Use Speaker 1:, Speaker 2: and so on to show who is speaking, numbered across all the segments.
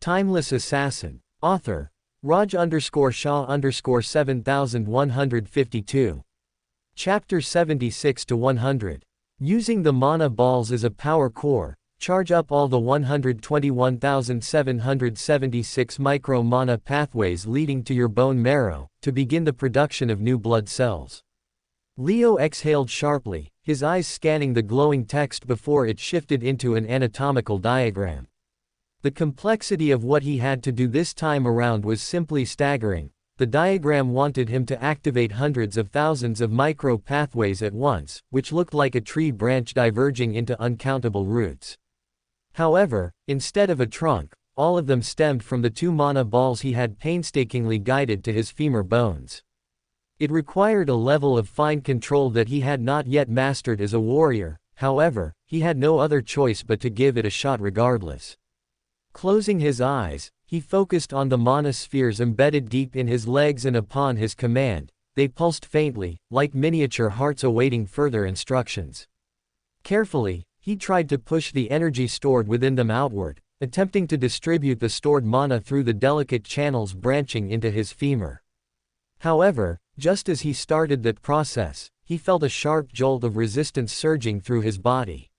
Speaker 1: Timeless Assassin. Author. Raj_Shah_7152. Chapter 76-100. Using the mana balls as a power core, charge up all the 121,776 micro mana pathways leading to your bone marrow, to begin the production of new blood cells. Leo exhaled sharply, his eyes scanning the glowing text before it shifted into an anatomical diagram. The complexity of what he had to do this time around was simply staggering. The diagram wanted him to activate hundreds of thousands of micro pathways at once, which looked like a tree branch diverging into uncountable roots. However, instead of a trunk, all of them stemmed from the 2 mana balls he had painstakingly guided to his femur bones. It required a level of fine control that he had not yet mastered as a warrior. However, he had no other choice but to give it a shot regardless. Closing his eyes, he focused on the mana spheres embedded deep in his legs, and upon his command, they pulsed faintly, like miniature hearts awaiting further instructions. Carefully, he tried to push the energy stored within them outward, attempting to distribute the stored mana through the delicate channels branching into his femur. However, just as he started that process, he felt a sharp jolt of resistance surging through his body.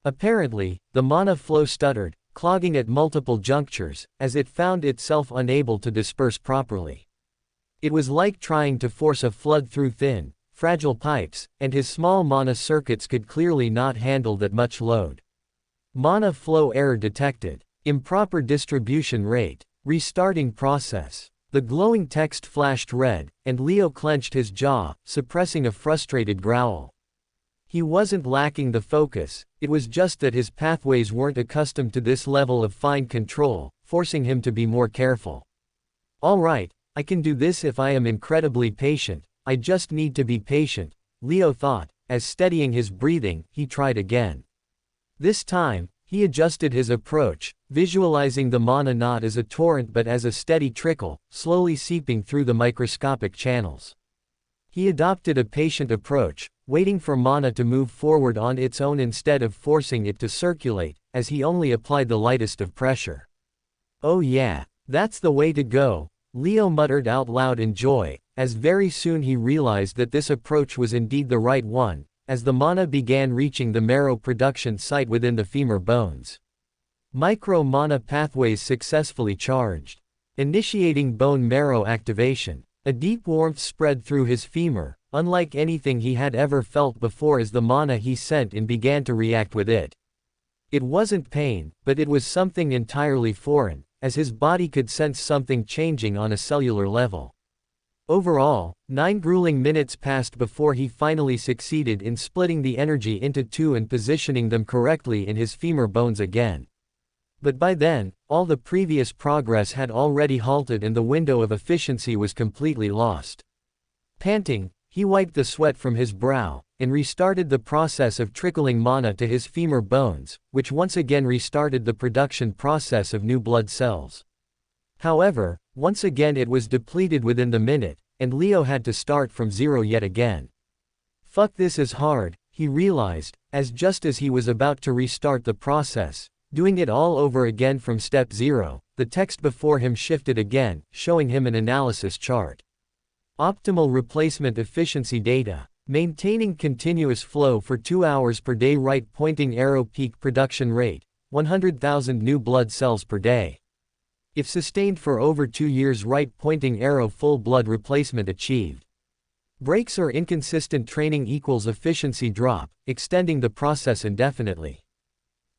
Speaker 1: Apparently, the mana flow stuttered, clogging at multiple junctures, as it found itself unable to disperse properly. It was like trying to force a flood through thin, fragile pipes, and his small mana circuits could clearly not handle that much load. Mana flow error detected. Improper distribution rate. Restarting process. The glowing text flashed red, and Leo clenched his jaw, suppressing a frustrated growl. He wasn't lacking the focus, it was just that his pathways weren't accustomed to this level of fine control, forcing him to be more careful. All right, I can do this if I am incredibly patient. I just need to be patient, Leo thought, as steadying his breathing, he tried again. This time, he adjusted his approach, visualizing the mana not as a torrent but as a steady trickle, slowly seeping through the microscopic channels. He adopted a patient approach, waiting for mana to move forward on its own instead of forcing it to circulate, as he only applied the lightest of pressure. Oh yeah, that's the way to go, Leo muttered out loud in joy, as very soon he realized that this approach was indeed the right one, as the mana began reaching the marrow production site within the femur bones. Micro mana pathways successfully charged. Initiating bone marrow activation. A deep warmth spread through his femur, unlike anything he had ever felt before, as the mana he sent in began to react with it. It wasn't pain, but it was something entirely foreign, as his body could sense something changing on a cellular level. Overall, 9 grueling minutes passed before he finally succeeded in splitting the energy into 2 and positioning them correctly in his femur bones again. But by then, all the previous progress had already halted and the window of efficiency was completely lost. Panting, he wiped the sweat from his brow, and restarted the process of trickling mana to his femur bones, which once again restarted the production process of new blood cells. However, once again it was depleted within the minute, and Leo had to start from zero yet again. Fuck, this is hard, he realized, as just as he was about to restart the process, doing it all over again from step 0, the text before him shifted again, showing him an analysis chart. Optimal replacement efficiency data. Maintaining continuous flow for 2 hours per day. Right pointing arrow. Peak production rate, 100,000 new blood cells per day. If sustained for over 2 years. Right pointing arrow. Full blood replacement achieved. Breaks or inconsistent training equals efficiency drop, extending the process indefinitely.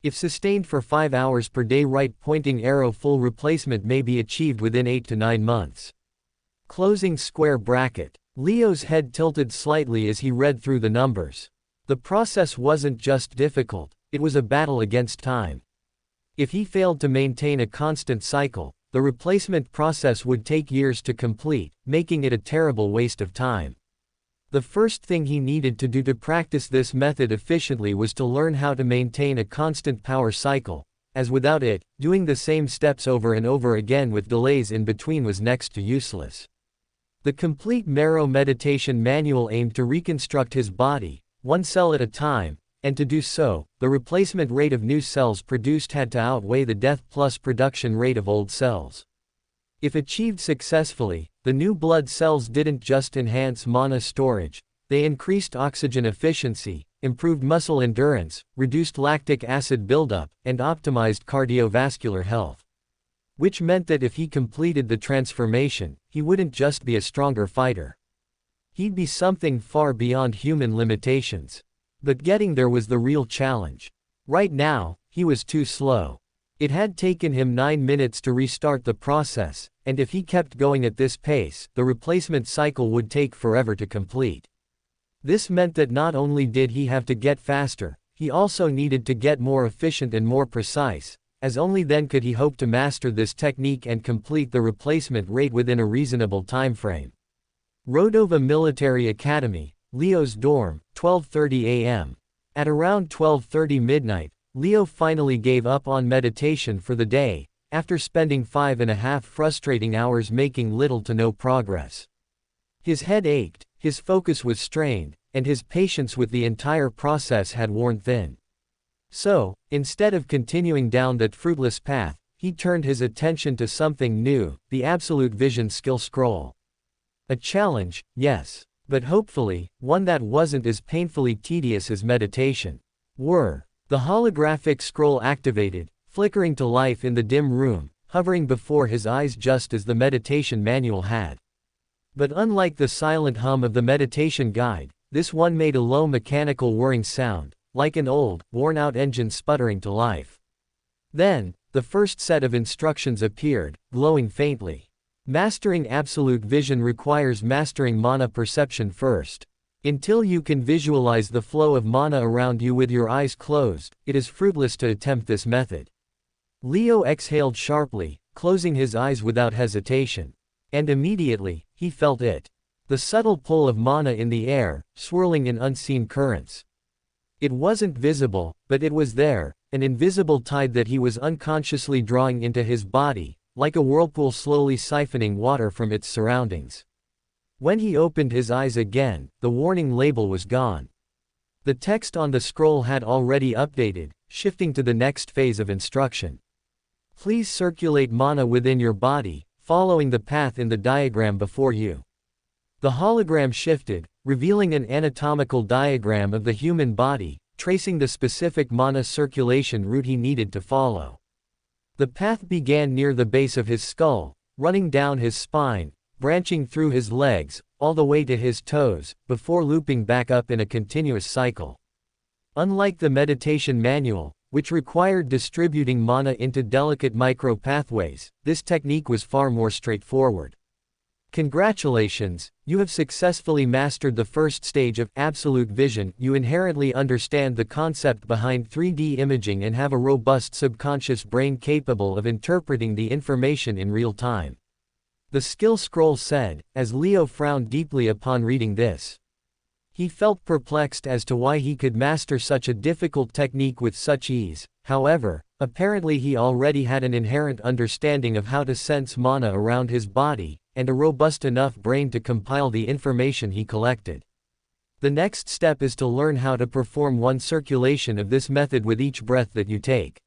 Speaker 1: If sustained for 5 hours per day. Right pointing arrow. Full replacement may be achieved within 8 to 9 months. Closing square bracket. Leo's head tilted slightly as he read through the numbers. The process wasn't just difficult, it was a battle against time. If he failed to maintain a constant cycle, the replacement process would take years to complete, making it a terrible waste of time. The first thing he needed to do to practice this method efficiently was to learn how to maintain a constant power cycle, as without it, doing the same steps over and over again with delays in between was next to useless. The complete Marrow meditation manual aimed to reconstruct his body, one cell at a time, and to do so, the replacement rate of new cells produced had to outweigh the death plus production rate of old cells. If achieved successfully, the new blood cells didn't just enhance mana storage, they increased oxygen efficiency, improved muscle endurance, reduced lactic acid buildup, and optimized cardiovascular health. Which meant that if he completed the transformation, he wouldn't just be a stronger fighter. He'd be something far beyond human limitations. But getting there was the real challenge. Right now, he was too slow. It had taken him 9 minutes to restart the process, and if he kept going at this pace, the replacement cycle would take forever to complete. This meant that not only did he have to get faster, he also needed to get more efficient and more precise, as only then could he hope to master this technique and complete the replacement rate within a reasonable timeframe. Rodova Military Academy, Leo's dorm, 12:30 a.m. At around 12:30 midnight, Leo finally gave up on meditation for the day, after spending 5.5 frustrating hours making little to no progress. His head ached, his focus was strained, and his patience with the entire process had worn thin. So, instead of continuing down that fruitless path, he turned his attention to something new, the Absolute Vision skill scroll. A challenge, yes, but hopefully, one that wasn't as painfully tedious as meditation. The holographic scroll activated, flickering to life in the dim room, hovering before his eyes just as the meditation manual had. But unlike the silent hum of the meditation guide, this one made a low mechanical whirring sound, like an old, worn-out engine sputtering to life. Then, the first set of instructions appeared, glowing faintly. Mastering absolute vision requires mastering mana perception first. Until you can visualize the flow of mana around you with your eyes closed, it is fruitless to attempt this method. Leo exhaled sharply, closing his eyes without hesitation. And immediately, he felt it. The subtle pull of mana in the air, swirling in unseen currents. It wasn't visible, but it was there, an invisible tide that he was unconsciously drawing into his body, like a whirlpool slowly siphoning water from its surroundings. When he opened his eyes again, the warning label was gone. The text on the scroll had already updated, shifting to the next phase of instruction. Please circulate mana within your body, following the path in the diagram before you. The hologram shifted, revealing an anatomical diagram of the human body, tracing the specific mana circulation route he needed to follow. The path began near the base of his skull, running down his spine, branching through his legs, all the way to his toes, before looping back up in a continuous cycle. Unlike the meditation manual, which required distributing mana into delicate micro-pathways, this technique was far more straightforward. Congratulations, you have successfully mastered the first stage of absolute vision. You inherently understand the concept behind 3D imaging and have a robust subconscious brain capable of interpreting the information in real time. The skill scroll said, as Leo frowned deeply upon reading this. He felt perplexed as to why he could master such a difficult technique with such ease. However, apparently he already had an inherent understanding of how to sense mana around his body, and a robust enough brain to compile the information he collected. The next step is to learn how to perform one circulation of this method with each breath that you take.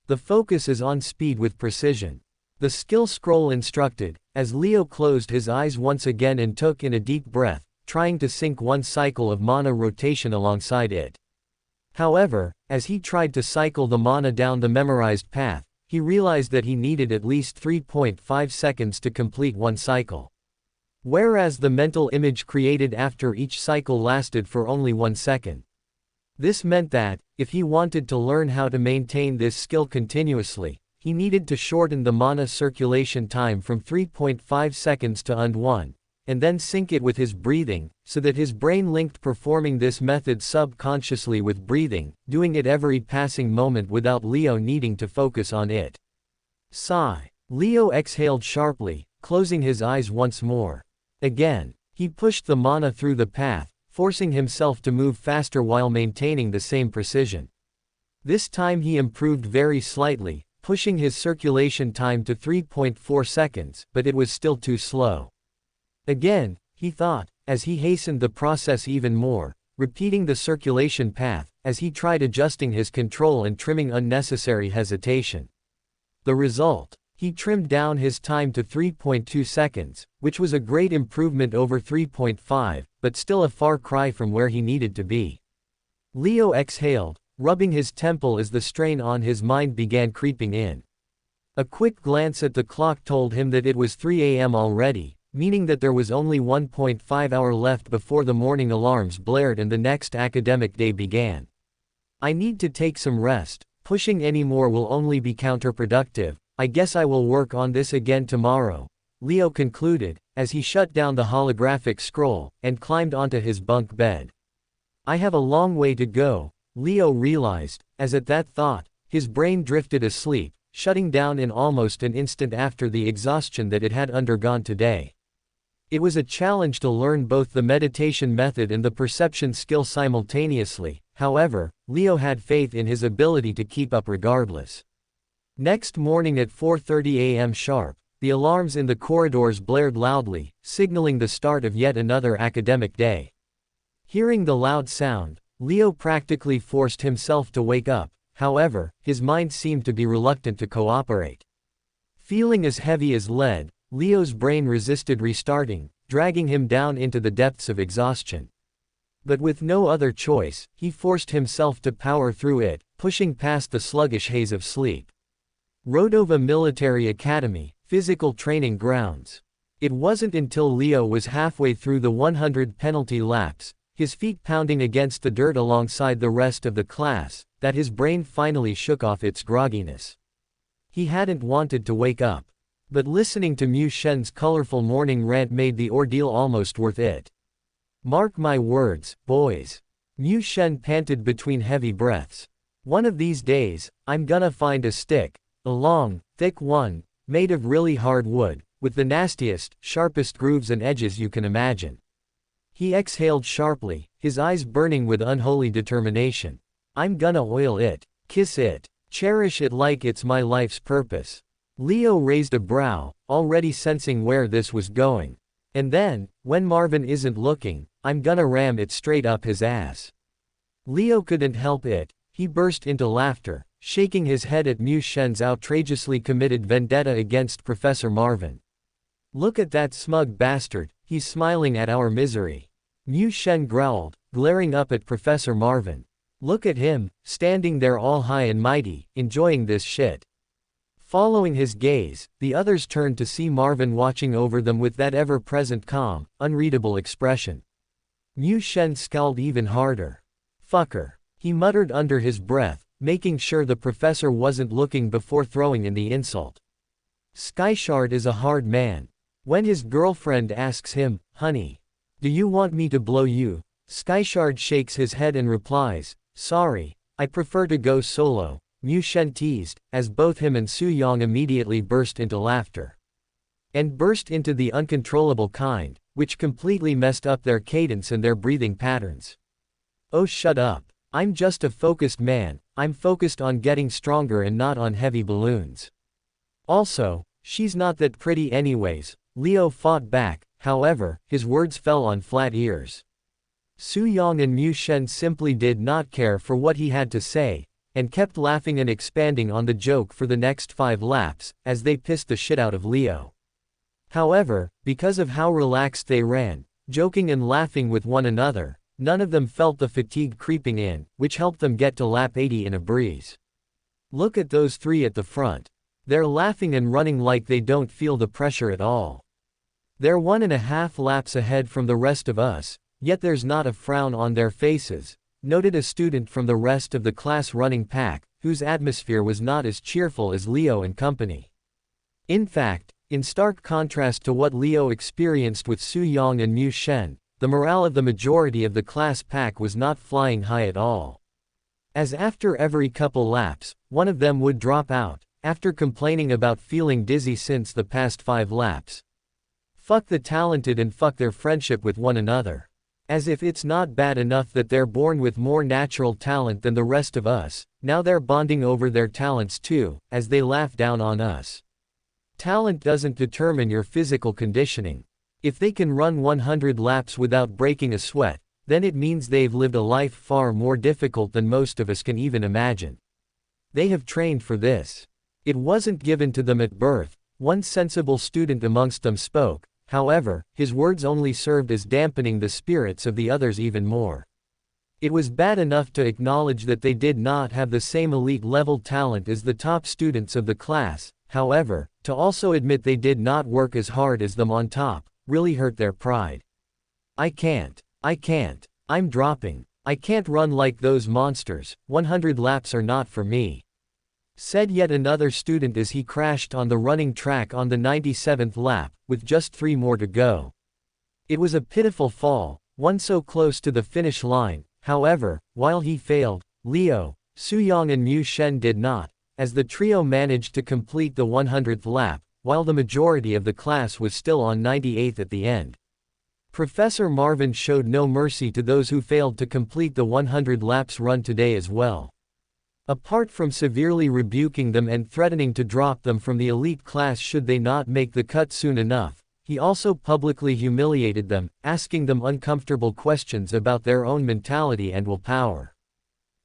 Speaker 1: The focus is on speed with precision. The skill scroll instructed, as Leo closed his eyes once again and took in a deep breath, trying to sync one cycle of mana rotation alongside it. However, as he tried to cycle the mana down the memorized path, he realized that he needed at least 3.5 seconds to complete one cycle. Whereas the mental image created after each cycle lasted for only 1 second. This meant that, if he wanted to learn how to maintain this skill continuously, he needed to shorten the mana circulation time from 3.5 seconds to under 1, and then sync it with his breathing, so that his brain linked performing this method subconsciously with breathing, doing it every passing moment without Leo needing to focus on it. Sigh. Leo exhaled sharply, closing his eyes once more. Again, he pushed the mana through the path, forcing himself to move faster while maintaining the same precision. This time he improved very slightly, pushing his circulation time to 3.4 seconds, but it was still too slow. Again, he thought, as he hastened the process even more, repeating the circulation path, as he tried adjusting his control and trimming unnecessary hesitation. The result? He trimmed down his time to 3.2 seconds, which was a great improvement over 3.5, but still a far cry from where he needed to be. Leo exhaled, rubbing his temple as the strain on his mind began creeping in. A quick glance at the clock told him that it was 3 a.m. already, meaning that there was only 1.5 hour left before the morning alarms blared and the next academic day began. I need to take some rest. Pushing any more will only be counterproductive. I guess I will work on this again tomorrow, Leo concluded, as he shut down the holographic scroll, and climbed onto his bunk bed. I have a long way to go, Leo realized, as at that thought, his brain drifted asleep, shutting down in almost an instant after the exhaustion that it had undergone today. It was a challenge to learn both the meditation method and the perception skill simultaneously. However, Leo had faith in his ability to keep up regardless. Next morning at 4:30 a.m. sharp, the alarms in the corridors blared loudly, signaling the start of yet another academic day. Hearing the loud sound, Leo practically forced himself to wake up. However, his mind seemed to be reluctant to cooperate. Feeling as heavy as lead, Leo's brain resisted restarting, dragging him down into the depths of exhaustion. But with no other choice, he forced himself to power through it, pushing past the sluggish haze of sleep. Rodova Military Academy, physical training grounds. It wasn't until Leo was halfway through the 100 penalty laps, his feet pounding against the dirt alongside the rest of the class, that his brain finally shook off its grogginess. He hadn't wanted to wake up. But listening to Mu Shen's colorful morning rant made the ordeal almost worth it. Mark my words, boys. Mu Shen panted between heavy breaths. One of these days, I'm gonna find a stick, a long, thick one, made of really hard wood, with the nastiest, sharpest grooves and edges you can imagine. He exhaled sharply, his eyes burning with unholy determination. I'm gonna oil it, kiss it, cherish it like it's my life's purpose. Leo raised a brow, already sensing where this was going. And then, when Marvin isn't looking, I'm gonna ram it straight up his ass. Leo couldn't help it, he burst into laughter, shaking his head at Mu Shen's outrageously committed vendetta against Professor Marvin. Look at that smug bastard, he's smiling at our misery. Mu Shen growled, glaring up at Professor Marvin. Look at him, standing there all high and mighty, enjoying this shit. Following his gaze, the others turned to see Marvin watching over them with that ever-present calm, unreadable expression. Mu Shen scowled even harder. Fucker. He muttered under his breath, making sure the professor wasn't looking before throwing in the insult. Skyshard is a hard man. When his girlfriend asks him, honey, do you want me to blow you? Skyshard shakes his head and replies, sorry, I prefer to go solo. Mu Shen teased, as both him and Su Yang immediately burst into laughter. And burst into the uncontrollable kind, which completely messed up their cadence and their breathing patterns. Oh, shut up. I'm just a focused man, I'm focused on getting stronger and not on heavy balloons. Also, she's not that pretty anyways, Leo fought back, however, his words fell on flat ears. Su Yang and Mu Shen simply did not care for what he had to say, and kept laughing and expanding on the joke for the next 5 laps, as they pissed the shit out of Leo. However, because of how relaxed they ran, joking and laughing with one another, none of them felt the fatigue creeping in, which helped them get to lap 80 in a breeze. Look at those 3 at the front. They're laughing and running like they don't feel the pressure at all. They're 1.5 laps ahead from the rest of us, yet there's not a frown on their faces, noted a student from the rest of the class running pack, whose atmosphere was not as cheerful as Leo and company. In fact, in stark contrast to what Leo experienced with Su Yang and Mu Shen, the morale of the majority of the class pack was not flying high at all. As after every couple laps, one of them would drop out, after complaining about feeling dizzy since the past 5 laps. Fuck the talented and fuck their friendship with one another. As if it's not bad enough that they're born with more natural talent than the rest of us, now they're bonding over their talents too, as they laugh down on us. Talent doesn't determine your physical conditioning. If they can run 100 laps without breaking a sweat, then it means they've lived a life far more difficult than most of us can even imagine. They have trained for this. It wasn't given to them at birth, one sensible student amongst them spoke. However, his words only served as dampening the spirits of the others even more. It was bad enough to acknowledge that they did not have the same elite-level talent as the top students of the class, however, to also admit they did not work as hard as them on top, really hurt their pride. I can't. I'm dropping. I can't run like those monsters, 100 laps are not for me," said yet another student as he crashed on the running track on the 97th lap, with just 3 more to go. It was a pitiful fall, one so close to the finish line. However, while he failed, Liu, Suyong and Mu Shen did not, as the trio managed to complete the 100th lap, while the majority of the class was still on 98th at the end. Professor Marvin showed no mercy to those who failed to complete the 100 laps run today as well. Apart from severely rebuking them and threatening to drop them from the elite class should they not make the cut soon enough, he also publicly humiliated them, asking them uncomfortable questions about their own mentality and willpower.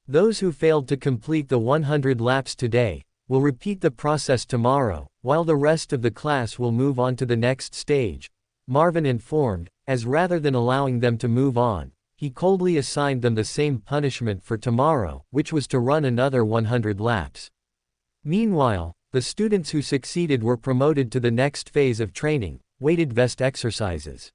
Speaker 1: Those who failed to complete the 100 laps today will repeat the process tomorrow, while the rest of the class will move on to the next stage, Marvin informed, as rather than allowing them to move on, he coldly assigned them the same punishment for tomorrow, which was to run another 100 laps. Meanwhile, the students who succeeded were promoted to the next phase of training, weighted vest exercises.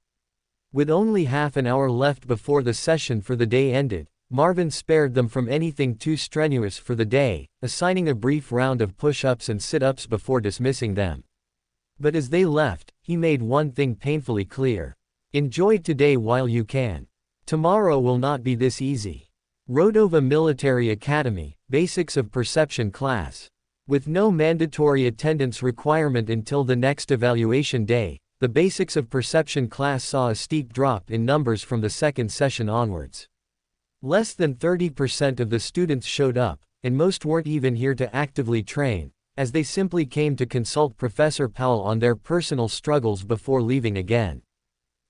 Speaker 1: With only half an hour left before the session for the day ended, Marvin spared them from anything too strenuous for the day, assigning a brief round of push-ups and sit-ups before dismissing them. But as they left, he made one thing painfully clear. Enjoy today while you can. Tomorrow will not be this easy. Rodova Military Academy, Basics of Perception class. With no mandatory attendance requirement until the next evaluation day, the Basics of Perception class saw a steep drop in numbers from the second session onwards. Less than 30% of the students showed up, and most weren't even here to actively train, as they simply came to consult Professor Powell on their personal struggles before leaving again.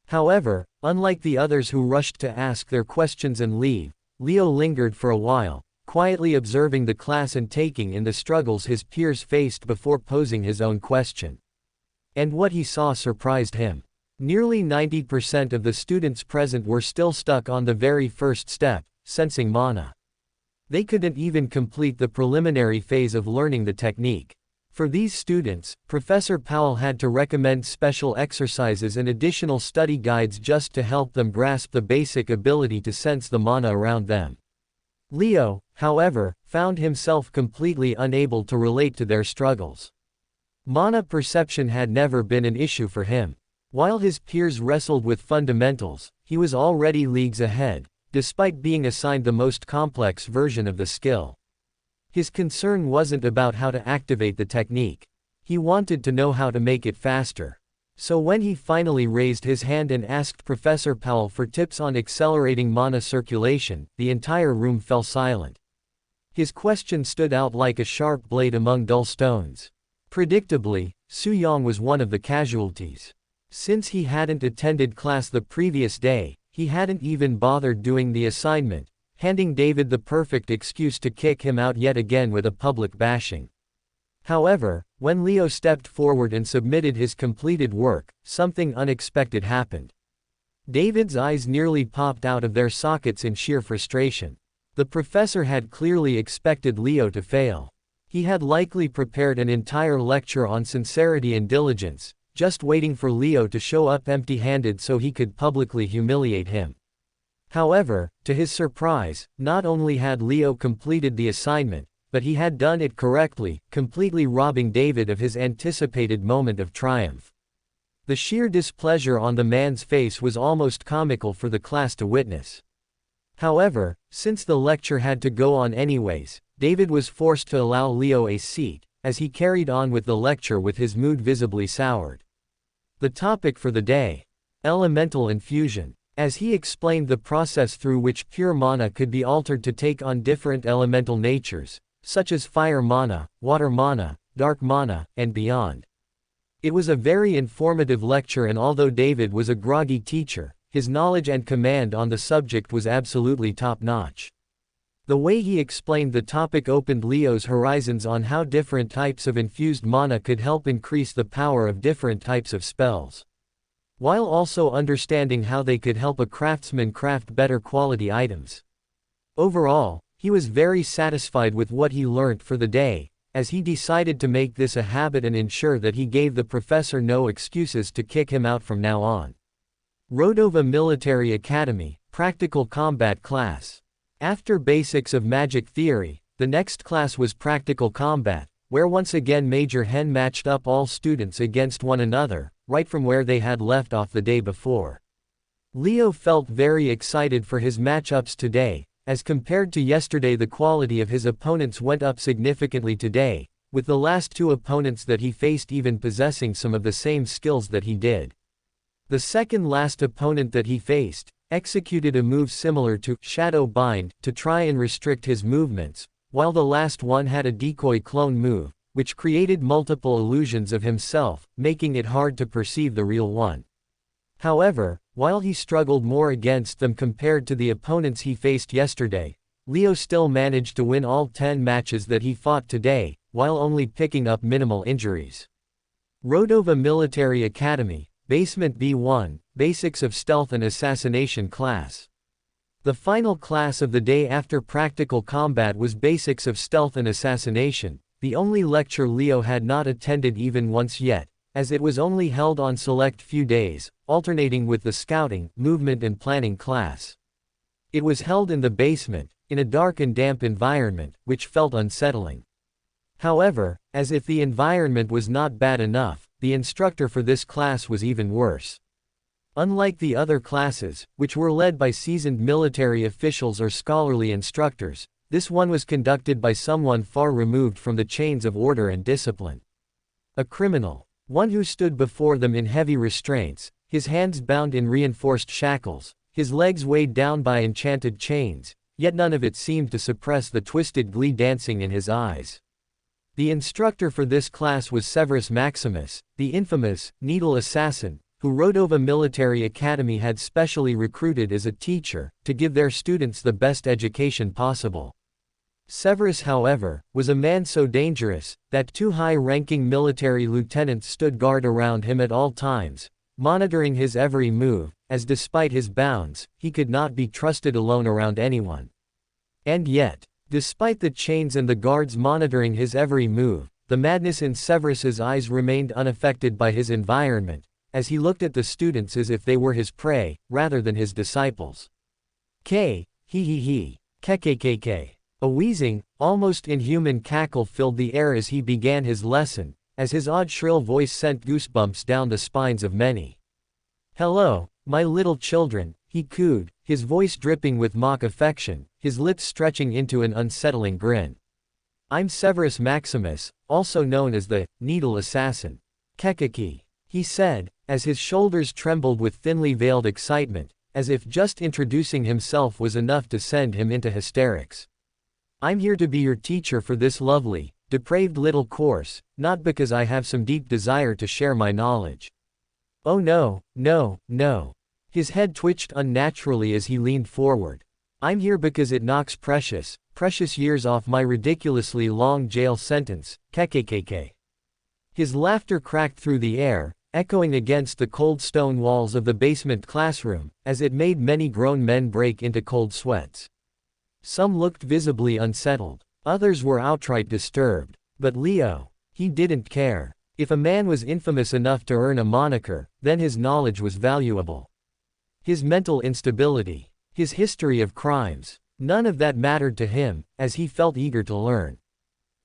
Speaker 1: However, unlike the others who rushed to ask their questions and leave, Leo lingered for a while, quietly observing the class and taking in the struggles his peers faced before posing his own question. And what he saw surprised him. Nearly 90% of the students present were still stuck on the very first step, sensing mana. They couldn't even complete the preliminary phase of learning the technique. For these students, Professor Powell had to recommend special exercises and additional study guides just to help them grasp the basic ability to sense the mana around them. Leo, however, found himself completely unable to relate to their struggles. Mana perception had never been an issue for him. While his peers wrestled with fundamentals, he was already leagues ahead, despite being assigned the most complex version of the skill. His concern wasn't about how to activate the technique. He wanted to know how to make it faster. So when he finally raised his hand and asked Professor Powell for tips on accelerating mana circulation, the entire room fell silent. His question stood out like a sharp blade among dull stones. Predictably, Suyong was one of the casualties. Since he hadn't attended class the previous day, he hadn't even bothered doing the assignment, handing David the perfect excuse to kick him out yet again with a public bashing. However, when Leo stepped forward and submitted his completed work, something unexpected happened. David's eyes nearly popped out of their sockets in sheer frustration. The professor had clearly expected Leo to fail. He had likely prepared an entire lecture on sincerity and diligence, just waiting for Leo to show up empty-handed so he could publicly humiliate him. However, to his surprise, not only had Leo completed the assignment, but he had done it correctly, completely robbing David of his anticipated moment of triumph. The sheer displeasure on the man's face was almost comical for the class to witness. However, since the lecture had to go on anyways, David was forced to allow Leo a seat, as he carried on with the lecture with his mood visibly soured. The topic for the day: elemental infusion. As he explained the process through which pure mana could be altered to take on different elemental natures, such as fire mana, water mana, dark mana, and beyond. It was a very informative lecture, and although David was a groggy teacher, his knowledge and command on the subject was absolutely top-notch. The way he explained the topic opened Leo's horizons on how different types of infused mana could help increase the power of different types of spells, while also understanding how they could help a craftsman craft better quality items. Overall, he was very satisfied with what he learnt for the day, as he decided to make this a habit and ensure that he gave the professor no excuses to kick him out from now on. Rodova Military Academy, Practical Combat Class. After Basics of Magic Theory, the next class was Practical Combat, where once again Major Hen matched up all students against one another, right from where they had left off the day before. Leo felt very excited for his matchups today. As compared to yesterday, the quality of his opponents went up significantly today, with the last two opponents that he faced even possessing some of the same skills that he did. The second last opponent that he faced executed a move similar to Shadow Bind to try and restrict his movements, while the last one had a decoy clone move, which created multiple illusions of himself, making it hard to perceive the real one. However, while he struggled more against them compared to the opponents he faced yesterday, Leo still managed to win all 10 matches that he fought today, while only picking up minimal injuries. Rodova Military Academy, Basement B1, Basics of Stealth and Assassination Class. The final class of the day after Practical Combat was Basics of Stealth and Assassination, the only lecture Leo had not attended even once yet, as it was only held on select few days, alternating with the Scouting, Movement and Planning class. It was held in the basement, in a dark and damp environment, which felt unsettling. However, as if the environment was not bad enough, the instructor for this class was even worse. Unlike the other classes, which were led by seasoned military officials or scholarly instructors, this one was conducted by someone far removed from the chains of order and discipline. A criminal. One who stood before them in heavy restraints, his hands bound in reinforced shackles, his legs weighed down by enchanted chains, yet none of it seemed to suppress the twisted glee dancing in his eyes. The instructor for this class was Severus Maximus, the infamous Needle Assassin, who Rodova Military Academy had specially recruited as a teacher, to give their students the best education possible. Severus, however, was a man so dangerous, that 2 high-ranking military lieutenants stood guard around him at all times, monitoring his every move, as despite his bounds, he could not be trusted alone around anyone. And yet, despite the chains and the guards monitoring his every move, the madness in Severus's eyes remained unaffected by his environment, as he looked at the students as if they were his prey, rather than his disciples. K, he, kkk. A wheezing, almost inhuman cackle filled the air as he began his lesson, as his odd shrill voice sent goosebumps down the spines of many. "Hello, my little children," he cooed, his voice dripping with mock affection, his lips stretching into an unsettling grin. "I'm Severus Maximus, also known as the Needle Assassin. Kekaki," he said, as his shoulders trembled with thinly veiled excitement, as if just introducing himself was enough to send him into hysterics. "I'm here to be your teacher for this lovely, depraved little course, not because I have some deep desire to share my knowledge. Oh no, no, no." His head twitched unnaturally as he leaned forward. "I'm here because it knocks precious, precious years off my ridiculously long jail sentence, kkk." His laughter cracked through the air, echoing against the cold stone walls of the basement classroom, as it made many grown men break into cold sweats. Some looked visibly unsettled, others were outright disturbed, but Leo, he didn't care. If a man was infamous enough to earn a moniker, then his knowledge was valuable. His mental instability, his history of crimes, none of that mattered to him, as he felt eager to learn.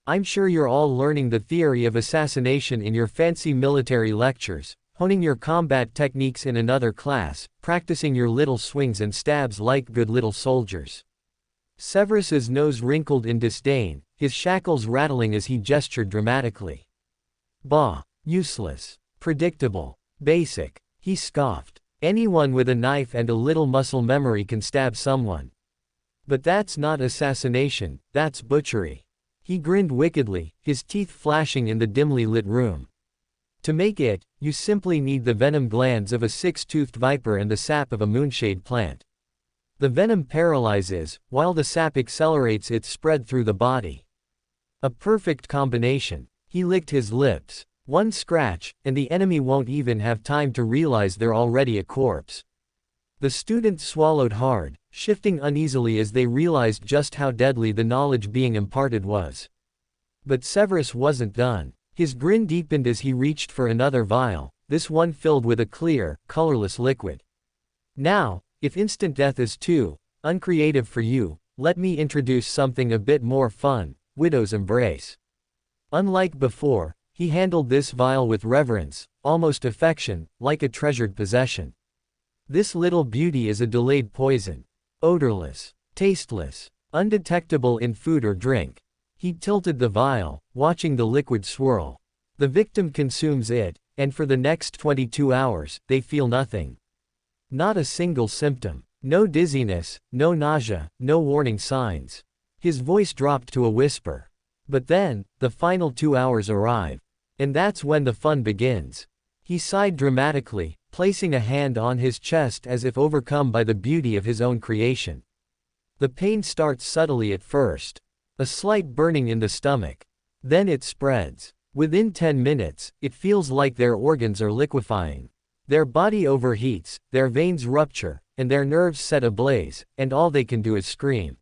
Speaker 1: "I'm sure you're all learning the theory of assassination in your fancy military lectures, honing your combat techniques in another class, practicing your little swings and stabs like good little soldiers." Severus's nose wrinkled in disdain, his shackles rattling as he gestured dramatically. "Bah, useless, predictable, basic," he scoffed. "Anyone with a knife and a little muscle memory can stab someone. But that's not assassination, that's butchery." He grinned wickedly, his teeth flashing in the dimly lit room. To make it, you simply need the venom glands of a six-toothed viper and the sap of a moonshade plant. The venom paralyzes, while the sap accelerates its spread through the body. A perfect combination. He licked his lips. One scratch, and the enemy won't even have time to realize they're already a corpse. The students swallowed hard, shifting uneasily as they realized just how deadly the knowledge being imparted was. But Severus wasn't done. His grin deepened as he reached for another vial, this one filled with a clear, colorless liquid. Now, if instant death is too uncreative for you, let me introduce something a bit more fun, Widow's Embrace. Unlike before, he handled this vial with reverence, almost affection, like a treasured possession. This little beauty is a delayed poison. Odorless, tasteless, undetectable in food or drink. He tilted the vial, watching the liquid swirl. The victim consumes it, and for the next 22 hours, they feel nothing. Not a single symptom. No dizziness, no nausea, no warning signs. His voice dropped to a whisper. But then, the final 2 hours arrive. And that's when the fun begins. He sighed dramatically, placing a hand on his chest as if overcome by the beauty of his own creation. The pain starts subtly at first. A slight burning in the stomach. Then it spreads. Within 10 minutes, it feels like their organs are liquefying. Their body overheats, their veins rupture, and their nerves set ablaze, and all they can do is scream.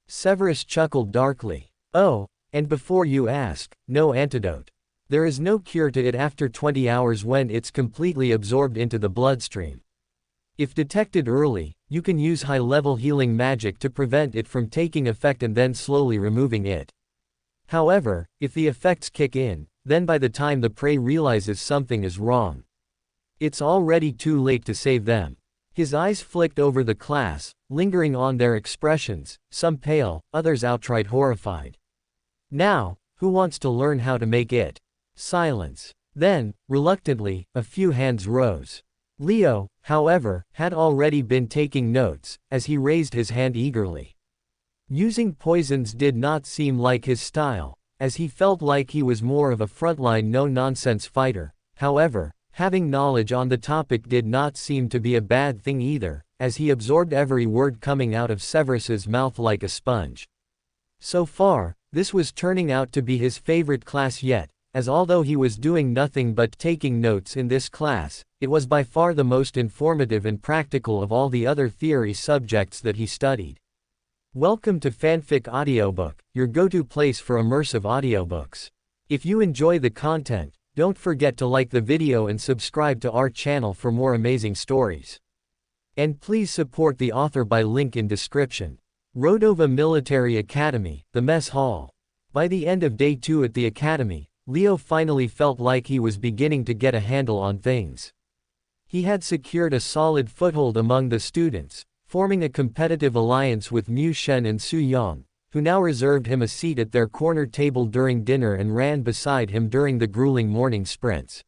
Speaker 1: Severus chuckled darkly. Oh, and before you ask, no antidote. There is no cure to it after 20 hours when it's completely absorbed into the bloodstream. If detected early, you can use high-level healing magic to prevent it from taking effect and then slowly removing it. However, if the effects kick in, then by the time the prey realizes something is wrong, it's already too late to save them. His eyes flicked over the class, lingering on their expressions, some pale, others outright horrified. Now, who wants to learn how to make it? Silence. Then, reluctantly, a few hands rose. Leo, however, had already been taking notes, as he raised his hand eagerly. Using poisons did not seem like his style, as he felt like he was more of a frontline no-nonsense fighter. However, having knowledge on the topic did not seem to be a bad thing either, as he absorbed every word coming out of Severus's mouth like a sponge. So far, this was turning out to be his favorite class yet, as although he was doing nothing but taking notes in this class, it was by far the most informative and practical of all the other theory subjects that he studied. Welcome to Fanfic Audiobook, your go-to place for immersive audiobooks. If you enjoy the content, don't forget to like the video and subscribe to our channel for more amazing stories. And please support the author by link in description. Rodova Military Academy, the mess hall. By the end of day 2 at the academy, Leo finally felt like he was beginning to get a handle on things. He had secured a solid foothold among the students, forming a competitive alliance with Mu Shen and Su Yong, who now reserved him a seat at their corner table during dinner and ran beside him during the grueling morning sprints.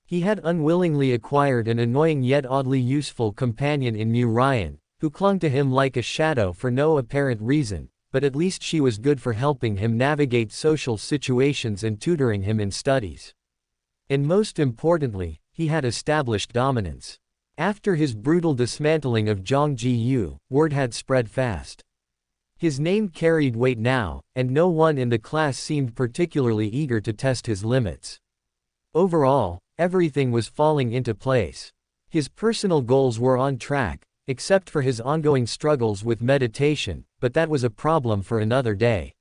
Speaker 1: He had unwillingly acquired an annoying yet oddly useful companion in Mu Ryan, who clung to him like a shadow for no apparent reason, but at least she was good for helping him navigate social situations and tutoring him in studies. And most importantly, he had established dominance. After his brutal dismantling of Zhang Jiyu, word had spread fast. His name carried weight now, and no one in the class seemed particularly eager to test his limits. Overall, everything was falling into place. His personal goals were on track, except for his ongoing struggles with meditation, but that was a problem for another day.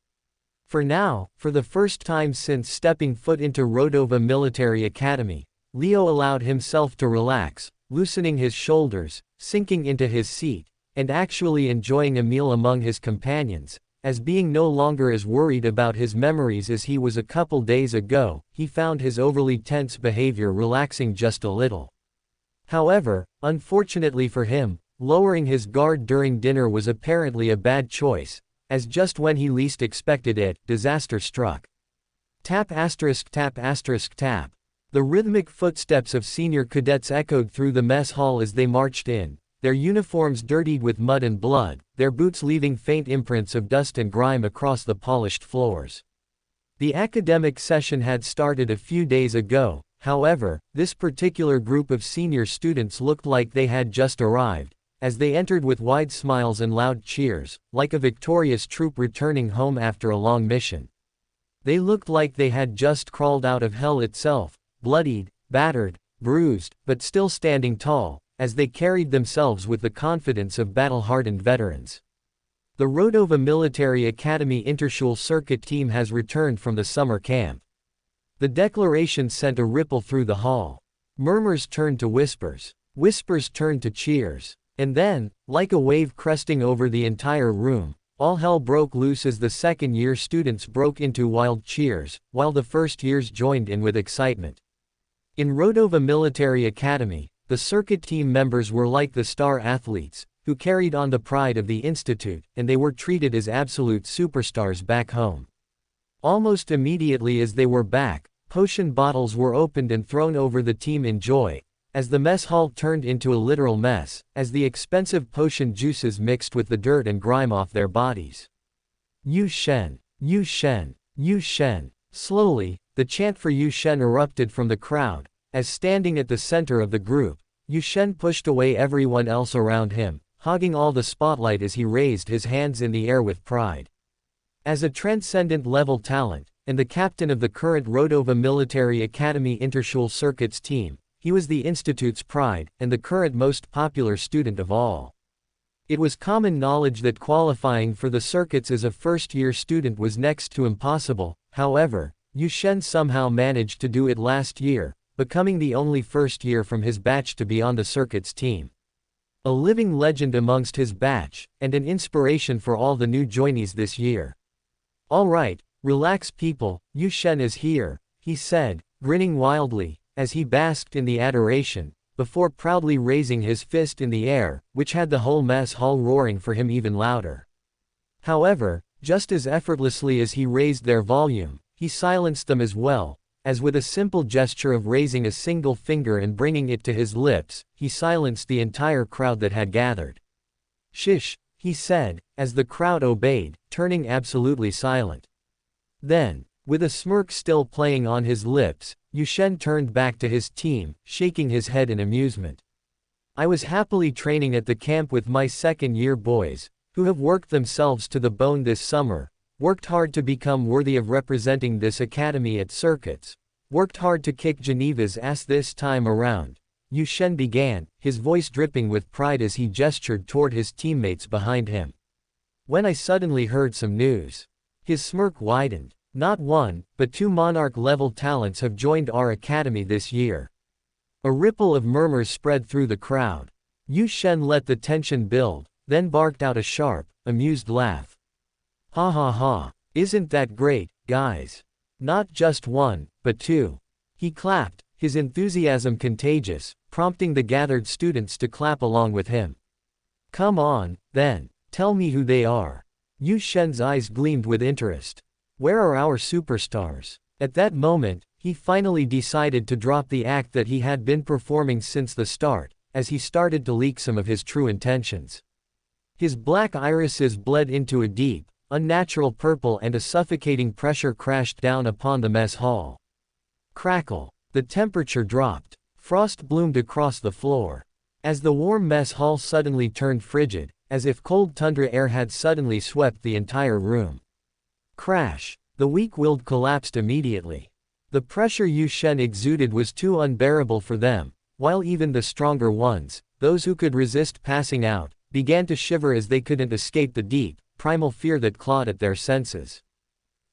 Speaker 1: For now, for the first time since stepping foot into Rodova Military Academy, Leo allowed himself to relax, loosening his shoulders, sinking into his seat, and actually enjoying a meal among his companions, as being no longer as worried about his memories as he was a couple days ago. He found his overly tense behavior relaxing just a little. However, unfortunately for him, lowering his guard during dinner was apparently a bad choice, as just when he least expected it, disaster struck. Tap asterisk tap asterisk tap. The rhythmic footsteps of senior cadets echoed through the mess hall as they marched in, their uniforms dirtied with mud and blood, their boots leaving faint imprints of dust and grime across the polished floors. The academic session had started a few days ago, However, this particular group of senior students looked like they had just arrived, as they entered with wide smiles and loud cheers, like a victorious troop returning home after a long mission. They looked like they had just crawled out of hell itself, bloodied, battered, bruised, but still standing tall, as they carried themselves with the confidence of battle-hardened veterans. The Rodova Military Academy Interschule Circuit team has returned from the summer camp. The declaration sent a ripple through the hall. Murmurs turned to whispers. Whispers turned to cheers. And then, like a wave cresting over the entire room, all hell broke loose as the second-year students broke into wild cheers, while the first years joined in with excitement. In Rodova Military Academy, the circuit team members were like the star athletes, who carried on the pride of the institute, and they were treated as absolute superstars back home. Almost immediately as they were back, potion bottles were opened and thrown over the team in joy, as the mess hall turned into a literal mess, as the expensive potion juices mixed with the dirt and grime off their bodies. Yu Shen, Yu Shen, Yu Shen. Slowly, the chant for Yu Shen erupted from the crowd, as standing at the center of the group, Yu Shen pushed away everyone else around him, hogging all the spotlight as he raised his hands in the air with pride. As a transcendent level talent, and the captain of the current Rodova Military Academy Interschule Circuits team, he was the institute's pride, and the current most popular student of all. It was common knowledge that qualifying for the circuits as a first-year student was next to impossible. However, Yu Shen somehow managed to do it last year, becoming the only first year from his batch to be on the circuits team. A living legend amongst his batch, and an inspiration for all the new joinees this year. "All right, relax people, Yu Shen is here," he said, grinning wildly, as he basked in the adoration, before proudly raising his fist in the air, which had the whole mess hall roaring for him even louder. However, just as effortlessly as he raised their volume, he silenced them as well, as with a simple gesture of raising a single finger and bringing it to his lips, he silenced the entire crowd that had gathered. "Shish," he said, as the crowd obeyed, turning absolutely silent. Then, with a smirk still playing on his lips, Yu Shen turned back to his team, shaking his head in amusement. "I was happily training at the camp with my second-year boys, who have worked themselves to the bone this summer, worked hard to become worthy of representing this academy at circuits, worked hard to kick Geneva's ass this time around," Yu Shen began, his voice dripping with pride as he gestured toward his teammates behind him. "When I suddenly heard some news." His smirk widened. "Not one, but two monarch-level talents have joined our academy this year." A ripple of murmurs spread through the crowd. Yu Shen let the tension build, then barked out a sharp, amused laugh. "Ha ha ha, isn't that great, guys? Not just one, but two." He clapped, his enthusiasm contagious, prompting the gathered students to clap along with him. "Come on, then, tell me who they are." Yu Shen's eyes gleamed with interest. "Where are our superstars?" At that moment, he finally decided to drop the act that he had been performing since the start, as he started to leak some of his true intentions. His black irises bled into a deep, unnatural purple, and a suffocating pressure crashed down upon the mess hall. Crackle. The temperature dropped. Frost bloomed across the floor. As the warm mess hall suddenly turned frigid, as if cold tundra air had suddenly swept the entire room. Crash. The weak-willed collapsed immediately. The pressure Yu Shen exuded was too unbearable for them, while even the stronger ones, those who could resist passing out, began to shiver as they couldn't escape the deep, primal fear that clawed at their senses.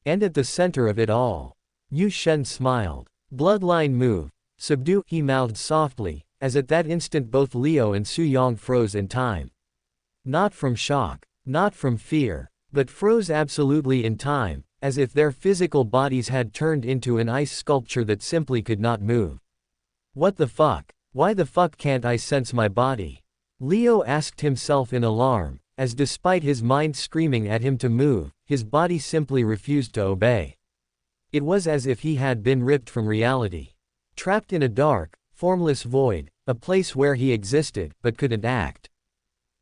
Speaker 1: And at the center of it all, Yu Shen smiled. "Bloodline move. Subdue," he mouthed softly, as at that instant both Liu and Su Yong froze in time. Not from shock, not from fear, but froze absolutely in time, as if their physical bodies had turned into an ice sculpture that simply could not move. "What the fuck? Why the fuck can't I sense my body?" Liu asked himself in alarm, as despite his mind screaming at him to move, his body simply refused to obey. It was as if he had been ripped from reality. Trapped in a dark, formless void, a place where he existed, but couldn't act.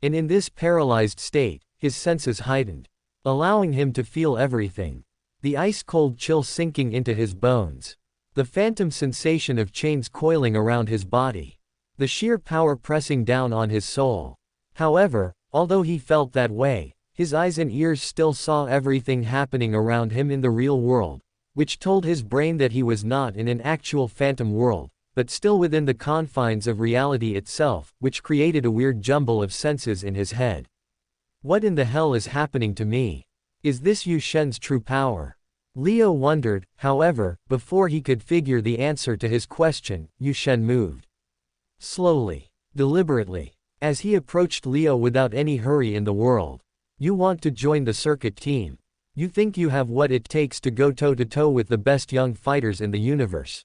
Speaker 1: And in this paralyzed state, his senses heightened, allowing him to feel everything. The ice-cold chill sinking into his bones. The phantom sensation of chains coiling around his body. The sheer power pressing down on his soul. However, although he felt that way, his eyes and ears still saw everything happening around him in the real world, which told his brain that he was not in an actual phantom world, but still within the confines of reality itself, which created a weird jumble of senses in his head. What in the hell is happening to me? Is this Yu Shen's true power? Leo wondered. However, before he could figure the answer to his question, Yu Shen moved. Slowly, deliberately, as he approached Leo without any hurry in the world. You want to join the circuit team. You think you have what it takes to go toe-to-toe with the best young fighters in the universe?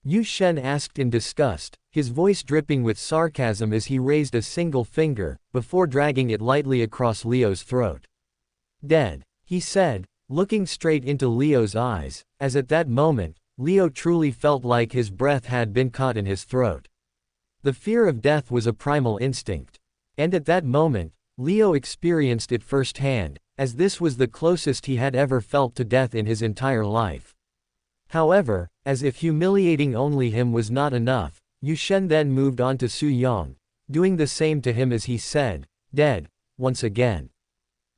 Speaker 1: Yu Shen asked in disgust, his voice dripping with sarcasm as he raised a single finger, before dragging it lightly across Leo's throat. Dead, he said, looking straight into Leo's eyes, as at that moment, Leo truly felt like his breath had been caught in his throat. The fear of death was a primal instinct. And at that moment, Leo experienced it firsthand, as this was the closest he had ever felt to death in his entire life. However, as if humiliating only him was not enough, Yu Shen then moved on to Su Yang, doing the same to him as he said, "Dead," once again.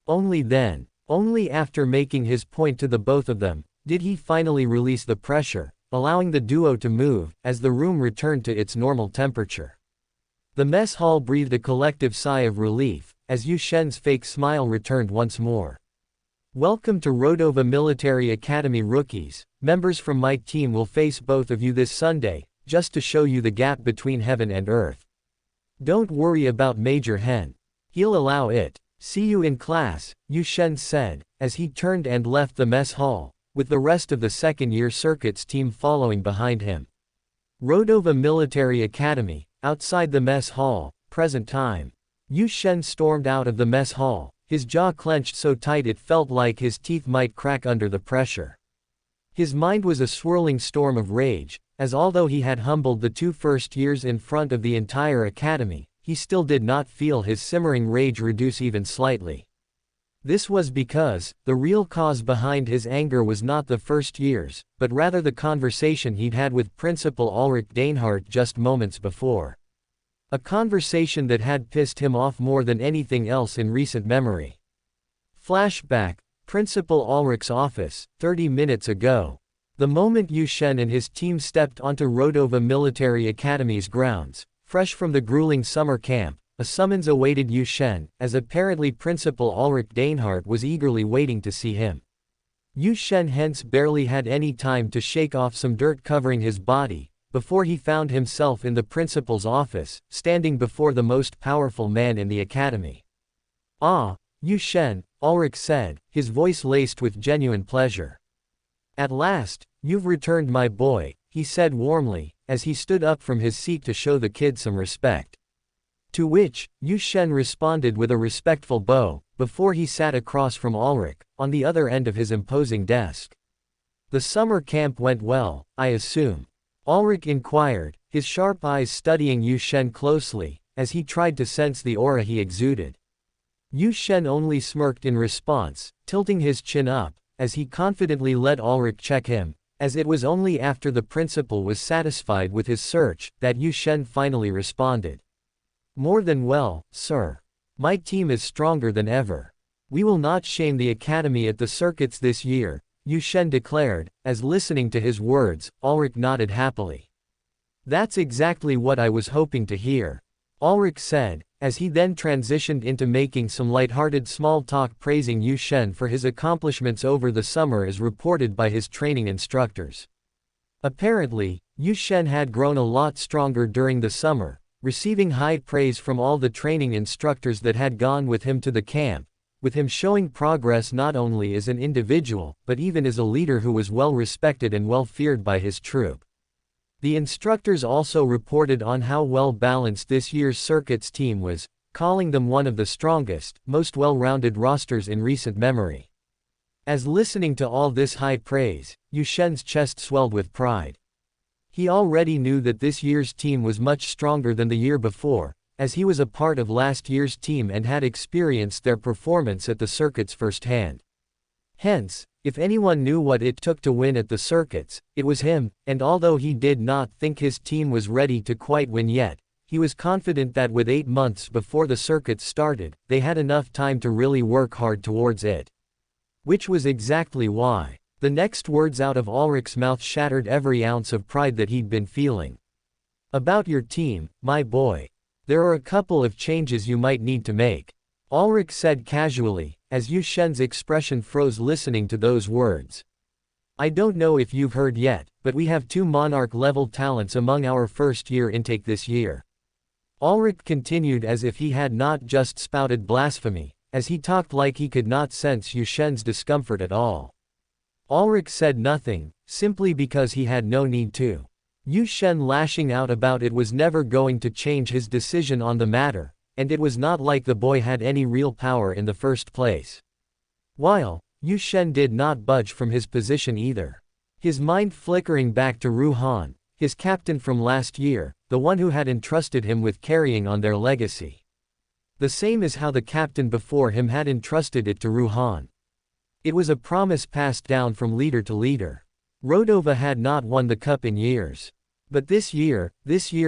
Speaker 1: Only then, only after making his point to the both of them, did he finally release the pressure, allowing the duo to move, as the room returned to its normal temperature. The mess hall breathed a collective sigh of relief, as Yu Shen's fake smile returned once more. Welcome to Rodova Military Academy rookies. Members from my team will face both of you this Sunday, just to show you the gap between heaven and earth. Don't worry about Major Hen. He'll allow it. See you in class, Yu Shen said, as he turned and left the mess hall, with the rest of the second-year circuits team following behind him. Rodova Military Academy, outside the mess hall, present time. Yu Shen stormed out of the mess hall, his jaw clenched so tight it felt like his teeth might crack under the pressure. His mind was a swirling storm of rage, as although he had humbled the two first years in front of the entire academy, he still did not feel his simmering rage reduce even slightly. This was because, the real cause behind his anger was not the first years, but rather the conversation he'd had with Principal Ulrich Dainhardt just moments before. A conversation that had pissed him off more than anything else in recent memory. Flashback, Principal Ulrich's office, 30 minutes ago. The moment Yu Shen and his team stepped onto Rodova Military Academy's grounds, fresh from the grueling summer camp, a summons awaited Yu Shen, as apparently Principal Ulrich Dainhardt was eagerly waiting to see him. Yu Shen hence barely had any time to shake off some dirt covering his body, before he found himself in the principal's office, standing before the most powerful man in the academy. "Ah, Yu Shen," Ulrich said, his voice laced with genuine pleasure. "At last, you've returned, my boy," he said warmly, as he stood up from his seat to show the kid some respect. To which, Yu Shen responded with a respectful bow, before he sat across from Ulrich, on the other end of his imposing desk. "The summer camp went well, I assume?" Ulrich inquired, his sharp eyes studying Yu Shen closely, as he tried to sense the aura he exuded. Yu Shen only smirked in response, tilting his chin up, as he confidently let Ulrich check him, as it was only after the principal was satisfied with his search, that Yu Shen finally responded. "More than well, sir. My team is stronger than ever. We will not shame the academy at the circuits this year," Yu Shen declared, as listening to his words, Ulrich nodded happily. "That's exactly what I was hoping to hear," Ulrich said, as he then transitioned into making some lighthearted small talk praising Yu Shen for his accomplishments over the summer as reported by his training instructors. Apparently, Yu Shen had grown a lot stronger during the summer, receiving high praise from all the training instructors that had gone with him to the camp, with him showing progress not only as an individual, but even as a leader who was well respected and well feared by his troop. The instructors also reported on how well balanced this year's circuits team was, calling them one of the strongest, most well-rounded rosters in recent memory. As listening to all this high praise, Yu Shen's chest swelled with pride. He already knew that this year's team was much stronger than the year before, as he was a part of last year's team and had experienced their performance at the circuits firsthand. Hence, if anyone knew what it took to win at the circuits, it was him, and although he did not think his team was ready to quite win yet, he was confident that with 8 months before the circuits started, they had enough time to really work hard towards it. Which was exactly why. The next words out of Ulrich's mouth shattered every ounce of pride that he'd been feeling. About your team, my boy. There are a couple of changes you might need to make. Ulrich said casually, as Yu Shen's expression froze listening to those words. I don't know if you've heard yet, but we have 2 monarch-level talents among our first-year intake this year. Ulrich continued as if he had not just spouted blasphemy, as he talked like he could not sense Yu Shen's discomfort at all. Ulrich said nothing, simply because he had no need to. Yu Shen lashing out about it was never going to change his decision on the matter, and it was not like the boy had any real power in the first place. While Yu Shen did not budge from his position either. His mind flickering back to Ru Han, his captain from last year, the one who had entrusted him with carrying on their legacy. The same as how the captain before him had entrusted it to Ru Han. It was a promise passed down from leader to leader. Rodova had not won the cup in years. But this year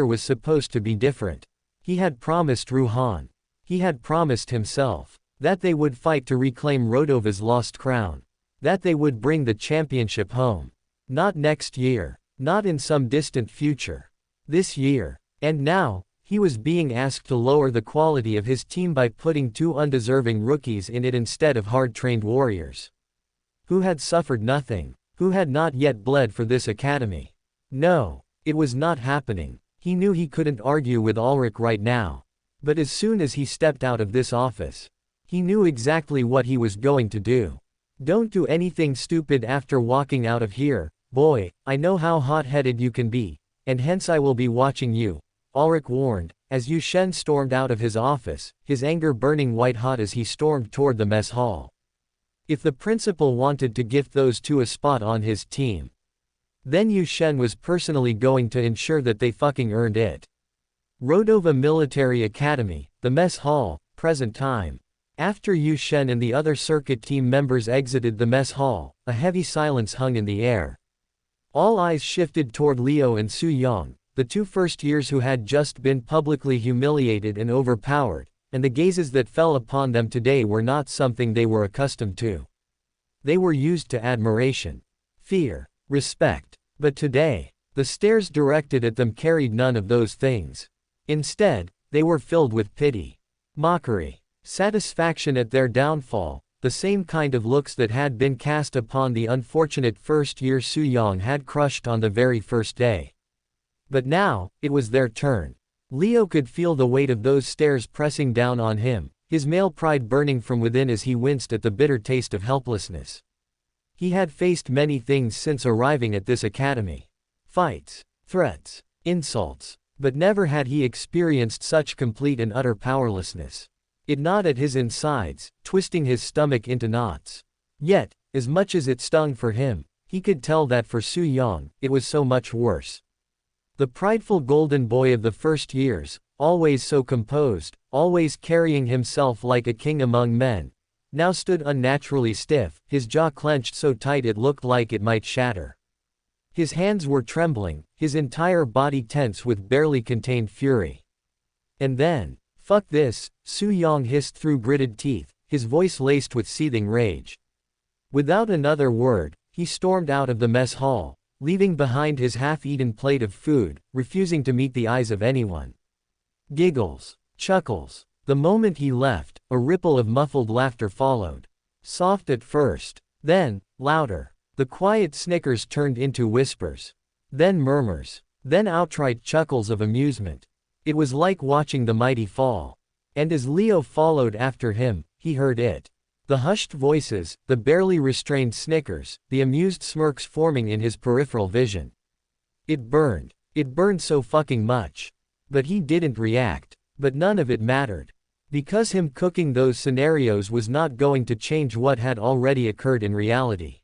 Speaker 1: was supposed to be different. He had promised Ru Han. He had promised himself that they would fight to reclaim Rodova's lost crown. That they would bring the championship home. Not next year. Not in some distant future. This year. And now, he was being asked to lower the quality of his team by putting 2 undeserving rookies in it instead of hard-trained warriors. Who had suffered nothing. Who had not yet bled for this academy. No. It was not happening. He knew he couldn't argue with Ulrich right now. But as soon as he stepped out of this office, he knew exactly what he was going to do. Don't do anything stupid after walking out of here, boy. I know how hot-headed you can be, and hence I will be watching you, Ulrich warned, as Yu Shen stormed out of his office, his anger burning white-hot as he stormed toward the mess hall. If the principal wanted to gift those 2 a spot on his team, then Yu Shen was personally going to ensure that they fucking earned it. Rodova Military Academy, the mess hall, present time. After Yu Shen and the other circuit team members exited the mess hall, a heavy silence hung in the air. All eyes shifted toward Liu and Su Yong, the 2 first years who had just been publicly humiliated and overpowered, and the gazes that fell upon them today were not something they were accustomed to. They were used to admiration, fear, respect. But today, the stares directed at them carried none of those things. Instead, they were filled with pity, mockery, satisfaction at their downfall, the same kind of looks that had been cast upon the unfortunate first-year Su Yong had crushed on the very first day. But now, it was their turn. Leo could feel the weight of those stares pressing down on him, his male pride burning from within as he winced at the bitter taste of helplessness. He had faced many things since arriving at this academy. Fights, threats, insults, but never had he experienced such complete and utter powerlessness. It gnawed at his insides, twisting his stomach into knots. Yet, as much as it stung for him, he could tell that for Su Yong, it was so much worse. The prideful golden boy of the first years, always so composed, always carrying himself like a king among men, now stood unnaturally stiff, his jaw clenched so tight it looked like it might shatter. His hands were trembling, his entire body tense with barely contained fury. And then, fuck this, Su Yong hissed through gritted teeth, his voice laced with seething rage. Without another word, he stormed out of the mess hall, leaving behind his half-eaten plate of food, refusing to meet the eyes of anyone. Giggles, chuckles. The moment he left, a ripple of muffled laughter followed. Soft at first, then, louder. The quiet snickers turned into whispers. Then murmurs. Then outright chuckles of amusement. It was like watching the mighty fall. And as Leo followed after him, he heard it. The hushed voices, the barely restrained snickers, the amused smirks forming in his peripheral vision. It burned. It burned so fucking much. But he didn't react. But none of it mattered. Because him cooking those scenarios was not going to change what had already occurred in reality.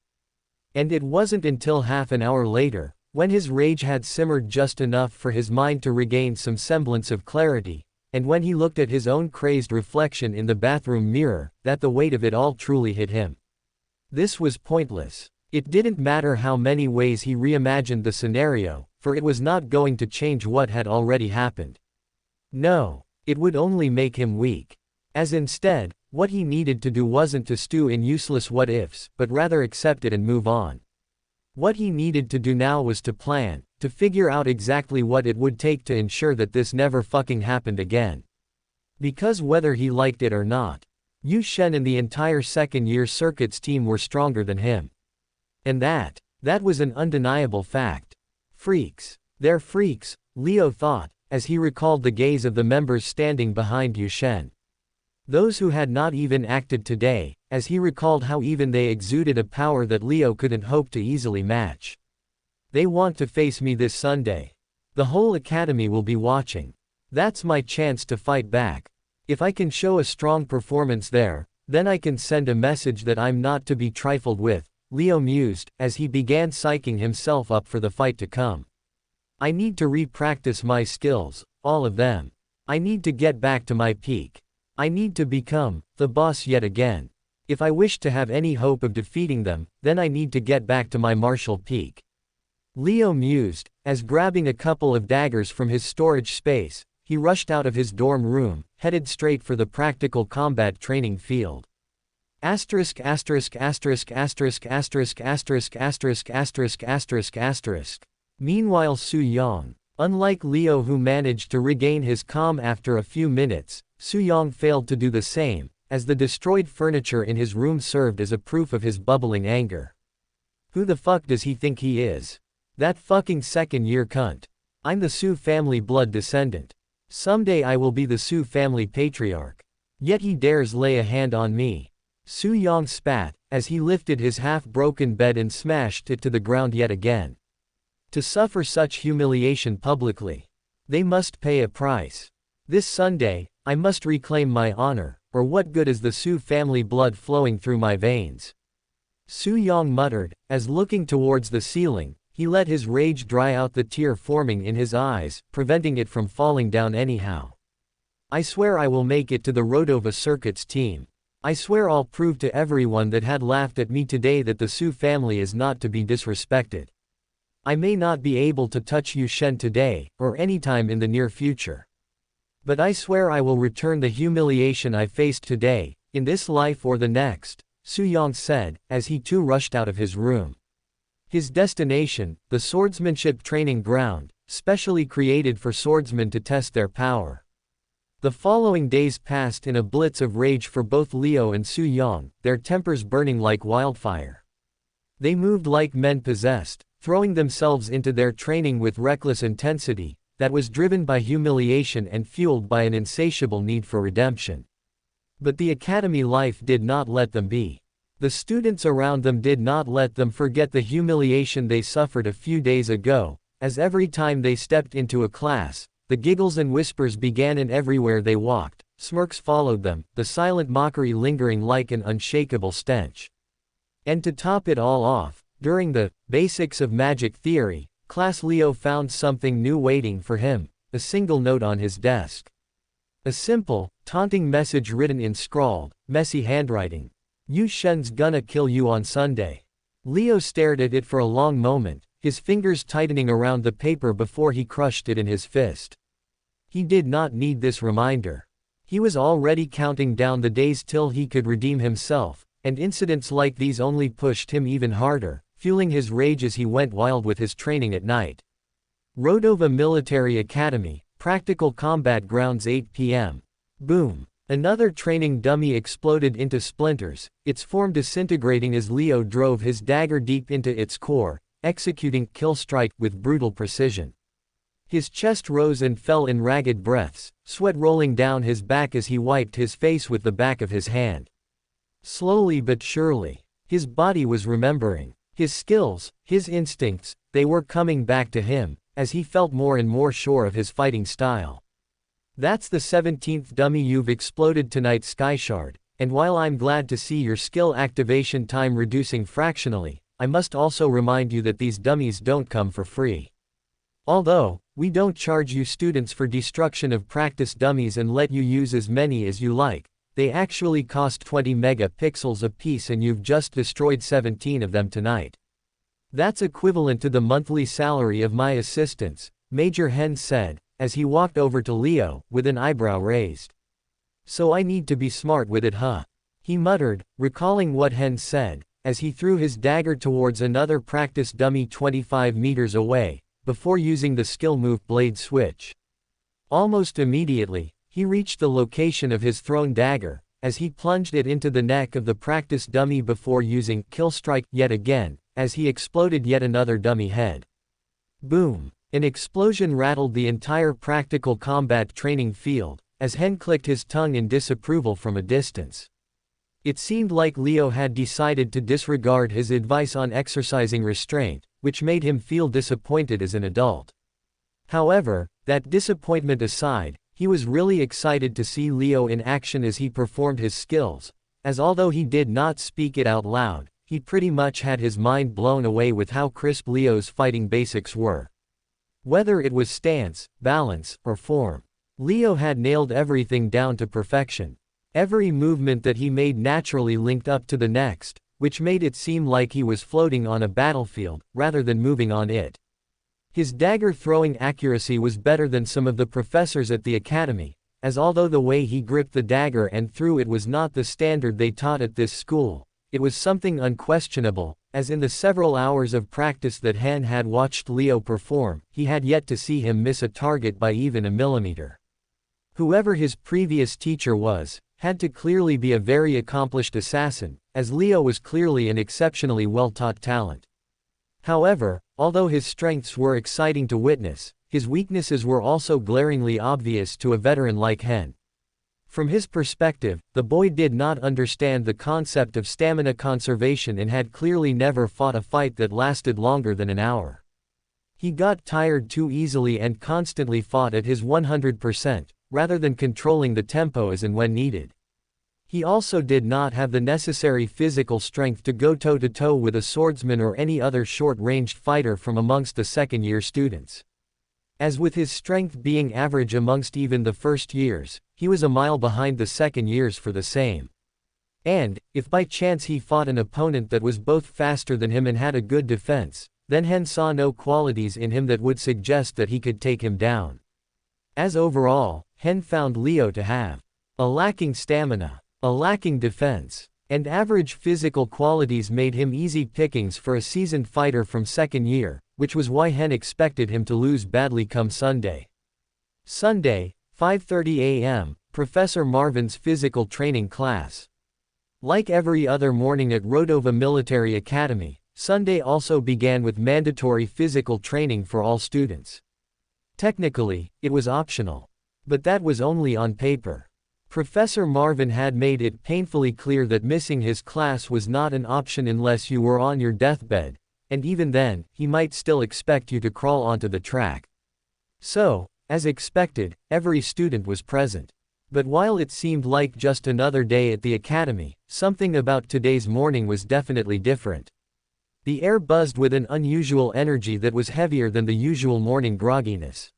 Speaker 1: And it wasn't until half an hour later, when his rage had simmered just enough for his mind to regain some semblance of clarity, and when he looked at his own crazed reflection in the bathroom mirror, that the weight of it all truly hit him. This was pointless. It didn't matter how many ways he reimagined the scenario, for it was not going to change what had already happened. No, it would only make him weak. As instead, what he needed to do wasn't to stew in useless what-ifs, but rather accept it and move on. What he needed to do now was to plan, to figure out exactly what it would take to ensure that this never fucking happened again. Because whether he liked it or not, Yu Shen and the entire second-year circuits team were stronger than him. And that was an undeniable fact. Freaks. They're freaks, Leo thought, as he recalled the gaze of the members standing behind Yu Shen. Those who had not even acted today, as he recalled how even they exuded a power that Leo couldn't hope to easily match. They want to face me this Sunday. The whole academy will be watching. That's my chance to fight back. If I can show a strong performance there, then I can send a message that I'm not to be trifled with, Leo mused, as he began psyching himself up for the fight to come. I need to re-practice my skills, all of them. I need to get back to my peak. I need to become the boss yet again. If I wish to have any hope of defeating them, then I need to get back to my martial peak. Leo mused, as grabbing a couple of daggers from his storage space, he rushed out of his dorm room, headed straight for the practical combat training field. Asterisk asterisk asterisk asterisk asterisk asterisk asterisk asterisk asterisk asterisk. Meanwhile Su Yang, unlike Leo who managed to regain his calm after a few minutes, Su Yang failed to do the same, as the destroyed furniture in his room served as a proof of his bubbling anger. Who the fuck does he think he is? That fucking second-year cunt. I'm the Su family blood descendant. Someday I will be the Su family patriarch. Yet he dares lay a hand on me. Su Yang spat, as he lifted his half-broken bed and smashed it to the ground yet again. To suffer such humiliation publicly. They must pay a price. This Sunday, I must reclaim my honor, or what good is the Su family blood flowing through my veins? Su Yang muttered, as looking towards the ceiling, he let his rage dry out the tear forming in his eyes, preventing it from falling down anyhow. I swear I will make it to the Rodova Circuits team. I swear I'll prove to everyone that had laughed at me today that the Su family is not to be disrespected. I may not be able to touch Yu Shen today, or anytime in the near future. But I swear I will return the humiliation I faced today, in this life or the next, Su Yang said, as he too rushed out of his room. His destination, the swordsmanship training ground, specially created for swordsmen to test their power. The following days passed in a blitz of rage for both Leo and Su Yang, their tempers burning like wildfire. They moved like men possessed, throwing themselves into their training with reckless intensity, that was driven by humiliation and fueled by an insatiable need for redemption. But the academy life did not let them be. The students around them did not let them forget the humiliation they suffered a few days ago, as every time they stepped into a class, the giggles and whispers began, and everywhere they walked, smirks followed them, the silent mockery lingering like an unshakable stench. And to top it all off, during the Basics of Magic Theory class, Leo found something new waiting for him, a single note on his desk. A simple, taunting message written in scrawled, messy handwriting. Yu Shen's gonna kill you on Sunday. Leo stared at it for a long moment, his fingers tightening around the paper before he crushed it in his fist. He did not need this reminder. He was already counting down the days till he could redeem himself, and incidents like these only pushed him even harder, fueling his rage as he went wild with his training at night. Rodova Military Academy, Practical Combat Grounds, 8 p.m. Boom. Another training dummy exploded into splinters, its form disintegrating as Leo drove his dagger deep into its core, executing kill strike with brutal precision. His chest rose and fell in ragged breaths, sweat rolling down his back as he wiped his face with the back of his hand. Slowly but surely, his body was remembering. His skills, his instincts, they were coming back to him, as he felt more and more sure of his fighting style. That's the 17th dummy you've exploded tonight, Skyshard, and while I'm glad to see your skill activation time reducing fractionally, I must also remind you that these dummies don't come for free. Although, we don't charge you students for destruction of practice dummies and let you use as many as you like, they actually cost 20 megapixels a piece and you've just destroyed 17 of them tonight. That's equivalent to the monthly salary of my assistants, Major Hen said, as he walked over to Leo, with an eyebrow raised. So I need to be smart with it, huh? He muttered, recalling what Hen said, as he threw his dagger towards another practice dummy 25 meters away, before using the skill move blade switch. Almost immediately, he reached the location of his thrown dagger, as he plunged it into the neck of the practice dummy before using kill strike yet again, as he exploded yet another dummy head. Boom! An explosion rattled the entire practical combat training field, as Hen clicked his tongue in disapproval from a distance. It seemed like Leo had decided to disregard his advice on exercising restraint, which made him feel disappointed as an adult. However, that disappointment aside, he was really excited to see Leo in action as he performed his skills, as although he did not speak it out loud, he pretty much had his mind blown away with how crisp Leo's fighting basics were. Whether it was stance, balance, or form, Leo had nailed everything down to perfection. Every movement that he made naturally linked up to the next, which made it seem like he was floating on a battlefield, rather than moving on it. His dagger-throwing accuracy was better than some of the professors at the academy, as although the way he gripped the dagger and threw it was not the standard they taught at this school, it was something unquestionable, as in the several hours of practice that Han had watched Leo perform, he had yet to see him miss a target by even a millimeter. Whoever his previous teacher was, had to clearly be a very accomplished assassin, as Leo was clearly an exceptionally well-taught talent. However, although his strengths were exciting to witness, his weaknesses were also glaringly obvious to a veteran like Hen. From his perspective, the boy did not understand the concept of stamina conservation and had clearly never fought a fight that lasted longer than an hour. He got tired too easily and constantly fought at his 100%, rather than controlling the tempo as and when needed. He also did not have the necessary physical strength to go toe-to-toe with a swordsman or any other short-ranged fighter from amongst the second-year students. As with his strength being average amongst even the first years, he was a mile behind the second years for the same. And, if by chance he fought an opponent that was both faster than him and had a good defense, then Hen saw no qualities in him that would suggest that he could take him down. As overall, Hen found Leo to have a lacking stamina, a lacking defense, and average physical qualities made him easy pickings for a seasoned fighter from second year, which was why Hen expected him to lose badly come Sunday. Sunday, 5:30 a.m., Professor Marvin's physical training class. Like every other morning at Rodova Military Academy, Sunday also began with mandatory physical training for all students. Technically, it was optional. But that was only on paper. Professor Marvin had made it painfully clear that missing his class was not an option unless you were on your deathbed, and even then, he might still expect you to crawl onto the track. So, as expected, every student was present. But while it seemed like just another day at the academy, something about today's morning was definitely different. The air buzzed with an unusual energy that was heavier than the usual morning grogginess.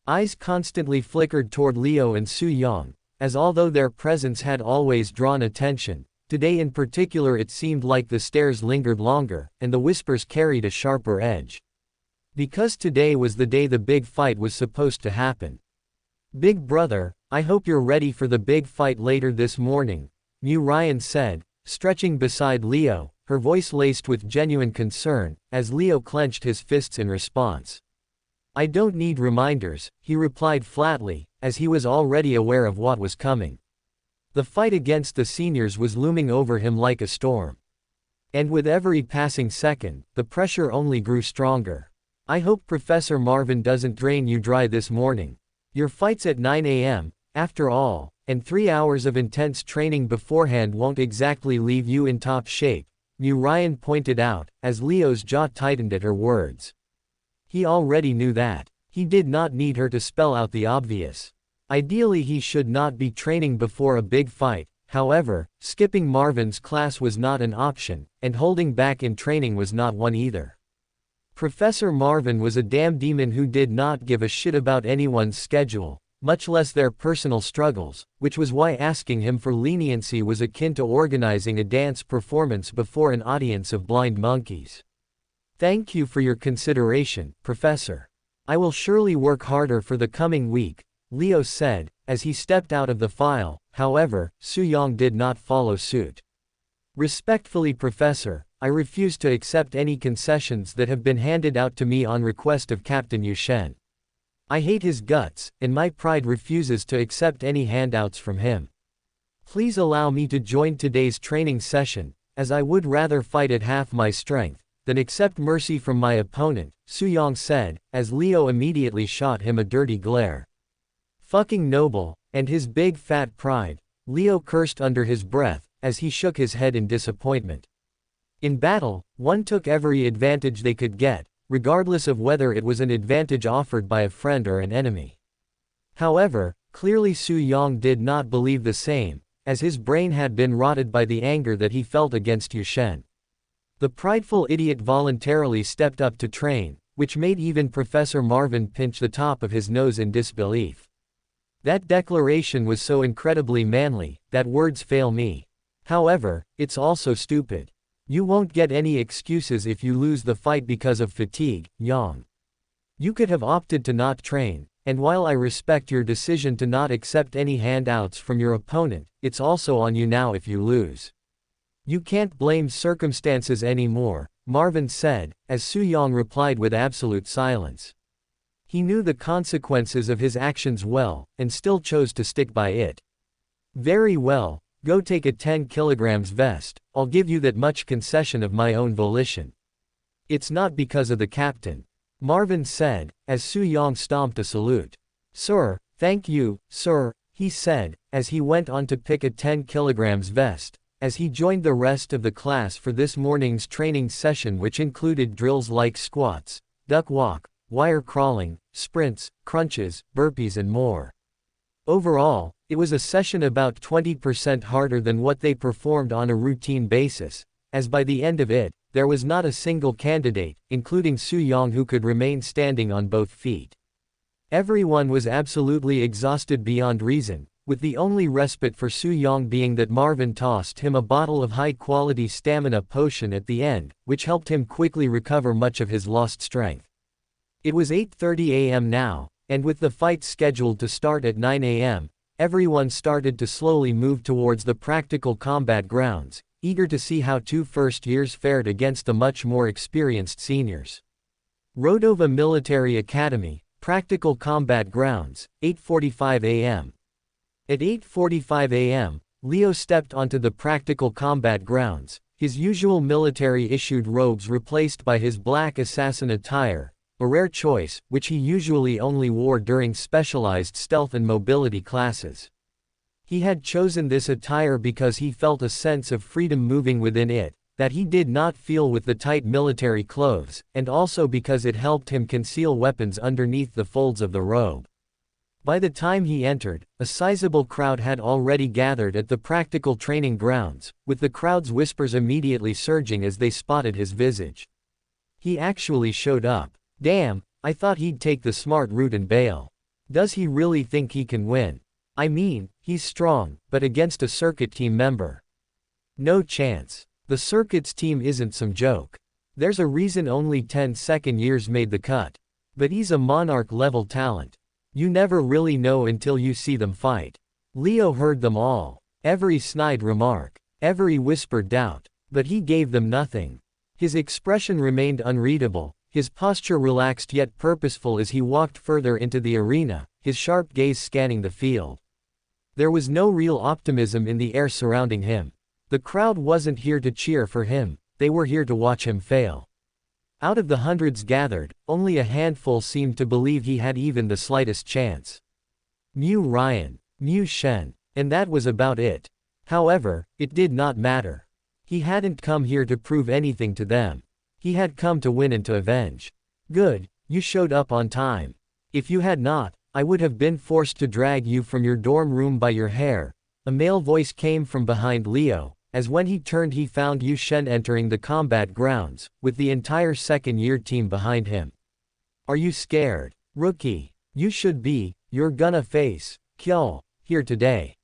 Speaker 1: Eyes constantly flickered toward Leo and Su Yong, as although their presence had always drawn attention, today in particular it seemed like the stares lingered longer, and the whispers carried a sharper edge. Because today was the day the big fight was supposed to happen. "Big brother, I hope you're ready for the big fight later this morning," Mu Ryan said, stretching beside Leo, her voice laced with genuine concern, as Leo clenched his fists in response. "I don't need reminders," he replied flatly, as he was already aware of what was coming. The fight against the seniors was looming over him like a storm. And with every passing second, the pressure only grew stronger. "I hope Professor Marvin doesn't drain you dry this morning. Your fight's at 9 a.m., after all, and 3 hours of intense training beforehand won't exactly leave you in top shape," Mu Ryan pointed out, as Leo's jaw tightened at her words. He already knew that. He did not need her to spell out the obvious. Ideally he should not be training before a big fight, however, skipping Marvin's class was not an option, and holding back in training was not one either. Professor Marvin was a damn demon who did not give a shit about anyone's schedule, much less their personal struggles, which was why asking him for leniency was akin to organizing a dance performance before an audience of blind monkeys. Thank you for your consideration, Professor. I will surely work harder for the coming week, Leo said, as he stepped out of the file. However, Su-yong did not follow suit. Respectfully, Professor, I refuse to accept any concessions that have been handed out to me on request of Captain Yushen. I hate his guts, and my pride refuses to accept any handouts from him. Please allow me to join today's training session, as I would rather fight at half my strength than accept mercy from my opponent, Su-yong said, as Leo immediately shot him a dirty glare. Fucking noble, and his big fat pride, Leo cursed under his breath, as he shook his head in disappointment. In battle, one took every advantage they could get, regardless of whether it was an advantage offered by a friend or an enemy. However, clearly Su-yong did not believe the same, as his brain had been rotted by the anger that he felt against Yushen. The prideful idiot voluntarily stepped up to train, which made even Professor Marvin pinch the top of his nose in disbelief. That declaration was so incredibly manly, that words fail me. However, it's also stupid. You won't get any excuses if you lose the fight because of fatigue, Yang. You could have opted to not train, and while I respect your decision to not accept any handouts from your opponent, it's also on you now if you lose. You can't blame circumstances anymore, Marvin said, as Su-yong replied with absolute silence. He knew the consequences of his actions well, and still chose to stick by it. Very well, go take a 10 kilograms vest, I'll give you that much concession of my own volition. It's not because of the captain, Marvin said, as Su-yong stomped a salute. Sir, thank you, sir, he said, as he went on to pick a 10 kilograms vest, as he joined the rest of the class for this morning's training session, which included drills like squats, duck walk, wire crawling, sprints, crunches, burpees and more. Overall, it was a session about 20% harder than what they performed on a routine basis, as by the end of it, there was not a single candidate, including Su-yong, who could remain standing on both feet. Everyone was absolutely exhausted beyond reason, with the only respite for Su-yong being that Marvin tossed him a bottle of high-quality stamina potion at the end, which helped him quickly recover much of his lost strength. It was 8:30 a.m. now, and with the fight scheduled to start at 9 a.m., everyone started to slowly move towards the practical combat grounds, eager to see how two first-years fared against the much more experienced seniors. Rodova Military Academy, Practical Combat Grounds, 8:45 a.m. At 8:45 a.m., Leo stepped onto the practical combat grounds, his usual military-issued robes replaced by his black assassin attire, a rare choice, which he usually only wore during specialized stealth and mobility classes. He had chosen this attire because he felt a sense of freedom moving within it, that he did not feel with the tight military clothes, and also because it helped him conceal weapons underneath the folds of the robe. By the time he entered, a sizable crowd had already gathered at the practical training grounds, with the crowd's whispers immediately surging as they spotted his visage. He actually showed up. Damn, I thought he'd take the smart route and bail. Does he really think he can win? I mean, he's strong, but against a circuit team member. No chance. The circuit's team isn't some joke. There's a reason only 10 second years made the cut. But he's a monarch-level talent. You never really know until you see them fight. Leo heard them all. Every snide remark. Every whispered doubt. But he gave them nothing. His expression remained unreadable, his posture relaxed yet purposeful as he walked further into the arena, his sharp gaze scanning the field. There was no real optimism in the air surrounding him. The crowd wasn't here to cheer for him, they were here to watch him fail. Out of the hundreds gathered, only a handful seemed to believe he had even the slightest chance. Mu Ryan, Mu Shen, and that was about it. However, it did not matter. He hadn't come here to prove anything to them. He had come to win and to avenge. Good, you showed up on time. If you had not, I would have been forced to drag you from your dorm room by your hair. A male voice came from behind Leo, as when he turned he found Yu Shen entering the combat grounds, with the entire second-year team behind him. Are you scared, rookie? You should be, You're gonna face Kyul here today.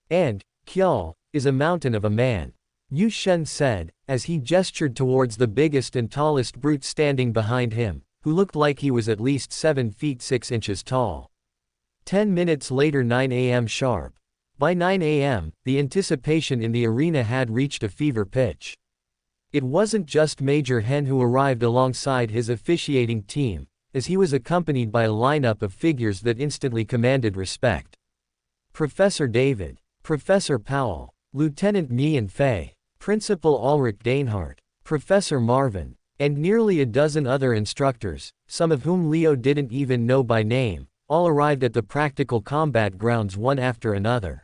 Speaker 1: And Kyul is a mountain of a man, Yu Shen said, as he gestured towards the biggest and tallest brute standing behind him, who looked like he was at least 7 feet 6 inches tall. 10 minutes later, 9 a.m. sharp. By 9 a.m., the anticipation in the arena had reached a fever pitch. It wasn't just Major Hen who arrived alongside his officiating team, as he was accompanied by a lineup of figures that instantly commanded respect. Professor David, Professor Powell, Lieutenant Mian Fei, Principal Ulrich Dainhardt, Professor Marvin, and nearly a dozen other instructors, some of whom Leo didn't even know by name, all arrived at the practical combat grounds one after another.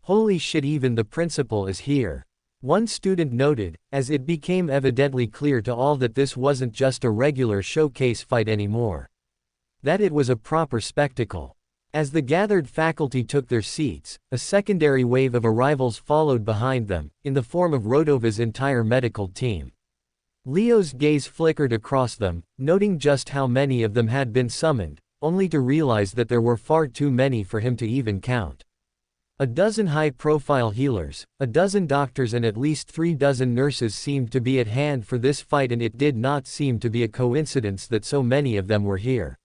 Speaker 1: Holy shit, even the principal is here, one student noted, as it became evidently clear to all that this wasn't just a regular showcase fight anymore. That it was a proper spectacle. As the gathered faculty took their seats, a secondary wave of arrivals followed behind them, in the form of Rodova's entire medical team. Leo's gaze flickered across them, noting just how many of them had been summoned, only to realize that there were far too many for him to even count. A dozen high-profile healers, a dozen doctors and at least 3 dozen nurses seemed to be at hand for this fight, and it did not seem to be a coincidence that so many of them were here.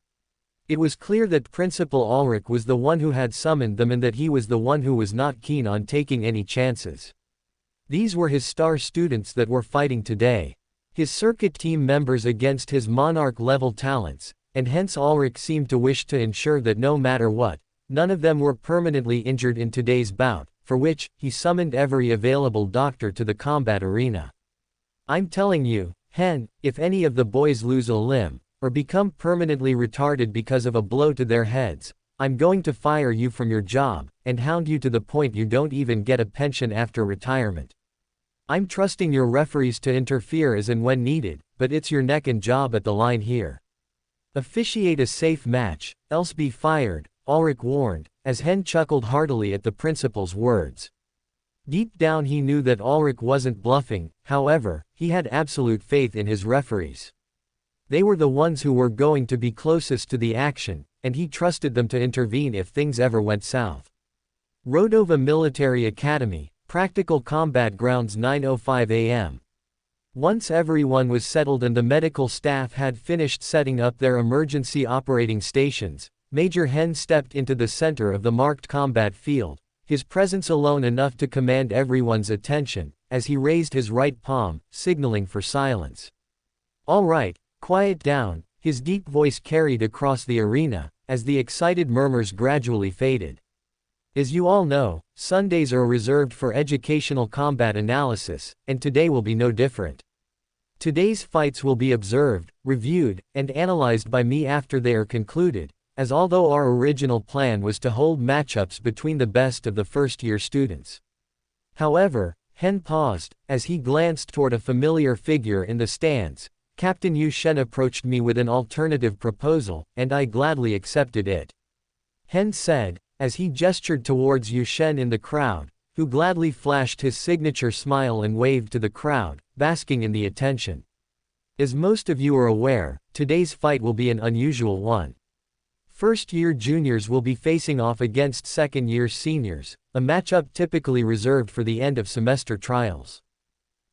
Speaker 1: It was clear that Principal Ulrich was the one who had summoned them and that he was the one who was not keen on taking any chances. These were his star students that were fighting today. His circuit team members against his monarch-level talents, and hence Ulrich seemed to wish to ensure that no matter what, none of them were permanently injured in today's bout, for which, he summoned every available doctor to the combat arena. I'm telling you, Hen, if any of the boys lose a limb, or become permanently retarded because of a blow to their heads, I'm going to fire you from your job, and hound you to the point you don't even get a pension after retirement. I'm trusting your referees to interfere as and when needed, but it's your neck and job at the line here. Officiate a safe match, else be fired, Ulrich warned, as Hen chuckled heartily at the principal's words. Deep down he knew that Ulrich wasn't bluffing, however, he had absolute faith in his referees. They were the ones who were going to be closest to the action, and he trusted them to intervene if things ever went south. Rodova Military Academy, Practical Combat Grounds, 9:05 a.m. Once everyone was settled and the medical staff had finished setting up their emergency operating stations, Major Hen stepped into the center of the marked combat field, his presence alone enough to command everyone's attention, as he raised his right palm, signaling for silence. All right, quiet down, his deep voice carried across the arena, as the excited murmurs gradually faded. As you all know, Sundays are reserved for educational combat analysis, and today will be no different. Today's fights will be observed, reviewed, and analyzed by me after they are concluded, as although our original plan was to hold matchups between the best of the first-year students. However, Hen paused, as he glanced toward a familiar figure in the stands. Captain Yu Shen approached me with an alternative proposal, and I gladly accepted it. Hen said, as he gestured towards Yu Shen in the crowd, who gladly flashed his signature smile and waved to the crowd, basking in the attention. As most of you are aware, today's fight will be an unusual one. First-year juniors will be facing off against second-year seniors, a matchup typically reserved for the end-of-semester trials.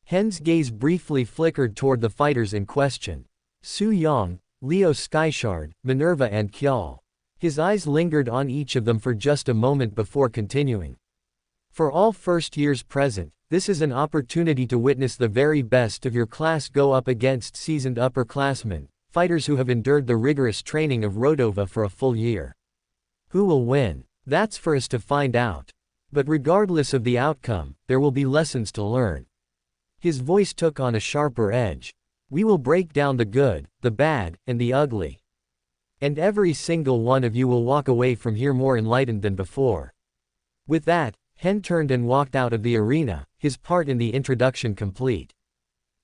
Speaker 1: Hen's gaze briefly flickered toward the fighters in question. Su Yang, Leo Skyshard, Minerva and Kyul. His eyes lingered on each of them for just a moment before continuing. For all first-years present, this is an opportunity to witness the very best of your class go up against seasoned upperclassmen, fighters who have endured the rigorous training of Rodova for a full year. Who will win? That's for us to find out. But regardless of the outcome, there will be lessons to learn. His voice took on a sharper edge. We will break down the good, the bad, and the ugly. And every single one of you will walk away from here more enlightened than before. With that, Hen turned and walked out of the arena, his part in the introduction complete.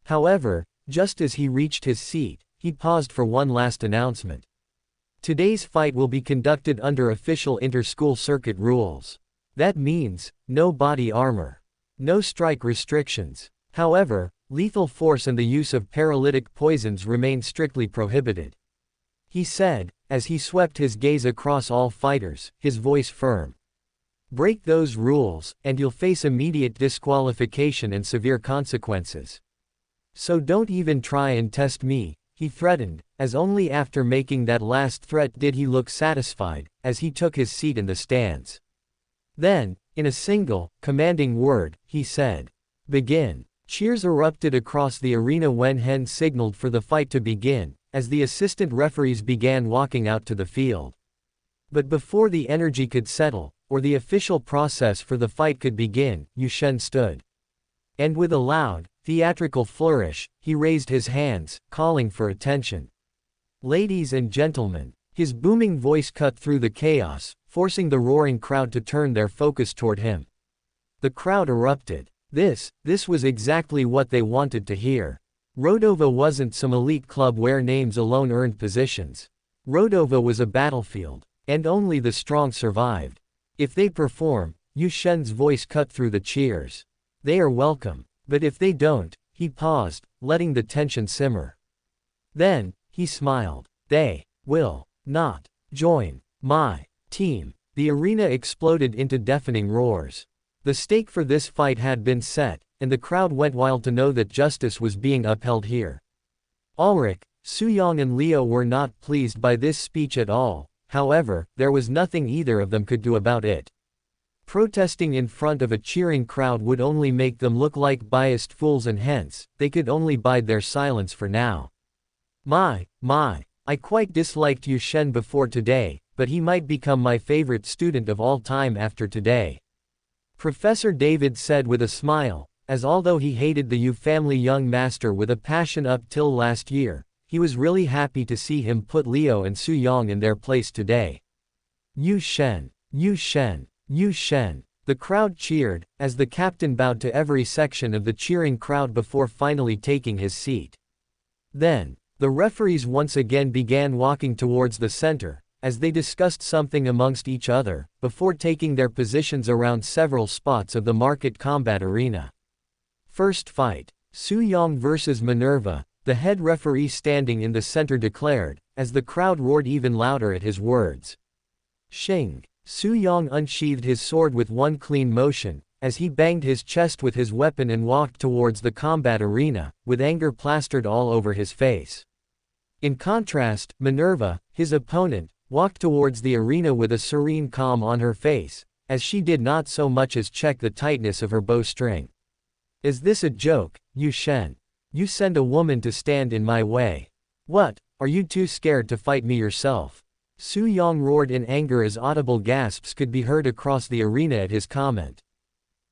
Speaker 1: However, just as he reached his seat, he paused for one last announcement. Today's fight will be conducted under official inter-school circuit rules. That means, no body armor. No strike restrictions. However, lethal force and the use of paralytic poisons remain strictly prohibited. He said, as he swept his gaze across all fighters, his voice firm. "Break those rules, and you'll face immediate disqualification and severe consequences. So don't even try and test me," he threatened, as only after making that last threat did he look satisfied, as he took his seat in the stands. Then, in a single, commanding word, he said, "Begin." Cheers erupted across the arena when Hen signaled for the fight to begin, as the assistant referees began walking out to the field. But before the energy could settle, or the official process for the fight could begin, Yu Shen stood. And with a loud, theatrical flourish, he raised his hands, calling for attention. "Ladies and gentlemen," his booming voice cut through the chaos, forcing the roaring crowd to turn their focus toward him. The crowd erupted. This was exactly what they wanted to hear. Rodova wasn't some elite club where names alone earned positions. Rodova was a battlefield, and only the strong survived. If they perform, Yu Shen's voice cut through the cheers. They are welcome, but if they don't, he paused, letting the tension simmer. Then, he smiled. They will not join my team. The arena exploded into deafening roars. The stake for this fight had been set, and the crowd went wild to know that justice was being upheld here. Ulrich, Suyong and Leo were not pleased by this speech at all, however, there was nothing either of them could do about it. Protesting in front of a cheering crowd would only make them look like biased fools, and hence, they could only bide their silence for now. My, I quite disliked Yu Shen before today, but he might become my favorite student of all time after today. Professor David said with a smile, as although he hated the Yu family young master with a passion up till last year, he was really happy to see him put Leo and Suyong in their place today. Yu Shen, Yu Shen, Yu Shen. The crowd cheered, as the captain bowed to every section of the cheering crowd before finally taking his seat. Then, the referees once again began walking towards the center, as they discussed something amongst each other, before taking their positions around several spots of the market combat arena. First fight. Suyong vs Minerva, the head referee standing in the center declared, as the crowd roared even louder at his words. Shing. Suyong unsheathed his sword with one clean motion, as he banged his chest with his weapon and walked towards the combat arena, with anger plastered all over his face. In contrast, Minerva, his opponent, walked towards the arena with a serene calm on her face, as she did not so much as check the tightness of her bowstring. Is this a joke, Yu Shen? You send a woman to stand in my way. What, are you too scared to fight me yourself? Suyong roared in anger as audible gasps could be heard across the arena at his comment.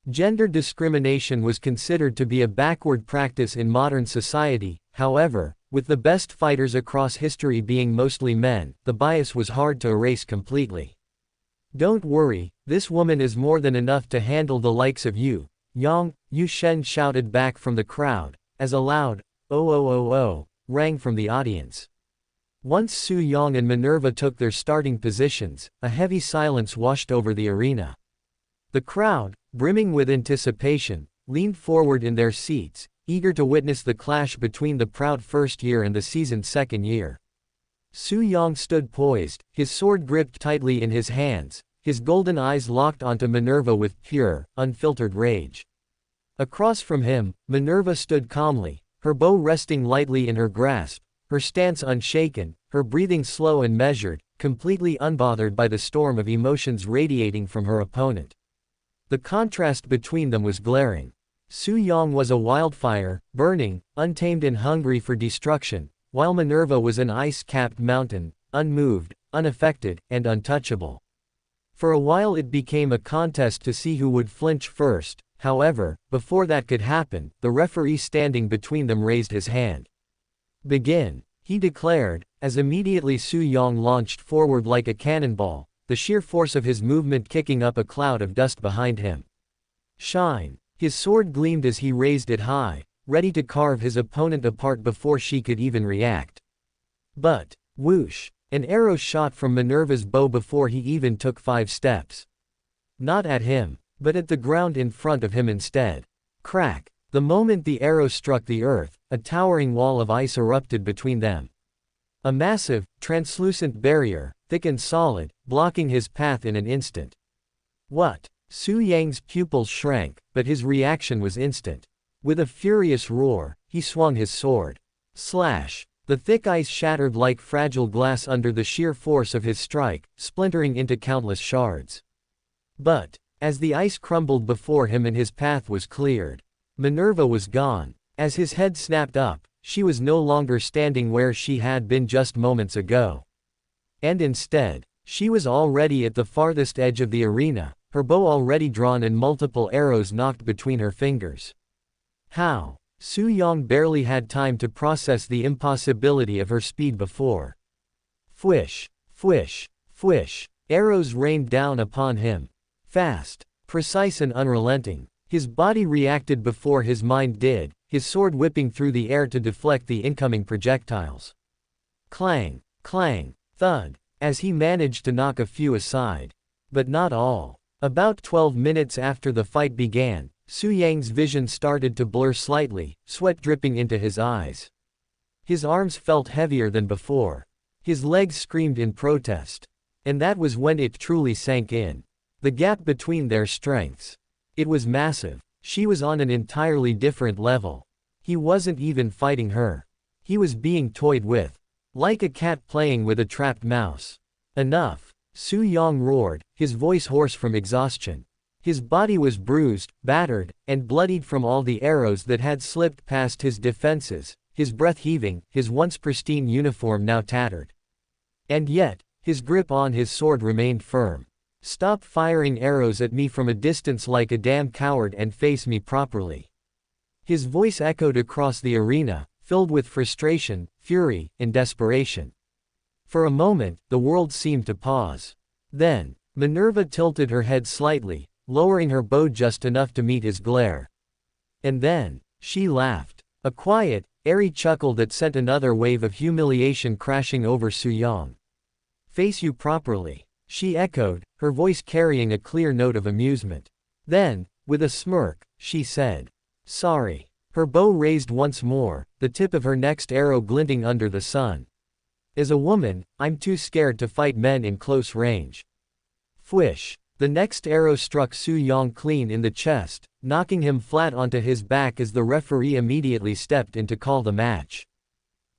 Speaker 1: Gender discrimination was considered to be a backward practice in modern society, however, with the best fighters across history being mostly men, the bias was hard to erase completely. Don't worry, this woman is more than enough to handle the likes of you, Yang, Yu Shen shouted back from the crowd, as a loud, oh, rang from the audience. Once Suyong and Minerva took their starting positions, a heavy silence washed over the arena. The crowd, brimming with anticipation, leaned forward in their seats, eager to witness the clash between the proud first year and the seasoned second year. Suyong stood poised, his sword gripped tightly in his hands, his golden eyes locked onto Minerva with pure, unfiltered rage. Across from him, Minerva stood calmly, her bow resting lightly in her grasp, her stance unshaken, her breathing slow and measured, completely unbothered by the storm of emotions radiating from her opponent. The contrast between them was glaring. Suyong was a wildfire, burning, untamed and hungry for destruction, while Minerva was an ice-capped mountain, unmoved, unaffected, and untouchable. For a while it became a contest to see who would flinch first, however, before that could happen, the referee standing between them raised his hand. Begin, he declared, as immediately Suyong launched forward like a cannonball, the sheer force of his movement kicking up a cloud of dust behind him. Shine. His sword gleamed as he raised it high, ready to carve his opponent apart before she could even react. But, whoosh, an arrow shot from Minerva's bow before he even took 5 steps. Not at him, but at the ground in front of him instead. Crack. The moment the arrow struck the earth, a towering wall of ice erupted between them. A massive, translucent barrier, thick and solid, blocking his path in an instant. What? Su Yang's pupils shrank, but his reaction was instant. With a furious roar, he swung his sword. Slash! The thick ice shattered like fragile glass under the sheer force of his strike, splintering into countless shards. But, as the ice crumbled before him and his path was cleared, Minerva was gone. As his head snapped up, she was no longer standing where she had been just moments ago. And instead, she was already at the farthest edge of the arena, her bow already drawn and multiple arrows knocked between her fingers. How? Su Yang barely had time to process the impossibility of her speed before. Fwish, fwish, fwish. Arrows rained down upon him. Fast, precise and unrelenting. His body reacted before his mind did, his sword whipping through the air to deflect the incoming projectiles. Clang, clang, thud, as he managed to knock a few aside. But not all. About 12 minutes after the fight began, Su Yang's vision started to blur slightly, sweat dripping into his eyes. His arms felt heavier than before. His legs screamed in protest. And that was when it truly sank in. The gap between their strengths. It was massive. She was on an entirely different level. He wasn't even fighting her. He was being toyed with. Like a cat playing with a trapped mouse. Enough! Su Yang roared, his voice hoarse from exhaustion. His body was bruised, battered, and bloodied from all the arrows that had slipped past his defenses, his breath heaving, his once pristine uniform now tattered. And yet, his grip on his sword remained firm. Stop firing arrows at me from a distance like a damn coward and face me properly. His voice echoed across the arena, filled with frustration, fury, and desperation. For a moment, the world seemed to pause. Then, Minerva tilted her head slightly, lowering her bow just enough to meet his glare. And then, she laughed. A quiet, airy chuckle that sent another wave of humiliation crashing over Su Yang. Face you properly, she echoed, her voice carrying a clear note of amusement. Then, with a smirk, she said, "Sorry." Her bow raised once more, the tip of her next arrow glinting under the sun. As a woman, I'm too scared to fight men in close range. Fwish. The next arrow struck Su Yang clean in the chest, knocking him flat onto his back as the referee immediately stepped in to call the match.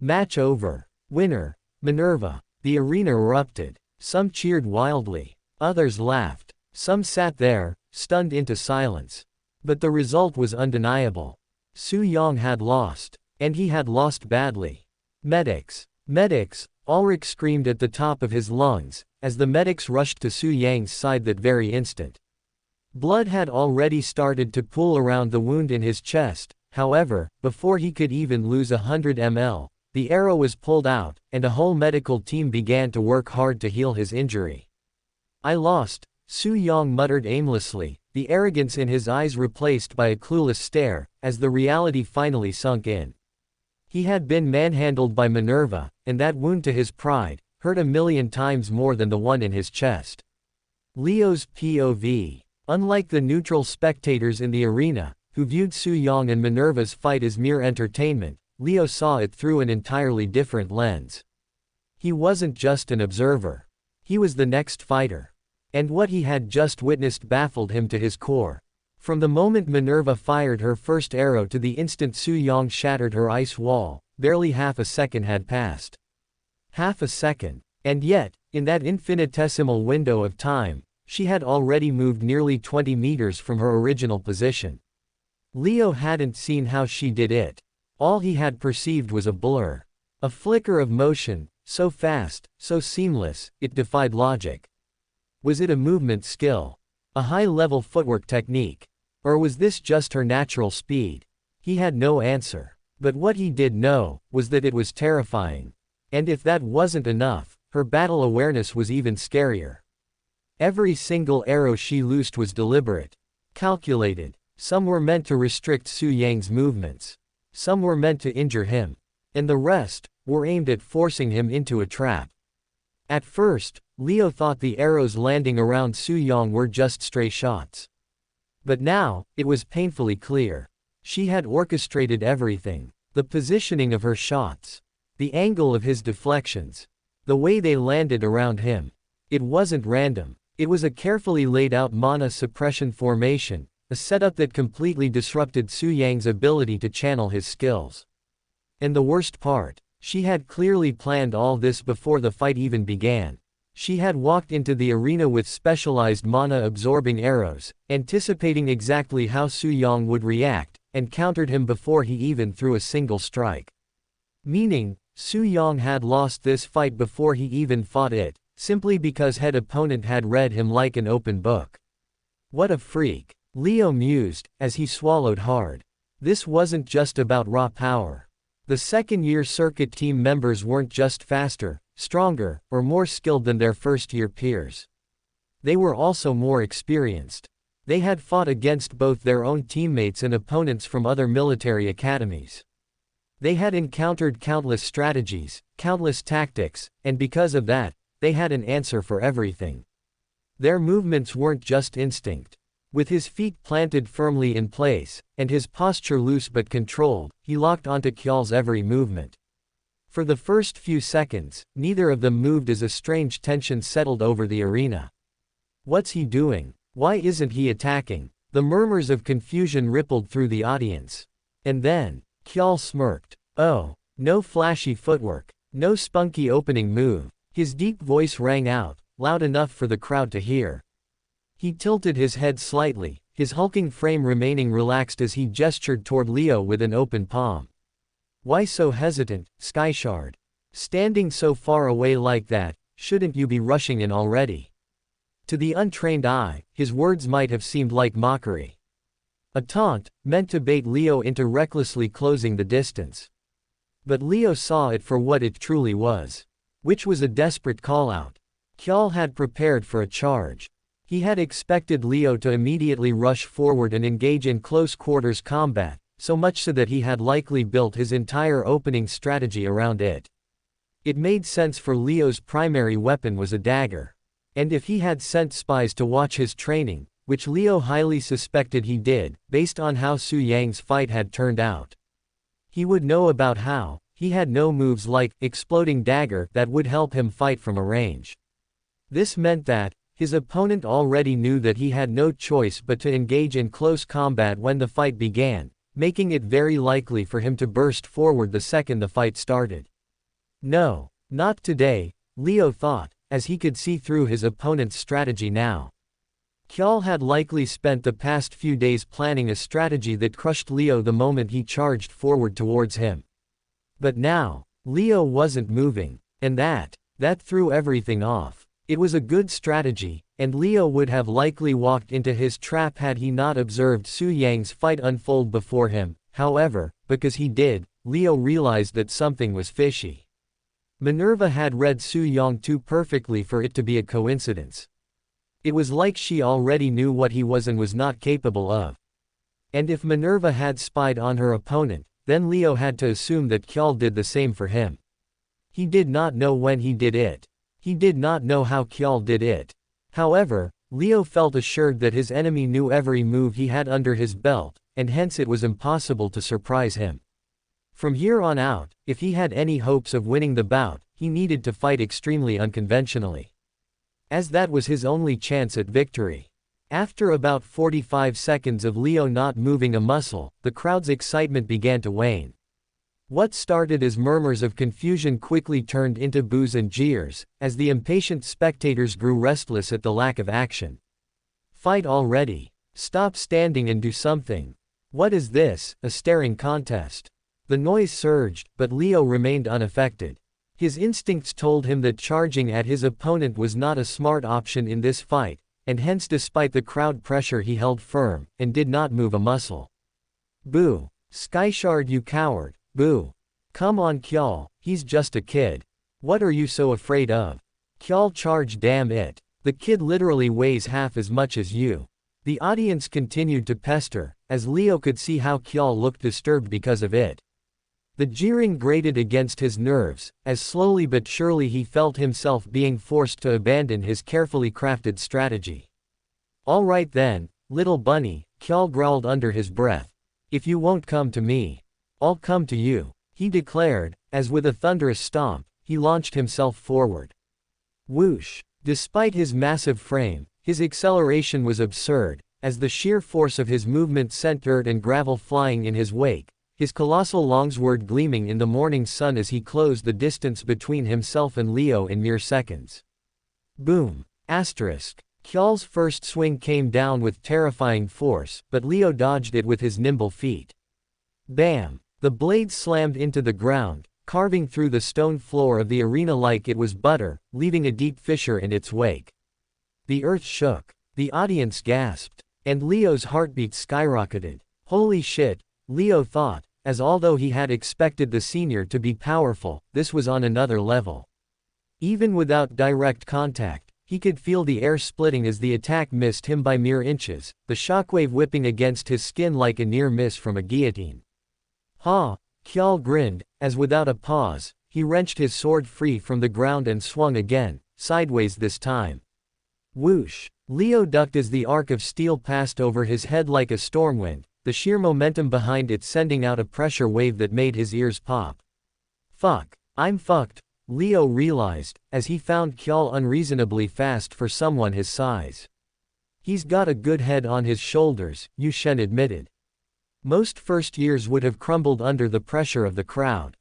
Speaker 1: Match over. Winner, Minerva. The arena erupted. Some cheered wildly. Others laughed. Some sat there, stunned into silence. But the result was undeniable. Su Yang had lost. And he had lost badly. Medics! Medics! Ulrich screamed at the top of his lungs, as the medics rushed to Su Yang's side that very instant. Blood had already started to pool around the wound in his chest, however, before he could even lose 100 ml, the arrow was pulled out, and a whole medical team began to work hard to heal his injury. I lost, Su Yang muttered aimlessly, the arrogance in his eyes replaced by a clueless stare, as the reality finally sunk in. He had been manhandled by Minerva, and that wound to his pride hurt 1,000,000 times more than the one in his chest. Leo's POV. Unlike the neutral spectators in the arena, who viewed Su Yang and Minerva's fight as mere entertainment, Leo saw it through an entirely different lens. He wasn't just an observer. He was the next fighter. And what he had just witnessed baffled him to his core. From the moment Minerva fired her first arrow to the instant Su Yang shattered her ice wall, barely half a second had passed. Half a second. And yet, in that infinitesimal window of time, she had already moved nearly 20 meters from her original position. Leo hadn't seen how she did it. All he had perceived was a blur. A flicker of motion, so fast, so seamless, it defied logic. Was it a movement skill? A high-level footwork technique? Or was this just her natural speed? He had no answer. But what he did know, was that it was terrifying. And if that wasn't enough, her battle awareness was even scarier. Every single arrow she loosed was deliberate. Calculated. Some were meant to restrict Su Yang's movements. Some were meant to injure him. And the rest, were aimed at forcing him into a trap. At first, Leo thought the arrows landing around Su Yang were just stray shots. But now, it was painfully clear. She had orchestrated everything. The positioning of her shots. The angle of his deflections. The way they landed around him. It wasn't random. It was a carefully laid out mana suppression formation, a setup that completely disrupted Su Yang's ability to channel his skills. And the worst part, she had clearly planned all this before the fight even began. She had walked into the arena with specialized mana-absorbing arrows, anticipating exactly how Su Yang would react, and countered him before he even threw a single strike. Meaning, Su Yang had lost this fight before he even fought it, simply because his opponent had read him like an open book. What a freak, Leo mused, as he swallowed hard. This wasn't just about raw power. The second-year circuit team members weren't just faster, stronger, or more skilled than their first-year peers. They were also more experienced. They had fought against both their own teammates and opponents from other military academies. They had encountered countless strategies, countless tactics, and because of that, they had an answer for everything. Their movements weren't just instinct. With his feet planted firmly in place, and his posture loose but controlled, he locked onto Kyal's every movement. For the first few seconds, neither of them moved as a strange tension settled over the arena. What's he doing? Why isn't he attacking? The murmurs of confusion rippled through the audience. And then, Kyal smirked. Oh, no flashy footwork, no spunky opening move. His deep voice rang out, loud enough for the crowd to hear. He tilted his head slightly, his hulking frame remaining relaxed as he gestured toward Leo with an open palm. Why so hesitant, Skyshard? Standing so far away like that, shouldn't you be rushing in already? To the untrained eye, his words might have seemed like mockery. A taunt, meant to bait Leo into recklessly closing the distance. But Leo saw it for what it truly was. Which was a desperate call-out. Kyal had prepared for a charge. He had expected Leo to immediately rush forward and engage in close-quarters combat, so much so that he had likely built his entire opening strategy around it. It made sense for Leo's primary weapon was a dagger. And if he had sent spies to watch his training, which Leo highly suspected he did, based on how Su Yang's fight had turned out, he would know about how he had no moves like exploding dagger that would help him fight from a range. This meant that his opponent already knew that he had no choice but to engage in close combat when the fight began, making it very likely for him to burst forward the second the fight started. No, not today, Leo thought, as he could see through his opponent's strategy now. Kyal had likely spent the past few days planning a strategy that crushed Leo the moment he charged forward towards him. But now, Leo wasn't moving, and that threw everything off. It was a good strategy, and Leo would have likely walked into his trap had he not observed Su Yang's fight unfold before him. However, because he did, Leo realized that something was fishy. Minerva had read Su Yang too perfectly for it to be a coincidence. It was like she already knew what he was and was not capable of. And if Minerva had spied on her opponent, then Leo had to assume that Kyal did the same for him. He did not know when he did it. He did not know how Kyal did it. However, Leo felt assured that his enemy knew every move he had under his belt, and hence it was impossible to surprise him. From here on out, if he had any hopes of winning the bout, he needed to fight extremely unconventionally. As that was his only chance at victory. After about 45 seconds of Leo not moving a muscle, the crowd's excitement began to wane. What started as murmurs of confusion quickly turned into boos and jeers, as the impatient spectators grew restless at the lack of action. Fight already. Stop standing and do something. What is this, a staring contest? The noise surged, but Leo remained unaffected. His instincts told him that charging at his opponent was not a smart option in this fight, and hence despite the crowd pressure he held firm, and did not move a muscle. Boo! Skyshard, you coward! Boo! Come on Kyal, he's just a kid. What are you so afraid of? Kyal charged, damn it. The kid literally weighs half as much as you. The audience continued to pester, as Leo could see how Kyal looked disturbed because of it. The jeering grated against his nerves, as slowly but surely he felt himself being forced to abandon his carefully crafted strategy. All right then, little bunny, Kyal growled under his breath. If you won't come to me, I'll come to you, he declared, as with a thunderous stomp, he launched himself forward. Whoosh! Despite his massive frame, his acceleration was absurd, as the sheer force of his movement sent dirt and gravel flying in his wake, his colossal longsword gleaming in the morning sun as he closed the distance between himself and Leo in mere seconds. Boom! Asterisk. Kjall's first swing came down with terrifying force, but Leo dodged it with his nimble feet. Bam! The blade slammed into the ground, carving through the stone floor of the arena like it was butter, leaving a deep fissure in its wake. The earth shook. The audience gasped. And Leo's heartbeat skyrocketed. Holy shit, Leo thought, as although he had expected the senior to be powerful, this was on another level. Even without direct contact, he could feel the air splitting as the attack missed him by mere inches, the shockwave whipping against his skin like a near miss from a guillotine. Ha! Kjall grinned, as without a pause, he wrenched his sword free from the ground and swung again, sideways this time. Whoosh! Leo ducked as the arc of steel passed over his head like a stormwind, the sheer momentum behind it sending out a pressure wave that made his ears pop. Fuck, I'm fucked, Leo realized, as he found Kjall unreasonably fast for someone his size. He's got a good head on his shoulders, Yu Shen admitted. Most first years would have crumbled under the pressure of the crowd.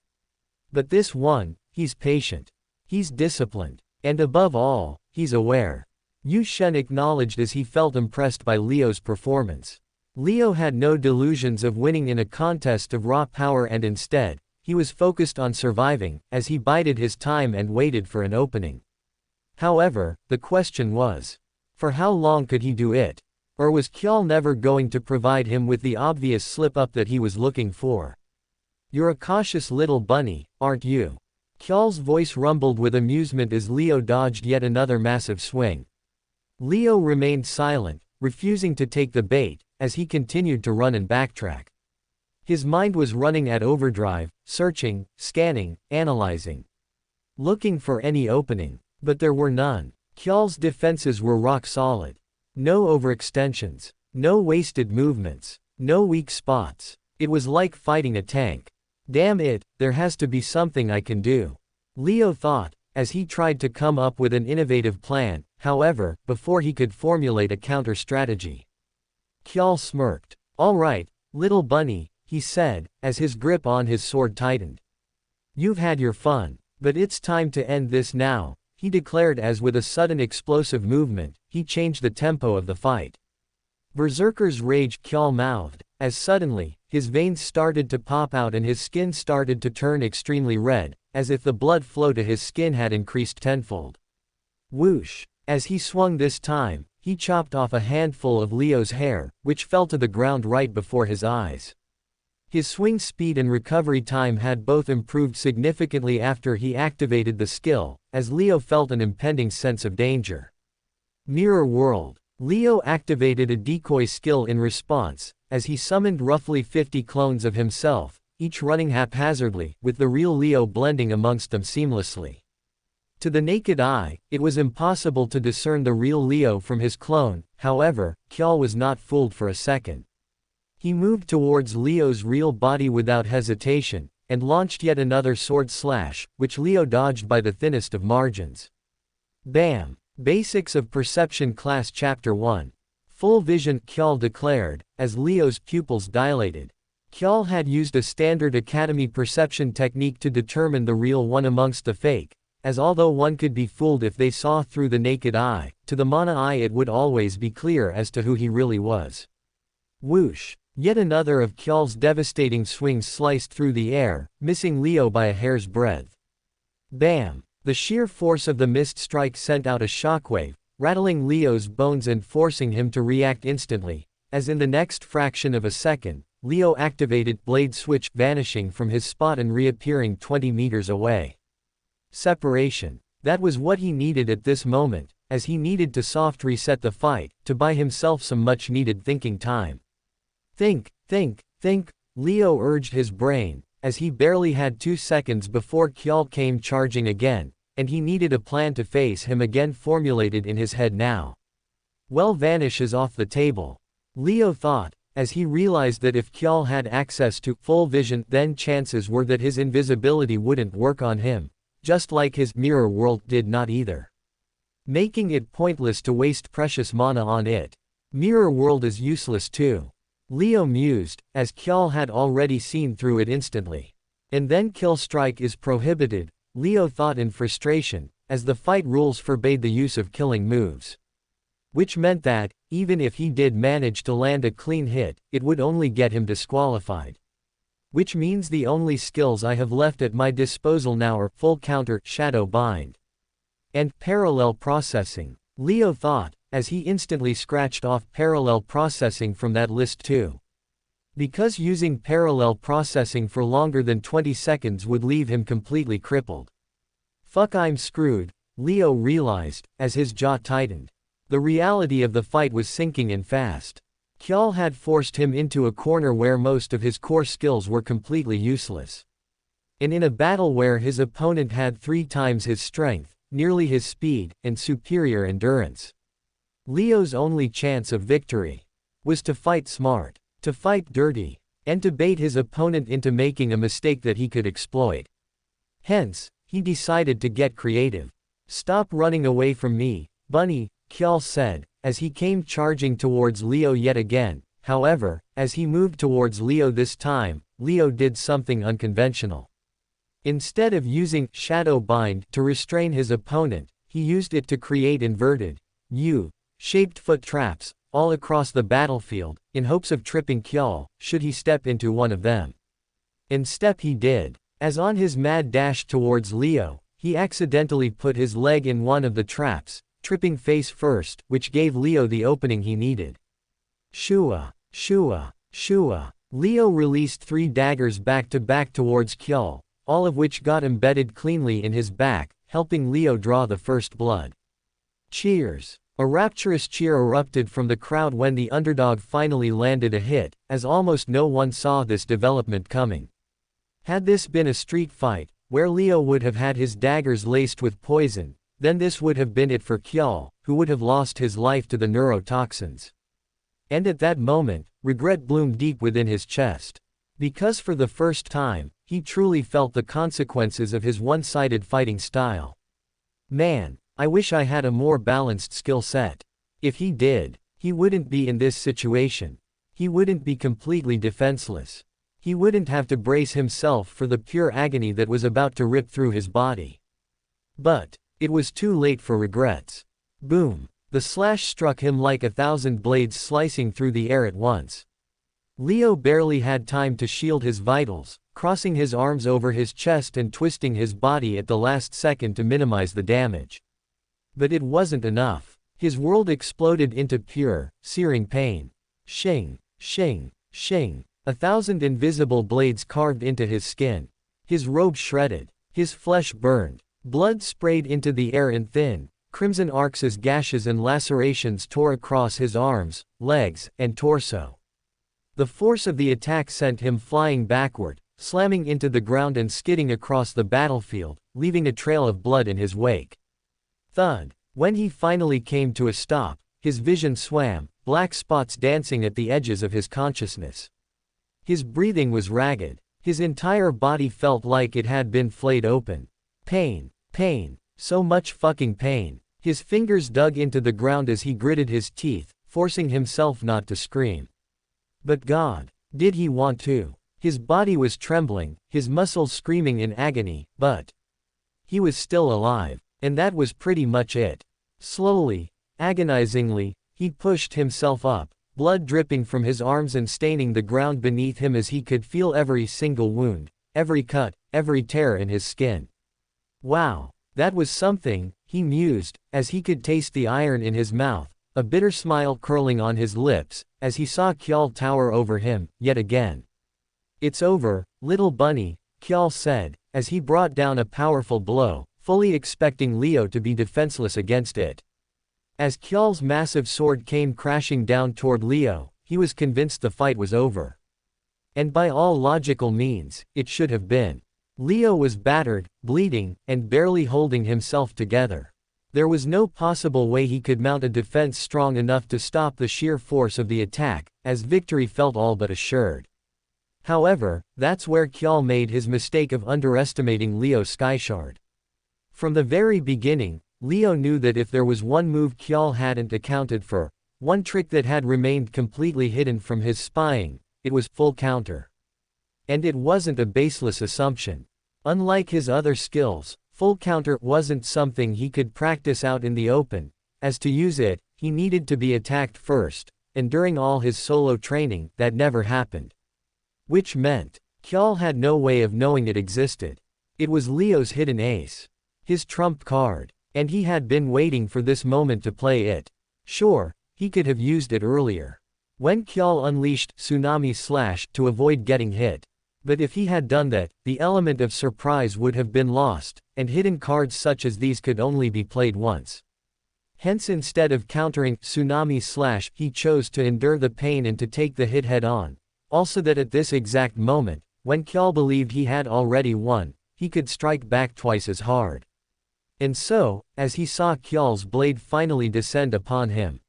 Speaker 1: But this one, he's patient. He's disciplined. And above all, he's aware. Yu Shen acknowledged as he felt impressed by Leo's performance. Leo had no delusions of winning in a contest of raw power, and instead, he was focused on surviving, as he bided his time and waited for an opening. However, the question was, for how long could he do it? Or was Kjall never going to provide him with the obvious slip-up that he was looking for? You're a cautious little bunny, aren't you? Kjall's voice rumbled with amusement as Leo dodged yet another massive swing. Leo remained silent, refusing to take the bait, as he continued to run and backtrack. His mind was running at overdrive, searching, scanning, analyzing. Looking for any opening. But there were none. Kjall's defenses were rock solid. No overextensions. No wasted movements. No weak spots. It was like fighting a tank. Damn it, there has to be something I can do. Leo thought, as he tried to come up with an innovative plan, however, before he could formulate a counter-strategy. Kjall smirked. All right, little bunny, he said, as his grip on his sword tightened. You've had your fun, but it's time to end this now, he declared as with a sudden explosive movement, he changed the tempo of the fight. Berserker's rage, Kjall mouthed, as suddenly, his veins started to pop out and his skin started to turn extremely red, as if the blood flow to his skin had increased tenfold. Whoosh! As he swung this time, he chopped off a handful of Leo's hair, which fell to the ground right before his eyes. His swing speed and recovery time had both improved significantly after he activated the skill, as Leo felt an impending sense of danger. Mirror World. Leo activated a decoy skill in response, as he summoned roughly 50 clones of himself, each running haphazardly, with the real Leo blending amongst them seamlessly. To the naked eye, it was impossible to discern the real Leo from his clone, however, Kjall was not fooled for a second. He moved towards Leo's real body without hesitation, and launched yet another sword slash, which Leo dodged by the thinnest of margins. Bam! Basics of Perception Class Chapter 1. Full Vision, Kjall declared, as Leo's pupils dilated. Kjall had used a standard academy perception technique to determine the real one amongst the fake, as although one could be fooled if they saw through the naked eye, to the mana eye it would always be clear as to who he really was. Whoosh! Yet another of Kjall's devastating swings sliced through the air, missing Leo by a hair's breadth. Bam! The sheer force of the missed strike sent out a shockwave, rattling Leo's bones and forcing him to react instantly, as in the next fraction of a second, Leo activated Blade Switch, vanishing from his spot and reappearing 20 meters away. Separation. That was what he needed at this moment, as he needed to soft reset the fight, to buy himself some much-needed thinking time. Think, Leo urged his brain, as he barely had 2 seconds before Kjall came charging again, and he needed a plan to face him again formulated in his head now. Well, vanish is off the table. Leo thought, as he realized that if Kjall had access to full vision, then chances were that his invisibility wouldn't work on him, just like his mirror world did not either. Making it pointless to waste precious mana on it. Mirror world is useless too. Leo mused, as Kjall had already seen through it instantly. And then kill strike is prohibited, Leo thought in frustration, as the fight rules forbade the use of killing moves. Which meant that, even if he did manage to land a clean hit, it would only get him disqualified. Which means the only skills I have left at my disposal now are full counter, shadow bind, and parallel processing, Leo thought, as he instantly scratched off parallel processing from that list too. Because using parallel processing for longer than 20 seconds would leave him completely crippled. Fuck, I'm screwed, Leo realized, as his jaw tightened. The reality of the fight was sinking in fast. Kjall had forced him into a corner where most of his core skills were completely useless. And in a battle where his opponent had 3 times his strength, nearly his speed, and superior endurance. Leo's only chance of victory was to fight smart, to fight dirty, and to bait his opponent into making a mistake that he could exploit. Hence, he decided to get creative. Stop running away from me, bunny, Kjall said, as he came charging towards Leo yet again. However, as he moved towards Leo this time, Leo did something unconventional. Instead of using shadow bind to restrain his opponent, he used it to create inverted, U-shaped foot traps, all across the battlefield, in hopes of tripping Kjall, should he step into one of them. And step he did. As on his mad dash towards Leo, he accidentally put his leg in one of the traps, tripping face first, which gave Leo the opening he needed. Shua, shua, shua. Leo released 3 daggers back to back towards Kjall, all of which got embedded cleanly in his back, helping Leo draw the first blood. Cheers. A rapturous cheer erupted from the crowd when the underdog finally landed a hit, as almost no one saw this development coming. Had this been a street fight, where Leo would have had his daggers laced with poison, then this would have been it for Kjall, who would have lost his life to the neurotoxins. And at that moment, regret bloomed deep within his chest. Because for the first time, he truly felt the consequences of his one-sided fighting style. Man, I wish I had a more balanced skill set. If he did, he wouldn't be in this situation. He wouldn't be completely defenseless. He wouldn't have to brace himself for the pure agony that was about to rip through his body. But it was too late for regrets. Boom. The slash struck him like 1,000 blades slicing through the air at once. Leo barely had time to shield his vitals, crossing his arms over his chest and twisting his body at the last second to minimize the damage. But it wasn't enough. His world exploded into pure, searing pain. Shing, shing, shing. 1,000 invisible blades carved into his skin. His robe shredded. His flesh burned. Blood sprayed into the air in thin, crimson arcs as gashes and lacerations tore across his arms, legs, and torso. The force of the attack sent him flying backward, slamming into the ground and skidding across the battlefield, leaving a trail of blood in his wake. Thud. When he finally came to a stop, his vision swam, black spots dancing at the edges of his consciousness. His breathing was ragged. His entire body felt like it had been flayed open. Pain, pain, so much fucking pain. His fingers dug into the ground as he gritted his teeth, forcing himself not to scream. But God, did he want to? His body was trembling, his muscles screaming in agony, but he was still alive, and that was pretty much it. Slowly, agonizingly, he pushed himself up, blood dripping from his arms and staining the ground beneath him as he could feel every single wound, every cut, every tear in his skin. Wow, that was something, he mused, as he could taste the iron in his mouth, a bitter smile curling on his lips, as he saw Kjall tower over him, yet again. It's over, little bunny, Kjall said, as he brought down a powerful blow, fully expecting Leo to be defenseless against it. As Kjall's massive sword came crashing down toward Leo, he was convinced the fight was over. And by all logical means, it should have been. Leo was battered, bleeding, and barely holding himself together. There was no possible way he could mount a defense strong enough to stop the sheer force of the attack, as victory felt all but assured. However, that's where Kjall made his mistake of underestimating Leo Skyshard. From the very beginning, Leo knew that if there was one move Kjall hadn't accounted for, one trick that had remained completely hidden from his spying, it was full counter. And it wasn't a baseless assumption. Unlike his other skills, full counter wasn't something he could practice out in the open, as to use it, he needed to be attacked first, and during all his solo training, that never happened. Which meant, Kjall had no way of knowing it existed. It was Leo's hidden ace. His trump card. And he had been waiting for this moment to play it. Sure, he could have used it earlier, when Kjall unleashed Tsunami Slash to avoid getting hit. But if he had done that, the element of surprise would have been lost, and hidden cards such as these could only be played once. Hence, instead of countering Tsunami Slash, he chose to endure the pain and to take the hit head on. Also that at this exact moment, when Kjall believed he had already won, he could strike back twice as hard. And so, as he saw Kjall's blade finally descend upon him,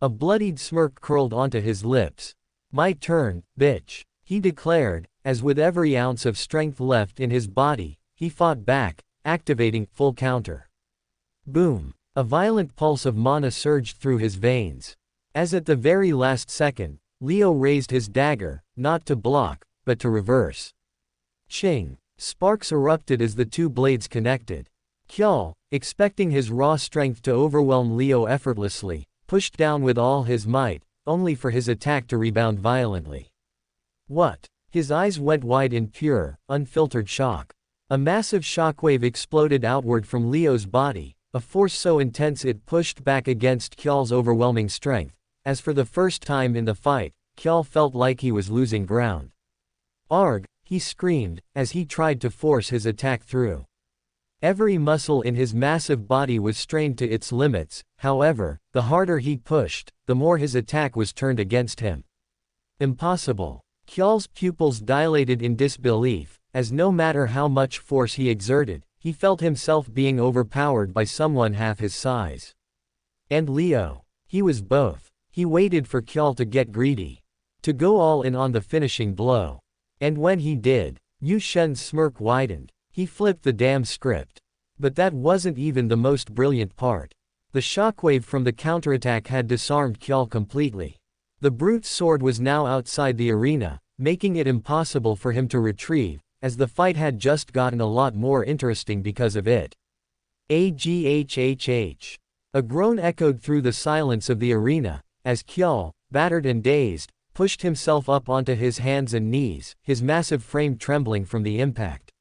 Speaker 1: a bloodied smirk curled onto his lips. "My turn, bitch," he declared, as with every ounce of strength left in his body, he fought back, activating full counter. Boom! A violent pulse of mana surged through his veins. As at the very last second, Leo raised his dagger, not to block, but to reverse. Ching! Sparks erupted as the two blades connected. Kjall, expecting his raw strength to overwhelm Leo effortlessly, pushed down with all his might, only for his attack to rebound violently. What? His eyes went wide in pure, unfiltered shock. A massive shockwave exploded outward from Leo's body, a force so intense it pushed back against Kjall's overwhelming strength, as for the first time in the fight, Kjall felt like he was losing ground. "Arg!" he screamed, as he tried to force his attack through. Every muscle in his massive body was strained to its limits, however, the harder he pushed, the more his attack was turned against him. Impossible. Kjall's pupils dilated in disbelief, as no matter how much force he exerted, he felt himself being overpowered by someone half his size. And Leo. He was both. He waited for Kjall to get greedy. To go all in on the finishing blow. And when he did, Yu Shen's smirk widened. He flipped the damn script. But that wasn't even the most brilliant part. The shockwave from the counterattack had disarmed Kjall completely. The brute's sword was now outside the arena, making it impossible for him to retrieve, as the fight had just gotten a lot more interesting because of it. Aghhh. A groan echoed through the silence of the arena, as Kjall, battered and dazed, pushed himself up onto his hands and knees, his massive frame trembling from the impact.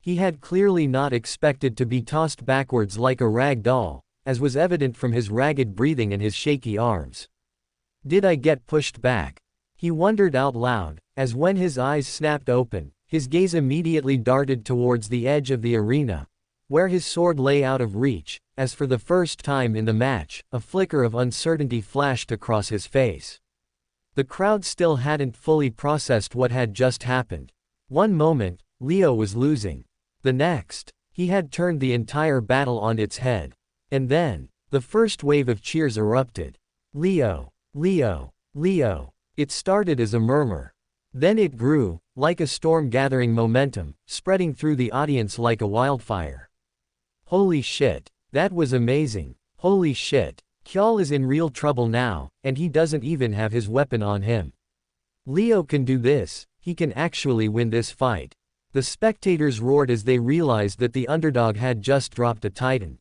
Speaker 1: He had clearly not expected to be tossed backwards like a rag doll, as was evident from his ragged breathing and his shaky arms. Did I get pushed back? He wondered out loud, as when his eyes snapped open, his gaze immediately darted towards the edge of the arena, where his sword lay out of reach, as for the first time in the match, a flicker of uncertainty flashed across his face. The crowd still hadn't fully processed what had just happened. One moment, Leo was losing. The next, he had turned the entire battle on its head. And then, the first wave of cheers erupted. Leo, Leo, Leo. It started as a murmur. Then it grew, like a storm gathering momentum, spreading through the audience like a wildfire. Holy shit, that was amazing. Holy shit, Kjall is in real trouble now, and he doesn't even have his weapon on him. Leo can do this, he can actually win this fight. The spectators roared as they realized that the underdog had just dropped a titan.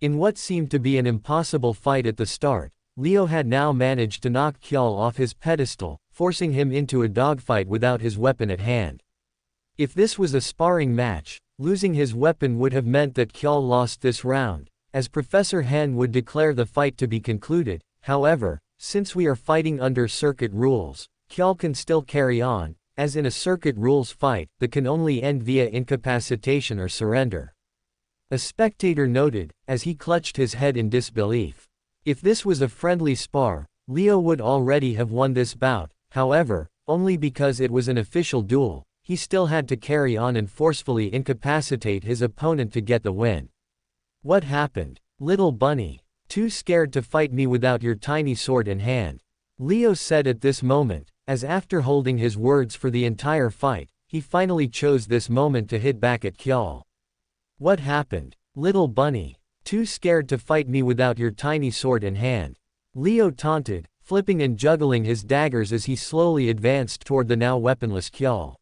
Speaker 1: In what seemed to be an impossible fight at the start, Leo had now managed to knock Kjall off his pedestal, forcing him into a dogfight without his weapon at hand. If this was a sparring match, losing his weapon would have meant that Kjall lost this round, as Professor Hen would declare the fight to be concluded. However, since we are fighting under circuit rules, Kjall can still carry on, as in a circuit rules fight, that can only end via incapacitation or surrender. A spectator noted, as he clutched his head in disbelief. If this was a friendly spar, Leo would already have won this bout, however, only because it was an official duel, he still had to carry on and forcefully incapacitate his opponent to get the win. What happened? Little bunny. Too scared to fight me without your tiny sword in hand. Leo said at this moment, as after holding his words for the entire fight, he finally chose this moment to hit back at Kjall. What happened? Little bunny. Too scared to fight me without your tiny sword in hand? Leo taunted, flipping and juggling his daggers as he slowly advanced toward the now weaponless Kjall.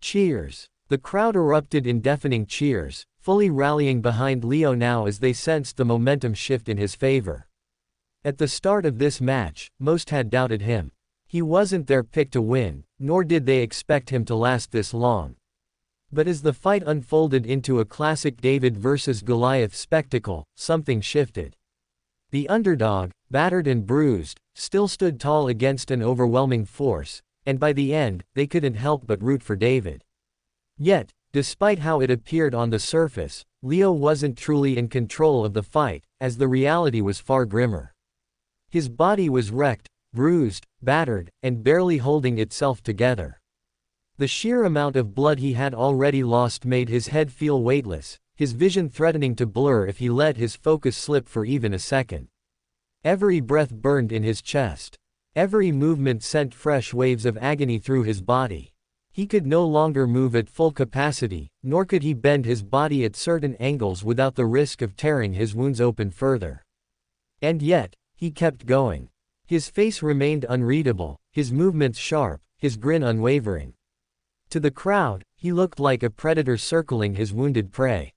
Speaker 1: Cheers. The crowd erupted in deafening cheers, fully rallying behind Leo now as they sensed the momentum shift in his favor. At the start of this match, most had doubted him. He wasn't their pick to win, nor did they expect him to last this long. But as the fight unfolded into a classic David versus Goliath spectacle, something shifted. The underdog, battered and bruised, still stood tall against an overwhelming force, and by the end, they couldn't help but root for David. Yet, despite how it appeared on the surface, Leo wasn't truly in control of the fight, as the reality was far grimmer. His body was wrecked, bruised, battered, and barely holding itself together. The sheer amount of blood he had already lost made his head feel weightless, his vision threatening to blur if he let his focus slip for even a second. Every breath burned in his chest. Every movement sent fresh waves of agony through his body. He could no longer move at full capacity, nor could he bend his body at certain angles without the risk of tearing his wounds open further. And yet, he kept going. His face remained unreadable, his movements sharp, his grin unwavering. To the crowd, he looked like a predator circling his wounded prey.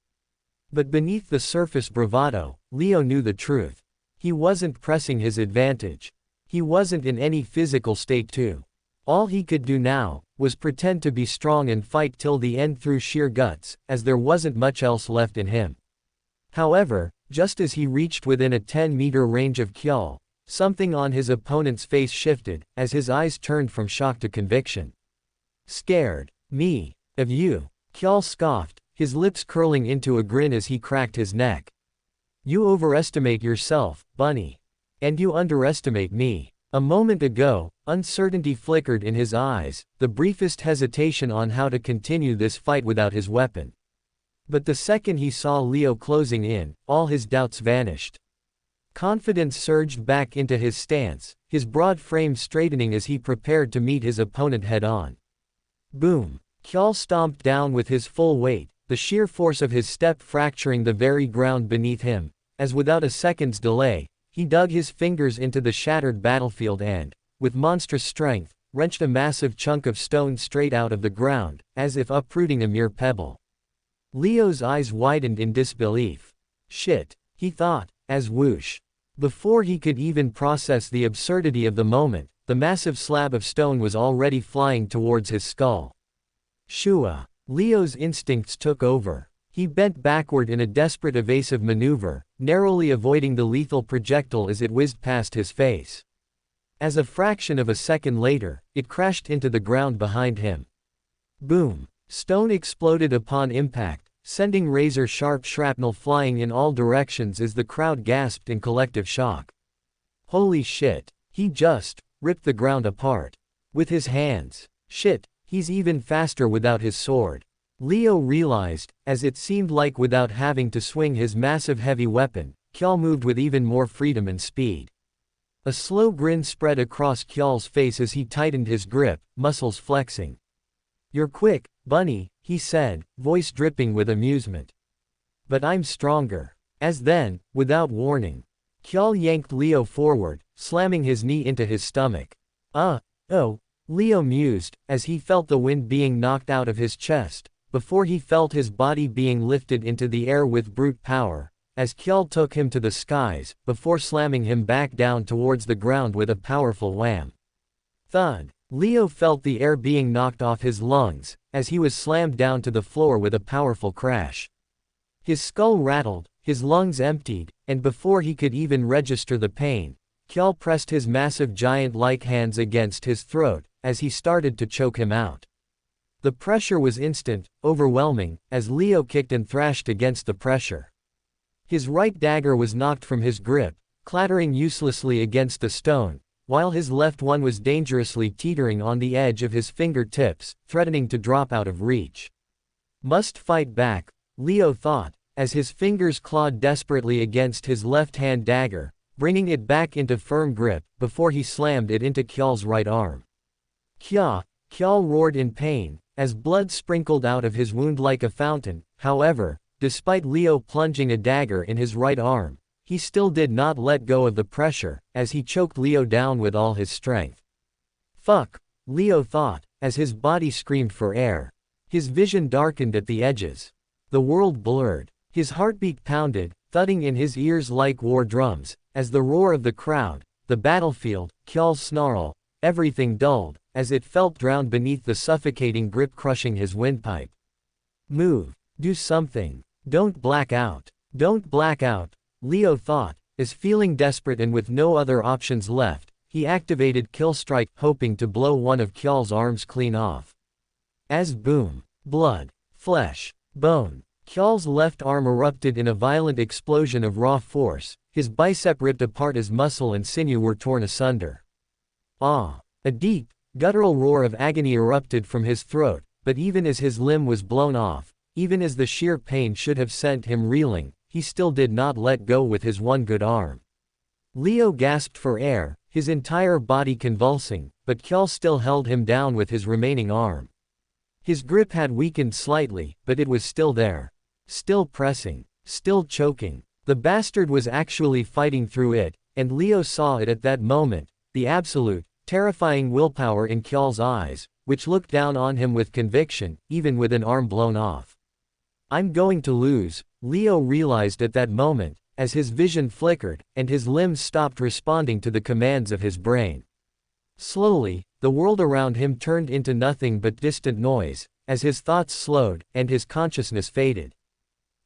Speaker 1: But beneath the surface bravado, Leo knew the truth. He wasn't pressing his advantage. He wasn't in any physical state to. All he could do now was pretend to be strong and fight till the end through sheer guts, as there wasn't much else left in him. However, just as he reached within a 10-meter range of Kjall, something on his opponent's face shifted, as his eyes turned from shock to conviction. Scared? Me? Of you? Kjall scoffed, his lips curling into a grin as he cracked his neck. You overestimate yourself, bunny. And you underestimate me. A moment ago, uncertainty flickered in his eyes, the briefest hesitation on how to continue this fight without his weapon. But the second he saw Leo closing in, all his doubts vanished. Confidence surged back into his stance, his broad frame straightening as he prepared to meet his opponent head-on. Boom! Kjall stomped down with his full weight, the sheer force of his step fracturing the very ground beneath him, as without a second's delay, he dug his fingers into the shattered battlefield and, with monstrous strength, wrenched a massive chunk of stone straight out of the ground, as if uprooting a mere pebble. Leo's eyes widened in disbelief. Shit, he thought, as whoosh. Before he could even process the absurdity of the moment, the massive slab of stone was already flying towards his skull. Shua. Leo's instincts took over. He bent backward in a desperate evasive maneuver, narrowly avoiding the lethal projectile as it whizzed past his face. As a fraction of a second later, it crashed into the ground behind him. Boom! Stone exploded upon impact, sending razor-sharp shrapnel flying in all directions as the crowd gasped in collective shock. Holy shit! He just ripped the ground apart. With his hands. Shit, he's even faster without his sword. Leo realized, as it seemed like without having to swing his massive heavy weapon, Kjall moved with even more freedom and speed. A slow grin spread across Kjall's face as he tightened his grip, muscles flexing. You're quick, bunny, he said, voice dripping with amusement. But I'm stronger. As then, without warning, Kjall yanked Leo forward, slamming his knee into his stomach. Oh, Leo mused, as he felt the wind being knocked out of his chest, before he felt his body being lifted into the air with brute power, as Kjall took him to the skies, before slamming him back down towards the ground with a powerful wham. Thud. Leo felt the air being knocked off his lungs, as he was slammed down to the floor with a powerful crash. His skull rattled, his lungs emptied, and before he could even register the pain, Kjall pressed his massive giant-like hands against his throat, as he started to choke him out. The pressure was instant, overwhelming, as Leo kicked and thrashed against the pressure. His right dagger was knocked from his grip, clattering uselessly against the stone, while his left one was dangerously teetering on the edge of his fingertips, threatening to drop out of reach. Must fight back, Leo thought, as his fingers clawed desperately against his left-hand dagger, bringing it back into firm grip, before he slammed it into Kjall's right arm. Kja! Kjall roared in pain, as blood sprinkled out of his wound like a fountain. However, despite Leo plunging a dagger in his right arm, he still did not let go of the pressure, as he choked Leo down with all his strength. Fuck, Leo thought, as his body screamed for air. His vision darkened at the edges. The world blurred. His heartbeat pounded, thudding in his ears like war drums, as the roar of the crowd, the battlefield, Kjall's snarl, everything dulled, as it felt drowned beneath the suffocating grip crushing his windpipe. Move. Do something. Don't black out. Don't black out, Leo thought, as feeling desperate and with no other options left, he activated Kill Strike, hoping to blow one of Kjall's arms clean off. As boom, blood, flesh, bone, Kjall's left arm erupted in a violent explosion of raw force, his bicep ripped apart as muscle and sinew were torn asunder. Ah! A deep, guttural roar of agony erupted from his throat, but even as his limb was blown off, even as the sheer pain should have sent him reeling, he still did not let go with his one good arm. Leo gasped for air, his entire body convulsing, but Kjall still held him down with his remaining arm. His grip had weakened slightly, but it was still there. Still pressing. Still choking. The bastard was actually fighting through it, and Leo saw it at that moment, the absolute, terrifying willpower in Kjall's eyes, which looked down on him with conviction, even with an arm blown off. I'm going to lose, Leo realized at that moment, as his vision flickered, and his limbs stopped responding to the commands of his brain. Slowly, the world around him turned into nothing but distant noise, as his thoughts slowed, and his consciousness faded.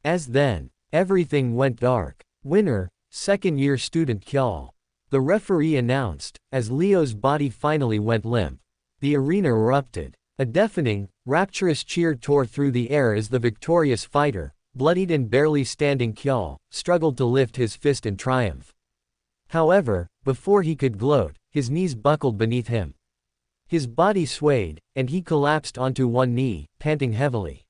Speaker 1: As then, everything went dark. Winner, second-year student Kjall. The referee announced, as Leo's body finally went limp. The arena erupted. A deafening, rapturous cheer tore through the air as the victorious fighter, bloodied and barely standing Kjall, struggled to lift his fist in triumph. However, before he could gloat, his knees buckled beneath him. His body swayed, and he collapsed onto one knee, panting heavily.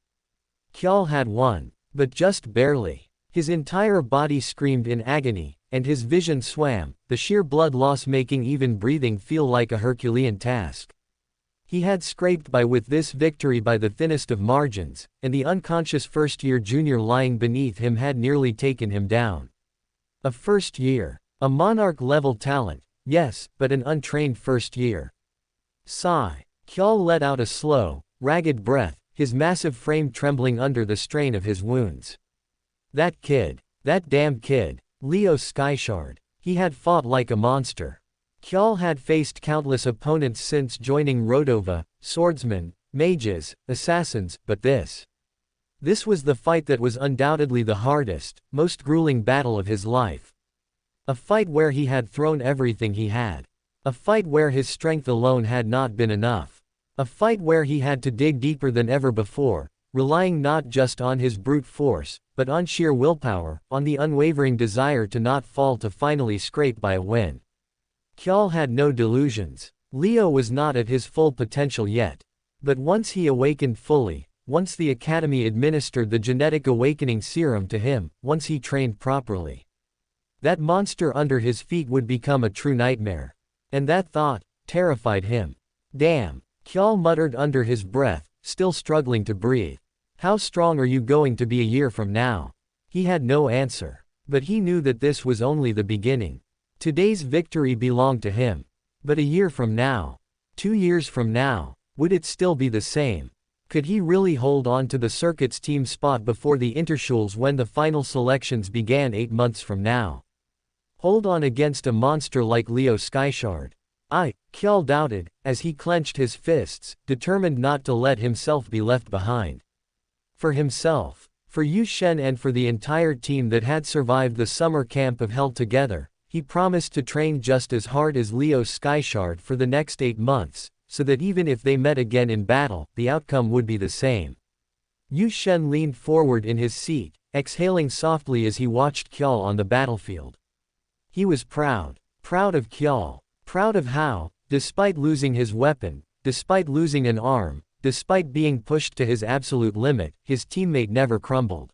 Speaker 1: Kjall had won, but just barely. His entire body screamed in agony, and his vision swam, the sheer blood loss making even breathing feel like a Herculean task. He had scraped by with this victory by the thinnest of margins, and the unconscious first-year junior lying beneath him had nearly taken him down. A first year. A monarch-level talent, yes, but an untrained first year. Sigh. Kjall let out a slow, ragged breath, his massive frame trembling under the strain of his wounds. That kid. That damn kid. Leo Skyshard. He had fought like a monster. Kjall had faced countless opponents since joining Rodova, swordsmen, mages, assassins, but this was the fight that was undoubtedly the hardest, most grueling battle of his life. A fight where he had thrown everything he had. A fight where his strength alone had not been enough. A fight where he had to dig deeper than ever before, relying not just on his brute force, but on sheer willpower, on the unwavering desire to not fall to finally scrape by a win. Kjall had no delusions. Leo was not at his full potential yet. But once he awakened fully, once the Academy administered the genetic awakening serum to him, once he trained properly, that monster under his feet would become a true nightmare. And that thought terrified him. Damn, Kjall muttered under his breath, still struggling to breathe. How strong are you going to be a year from now? He had no answer. But he knew that this was only the beginning. Today's victory belonged to him. But a year from now, 2 years from now, would it still be the same? Could he really hold on to the circuit's team spot before the Interschules when the final selections began 8 months from now? Hold on against a monster like Leo Skyshard? Kjall doubted, as he clenched his fists, determined not to let himself be left behind. For himself, for Yu Shen and for the entire team that had survived the summer camp of hell together, he promised to train just as hard as Leo Skyshard for the next 8 months, so that even if they met again in battle, the outcome would be the same. Yu Shen leaned forward in his seat, exhaling softly as he watched Kjall on the battlefield. He was proud. Proud of Kjall. Proud of how, despite losing his weapon, despite losing an arm, despite being pushed to his absolute limit, his teammate never crumbled.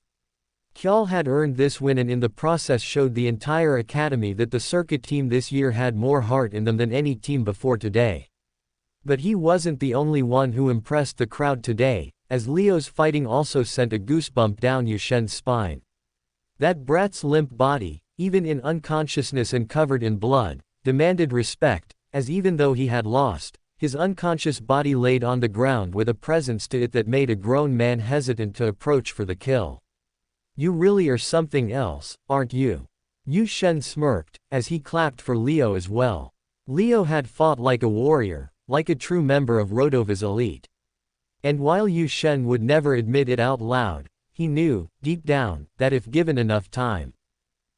Speaker 1: Kjol had earned this win and in the process showed the entire academy that the circuit team this year had more heart in them than any team before today. But he wasn't the only one who impressed the crowd today, as Leo's fighting also sent a goosebump down Yushen's spine. That brat's limp body, even in unconsciousness and covered in blood, demanded respect, as even though he had lost, his unconscious body laid on the ground with a presence to it that made a grown man hesitant to approach for the kill. You really are something else, aren't you? Yushen smirked, as he clapped for Leo as well. Leo had fought like a warrior, like a true member of Rodova's elite. And while Yushen would never admit it out loud, he knew, deep down, that if given enough time,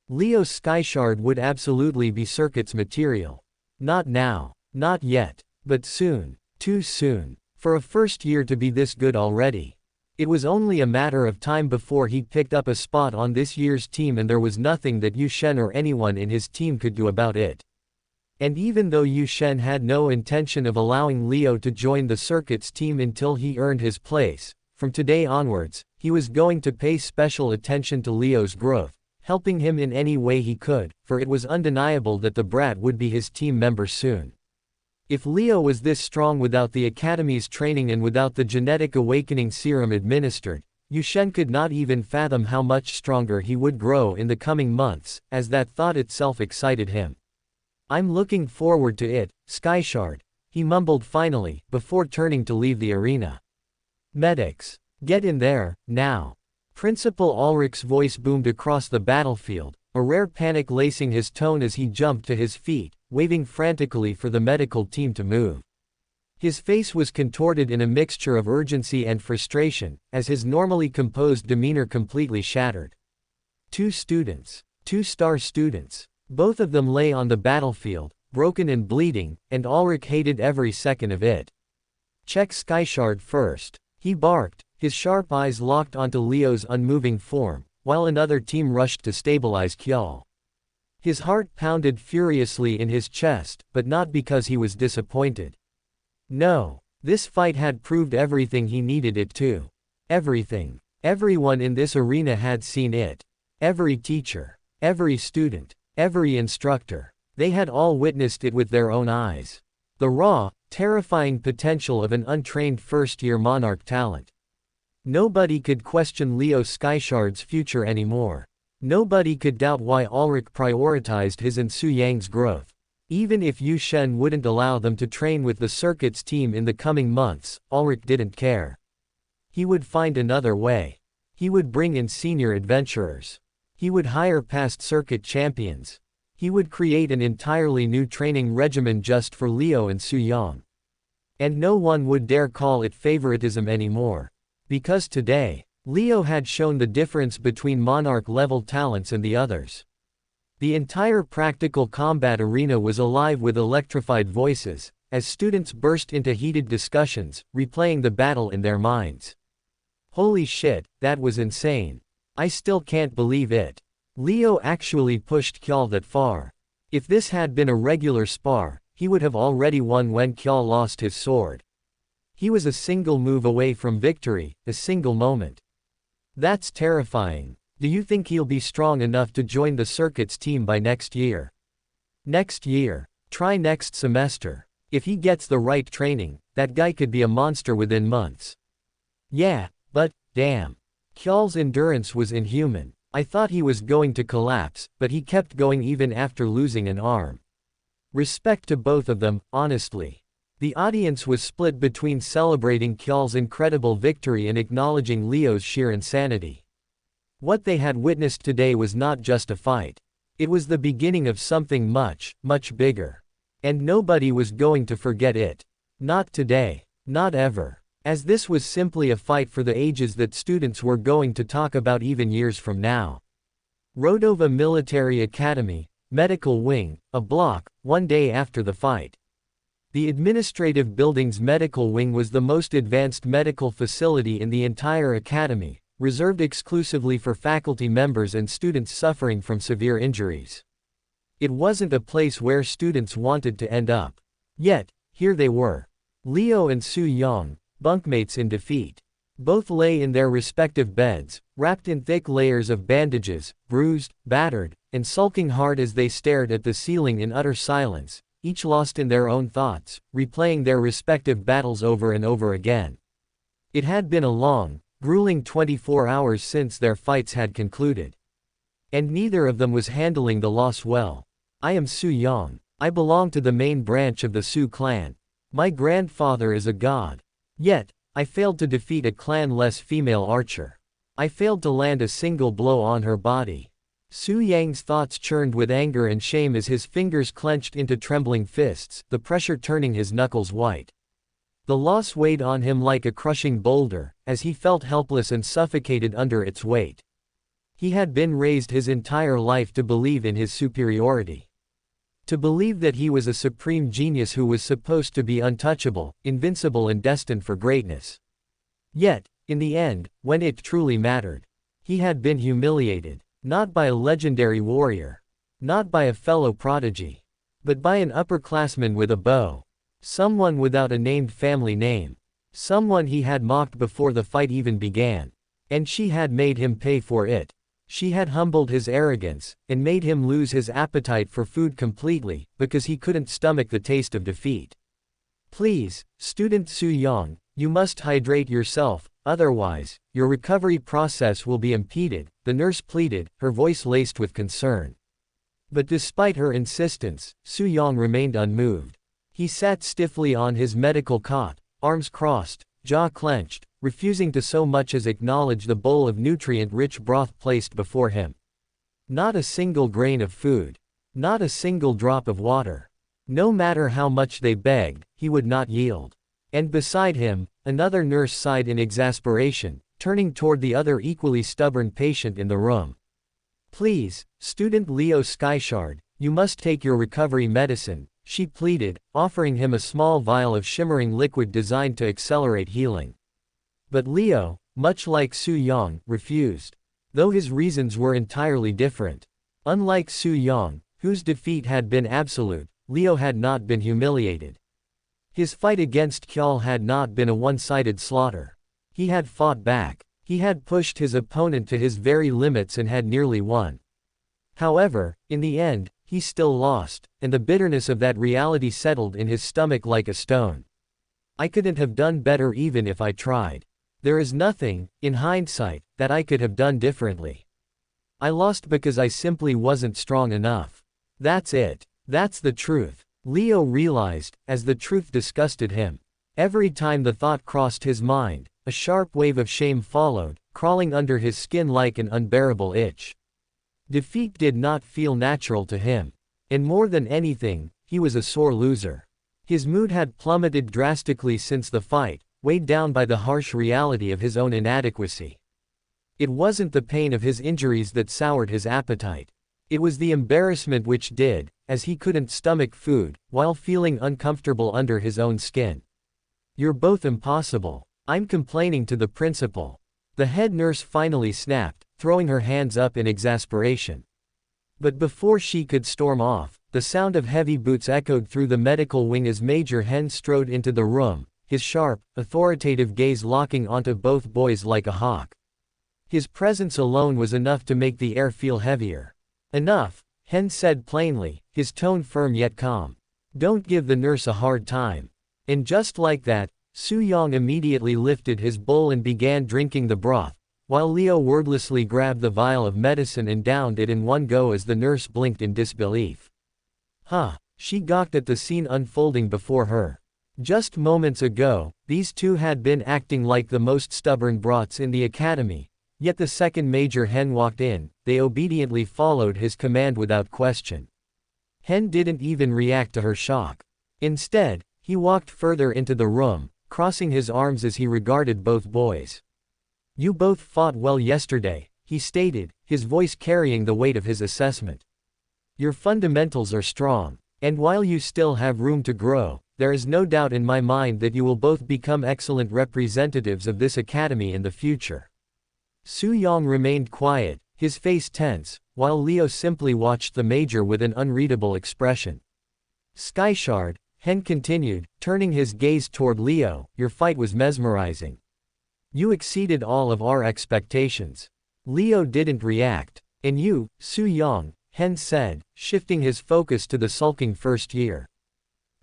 Speaker 1: Leo's Skyshard would absolutely be circuit's material. Not now. Not yet. But soon. Too soon. For a first year to be this good already. It was only a matter of time before he picked up a spot on this year's team and there was nothing that Yushen or anyone in his team could do about it. And even though Yushen had no intention of allowing Leo to join the circuit's team until he earned his place, from today onwards, he was going to pay special attention to Leo's growth, helping him in any way he could, for it was undeniable that the brat would be his team member soon. If Leo was this strong without the academy's training and without the genetic awakening serum administered, Yushen could not even fathom how much stronger he would grow in the coming months, as that thought itself excited him. I'm looking forward to it, Skyshard, he mumbled finally, before turning to leave the arena. Medics. Get in there, now. Principal Ulrich's voice boomed across the battlefield, a rare panic lacing his tone as he jumped to his feet, waving frantically for the medical team to move. His face was contorted in a mixture of urgency and frustration, as his normally composed demeanor completely shattered. 2 students. 2-star students. Both of them lay on the battlefield, broken and bleeding, and Ulrich hated every second of it. Check Skyshard first. He barked, his sharp eyes locked onto Leo's unmoving form, while another team rushed to stabilize Kjol. His heart pounded furiously in his chest, but not because he was disappointed. No. This fight had proved everything he needed it to. Everything. Everyone in this arena had seen it. Every teacher. Every student. Every instructor. They had all witnessed it with their own eyes. The raw, terrifying potential of an untrained first-year monarch talent. Nobody could question Leo Skyshard's future anymore. Nobody could doubt why Ulrich prioritized his and Su Yang's growth. Even if Yushen wouldn't allow them to train with the circuit's team in the coming months, Ulrich didn't care. He would find another way. He would bring in senior adventurers. He would hire past circuit champions. He would create an entirely new training regimen just for Leo and Su Yang. And no one would dare call it favoritism anymore. Because today, Leo had shown the difference between monarch-level talents and the others. The entire practical combat arena was alive with electrified voices, as students burst into heated discussions, replaying the battle in their minds. Holy shit, that was insane. I still can't believe it. Leo actually pushed Kjol that far. If this had been a regular spar, he would have already won when Kjol lost his sword. He was a single move away from victory, a single moment. That's terrifying. Do you think he'll be strong enough to join the circuit's team by next year? Next year. Try next semester. If he gets the right training, that guy could be a monster within months. Yeah, but, damn. Kjol's endurance was inhuman. I thought he was going to collapse, but he kept going even after losing an arm. Respect to both of them, honestly. The audience was split between celebrating Kjol's incredible victory and acknowledging Leo's sheer insanity. What they had witnessed today was not just a fight. It was the beginning of something much, much bigger. And nobody was going to forget it. Not today. Not ever. As this was simply a fight for the ages that students were going to talk about even years from now. Rodova Military Academy, Medical Wing, a block, one day after the fight. The administrative building's medical wing was the most advanced medical facility in the entire academy, reserved exclusively for faculty members and students suffering from severe injuries. It wasn't a place where students wanted to end up. Yet, here they were. Leo and Su Yang, bunkmates in defeat. Both lay in their respective beds, wrapped in thick layers of bandages, bruised, battered, and sulking hard as they stared at the ceiling in utter silence, each lost in their own thoughts, replaying their respective battles over and over again. It had been a long, grueling 24 hours since their fights had concluded. And neither of them was handling the loss well. I am Su Yang. I belong to the main branch of the Su clan. My grandfather is a god. Yet, I failed to defeat a clan-less female archer. I failed to land a single blow on her body. Su Yang's thoughts churned with anger and shame as his fingers clenched into trembling fists, the pressure turning his knuckles white. The loss weighed on him like a crushing boulder, as he felt helpless and suffocated under its weight. He had been raised his entire life to believe in his superiority. To believe that he was a supreme genius who was supposed to be untouchable, invincible and destined for greatness. Yet, in the end, when it truly mattered, he had been humiliated, not by a legendary warrior, not by a fellow prodigy, but by an upperclassman with a bow. Someone without a named family name. Someone he had mocked before the fight even began. And she had made him pay for it. She had humbled his arrogance, and made him lose his appetite for food completely, because he couldn't stomach the taste of defeat. Please, Student Su Yang, you must hydrate yourself, otherwise, your recovery process will be impeded, the nurse pleaded, her voice laced with concern. But despite her insistence, Su Yang remained unmoved. He sat stiffly on his medical cot, arms crossed, jaw clenched, refusing to so much as acknowledge the bowl of nutrient-rich broth placed before him. Not a single grain of food. Not a single drop of water. No matter how much they begged, he would not yield. And beside him, another nurse sighed in exasperation, turning toward the other equally stubborn patient in the room. Please, Student Leo Skyshard, you must take your recovery medicine, she pleaded, offering him a small vial of shimmering liquid designed to accelerate healing. But Leo, much like Su Yang, refused. Though his reasons were entirely different. Unlike Su Yang, whose defeat had been absolute, Leo had not been humiliated. His fight against Kyal had not been a one-sided slaughter. He had fought back. He had pushed his opponent to his very limits and had nearly won. However, in the end, he still lost, and the bitterness of that reality settled in his stomach like a stone. I couldn't have done better even if I tried. There is nothing, in hindsight, that I could have done differently. I lost because I simply wasn't strong enough. That's it. That's the truth. Leo realized, as the truth disgusted him. Every time the thought crossed his mind, a sharp wave of shame followed, crawling under his skin like an unbearable itch. Defeat did not feel natural to him. And more than anything, he was a sore loser. His mood had plummeted drastically since the fight, weighed down by the harsh reality of his own inadequacy. It wasn't the pain of his injuries that soured his appetite. It was the embarrassment which did, as he couldn't stomach food, while feeling uncomfortable under his own skin. You're both impossible. I'm complaining to the principal. The head nurse finally snapped, throwing her hands up in exasperation. But before she could storm off, the sound of heavy boots echoed through the medical wing as Major Hen strode into the room, his sharp, authoritative gaze locking onto both boys like a hawk. His presence alone was enough to make the air feel heavier. Enough, Hen said plainly, his tone firm yet calm. Don't give the nurse a hard time. And just like that, Su Yang immediately lifted his bowl and began drinking the broth, while Leo wordlessly grabbed the vial of medicine and downed it in one go as the nurse blinked in disbelief. Huh, she gawked at the scene unfolding before her. Just moments ago, these two had been acting like the most stubborn brats in the academy, yet the second Major Hen walked in, they obediently followed his command without question. Hen didn't even react to her shock. Instead, he walked further into the room, crossing his arms as he regarded both boys. You both fought well yesterday, he stated, his voice carrying the weight of his assessment. Your fundamentals are strong, and while you still have room to grow, there is no doubt in my mind that you will both become excellent representatives of this academy in the future. Su Yang remained quiet, his face tense, while Leo simply watched the major with an unreadable expression. Skyshard, Hen continued, turning his gaze toward Leo, your fight was mesmerizing. You exceeded all of our expectations. Leo didn't react. And you, Su-young, Hen said, shifting his focus to the sulking first year.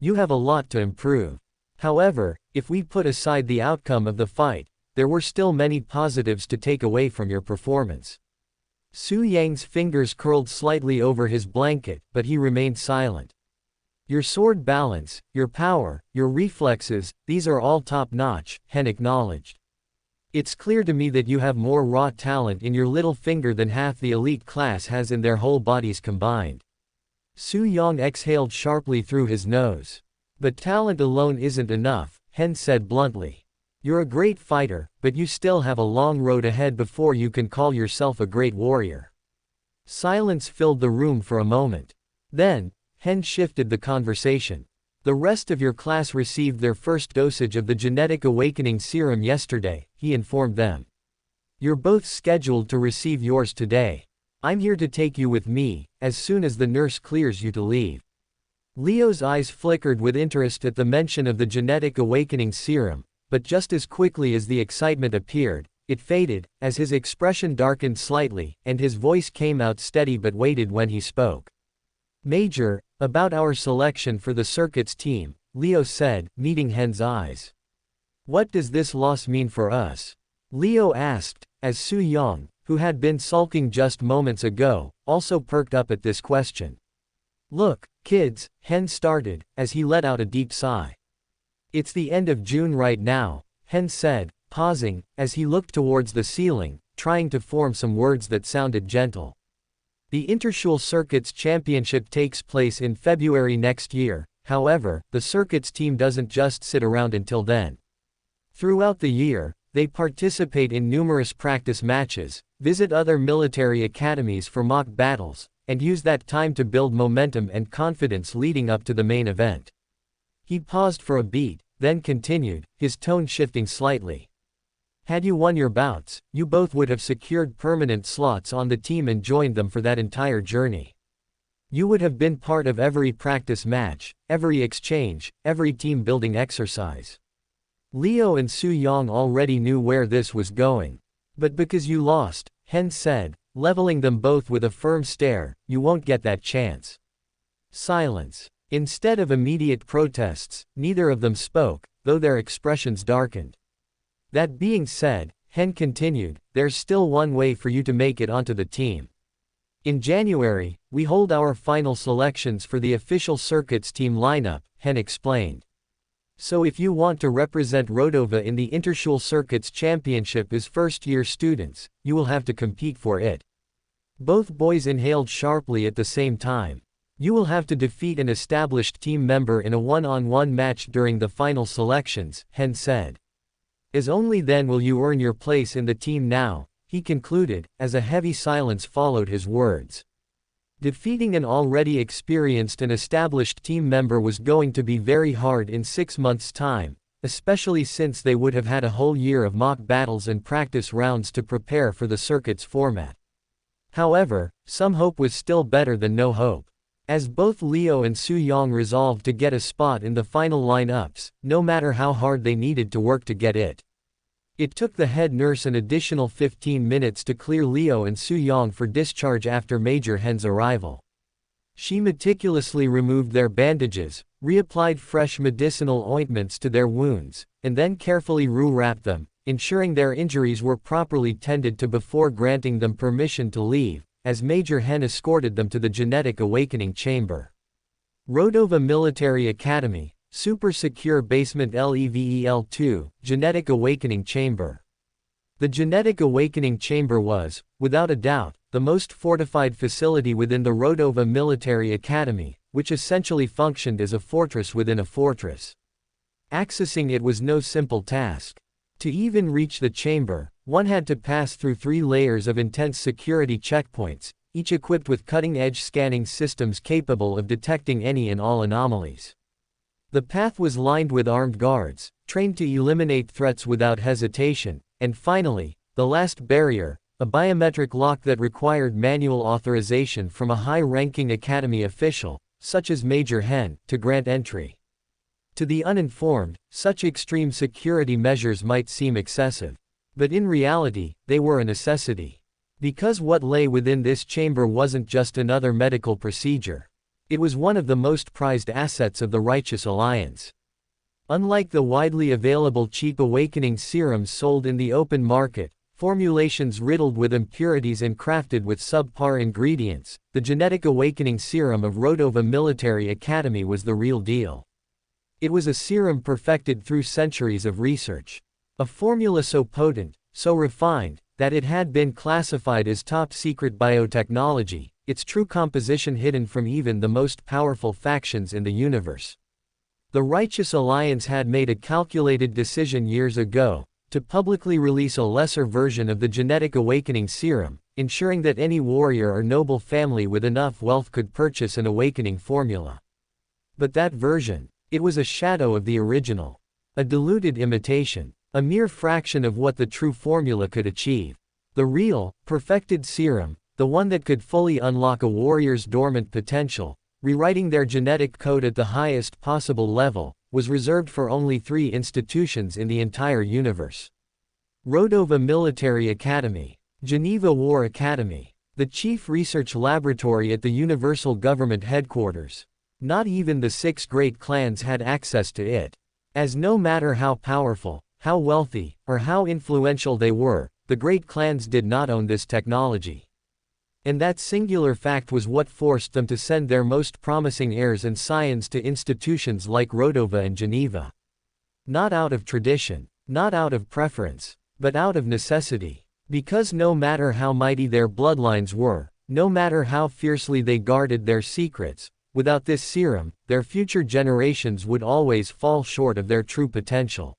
Speaker 1: You have a lot to improve. However, if we put aside the outcome of the fight, there were still many positives to take away from your performance. Su-yang's fingers curled slightly over his blanket, but he remained silent. Your sword balance, your power, your reflexes, these are all top-notch, Hen acknowledged. It's clear to me that you have more raw talent in your little finger than half the elite class has in their whole bodies combined. Su-young exhaled sharply through his nose. But talent alone isn't enough, Hen said bluntly. You're a great fighter, but you still have a long road ahead before you can call yourself a great warrior. Silence filled the room for a moment. Then, Hen shifted the conversation. The rest of your class received their first dosage of the genetic awakening serum yesterday, he informed them. You're both scheduled to receive yours today. I'm here to take you with me, as soon as the nurse clears you to leave. Leo's eyes flickered with interest at the mention of the genetic awakening serum, but just as quickly as the excitement appeared, it faded, as his expression darkened slightly, and his voice came out steady but weighted when he spoke. Major, about our selection for the circuits team, Leo said, meeting Hen's eyes. What does this loss mean for us? Leo asked, as Su-young, who had been sulking just moments ago, also perked up at this question. Look, kids, Hen started, as he let out a deep sigh. It's the end of June right now, Hen said, pausing, as he looked towards the ceiling, trying to form some words that sounded gentle. The Interschule Circuits Championship takes place in February next year, however, the circuits team doesn't just sit around until then. Throughout the year, they participate in numerous practice matches, visit other military academies for mock battles, and use that time to build momentum and confidence leading up to the main event. He paused for a beat, then continued, his tone shifting slightly. Had you won your bouts, you both would have secured permanent slots on the team and joined them for that entire journey. You would have been part of every practice match, every exchange, every team-building exercise. Leo and Su-young already knew where this was going. But because you lost, Hen said, leveling them both with a firm stare, you won't get that chance. Silence. Instead of immediate protests, neither of them spoke, though their expressions darkened. That being said, Hen continued, there's still one way for you to make it onto the team. In January, we hold our final selections for the official circuits team lineup, Hen explained. So if you want to represent Rodova in the Interschule Circuits Championship as first-year students, you will have to compete for it. Both boys inhaled sharply at the same time. You will have to defeat an established team member in a one-on-one match during the final selections, Hen said. As only then will you earn your place in the team now, he concluded, as a heavy silence followed his words. Defeating an already experienced and established team member was going to be very hard in 6 months' time, especially since they would have had a whole year of mock battles and practice rounds to prepare for the circuit's format. However, some hope was still better than no hope. As both Leo and Su-young resolved to get a spot in the final lineups, no matter how hard they needed to work to get it. It took the head nurse an additional 15 minutes to clear Leo and Su-young for discharge after Major Hen's arrival. She meticulously removed their bandages, reapplied fresh medicinal ointments to their wounds, and then carefully wrapped them, ensuring their injuries were properly tended to before granting them permission to leave, as Major Hen escorted them to the Genetic Awakening Chamber. Rodova Military Academy, Super Secure Basement Level-2, Genetic Awakening Chamber. The Genetic Awakening Chamber was, without a doubt, the most fortified facility within the Rodova Military Academy, which essentially functioned as a fortress within a fortress. Accessing it was no simple task. To even reach the chamber, one had to pass through 3 layers of intense security checkpoints, each equipped with cutting-edge scanning systems capable of detecting any and all anomalies. The path was lined with armed guards, trained to eliminate threats without hesitation, and finally, the last barrier, a biometric lock that required manual authorization from a high-ranking academy official, such as Major Hen, to grant entry. To the uninformed, such extreme security measures might seem excessive. But in reality, they were a necessity. Because what lay within this chamber wasn't just another medical procedure. It was one of the most prized assets of the Righteous Alliance. Unlike the widely available cheap awakening serums sold in the open market, formulations riddled with impurities and crafted with subpar ingredients, the genetic awakening serum of Rodova Military Academy was the real deal. It was a serum perfected through centuries of research. A formula so potent, so refined, that it had been classified as top-secret biotechnology, its true composition hidden from even the most powerful factions in the universe. The Righteous Alliance had made a calculated decision years ago, to publicly release a lesser version of the genetic awakening serum, ensuring that any warrior or noble family with enough wealth could purchase an awakening formula. But that version, it was a shadow of the original. A diluted imitation. A mere fraction of what the true formula could achieve. The real, perfected serum, the one that could fully unlock a warrior's dormant potential, rewriting their genetic code at the highest possible level, was reserved for only 3 institutions in the entire universe. Rodova Military Academy, Geneva War Academy, the chief research laboratory at the Universal Government Headquarters. Not even the 6 great clans had access to it. As no matter how powerful, how wealthy, or how influential they were, the great clans did not own this technology. And that singular fact was what forced them to send their most promising heirs and scions to institutions like Rodova and Geneva. Not out of tradition, not out of preference, but out of necessity. Because no matter how mighty their bloodlines were, no matter how fiercely they guarded their secrets, without this serum, their future generations would always fall short of their true potential.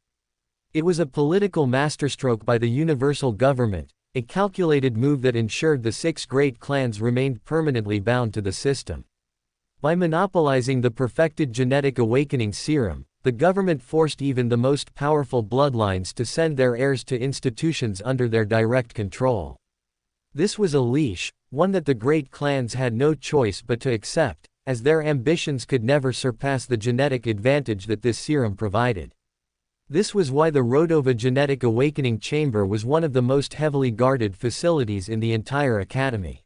Speaker 1: It was a political masterstroke by the universal government, a calculated move that ensured the 6 great clans remained permanently bound to the system. By monopolizing the perfected genetic awakening serum, the government forced even the most powerful bloodlines to send their heirs to institutions under their direct control. This was a leash, one that the great clans had no choice but to accept, as their ambitions could never surpass the genetic advantage that this serum provided. This was why the Rodova Genetic Awakening Chamber was one of the most heavily guarded facilities in the entire academy.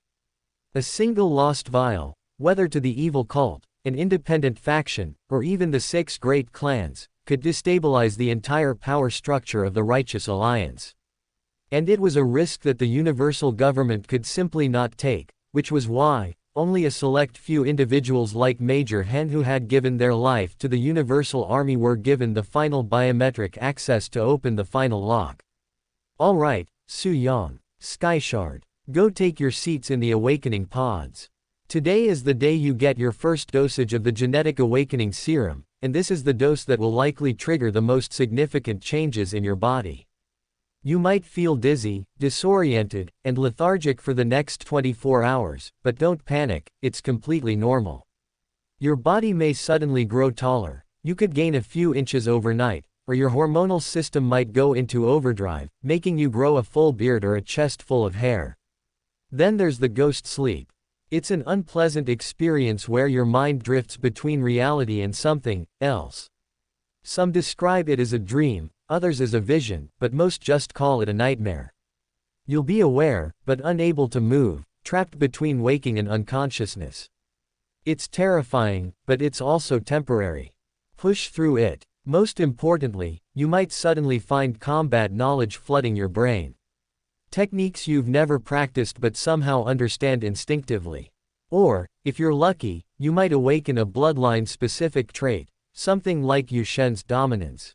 Speaker 1: A single lost vial, whether to the evil cult, an independent faction, or even the 6 great clans, could destabilize the entire power structure of the Righteous Alliance. And it was a risk that the universal government could simply not take, which was why only a select few individuals like Major Hen, who had given their life to the Universal Army, were given the final biometric access to open the final lock. Alright, Su Yang, Skyshard, go take your seats in the awakening pods. Today is the day you get your first dosage of the genetic awakening serum, and this is the dose that will likely trigger the most significant changes in your body. You might feel dizzy, disoriented, and lethargic for the next 24 hours, but don't panic, it's completely normal. Your body may suddenly grow taller, you could gain a few inches overnight, or your hormonal system might go into overdrive, making you grow a full beard or a chest full of hair. Then there's the ghost sleep. It's an unpleasant experience where your mind drifts between reality and something else. Some describe it as a dream, others as a vision, but most just call it a nightmare. You'll be aware, but unable to move, trapped between waking and unconsciousness. It's terrifying, but it's also temporary. Push through it. Most importantly, you might suddenly find combat knowledge flooding your brain. Techniques you've never practiced but somehow understand instinctively. Or, if you're lucky, you might awaken a bloodline-specific trait, something like Yu Shen's dominance.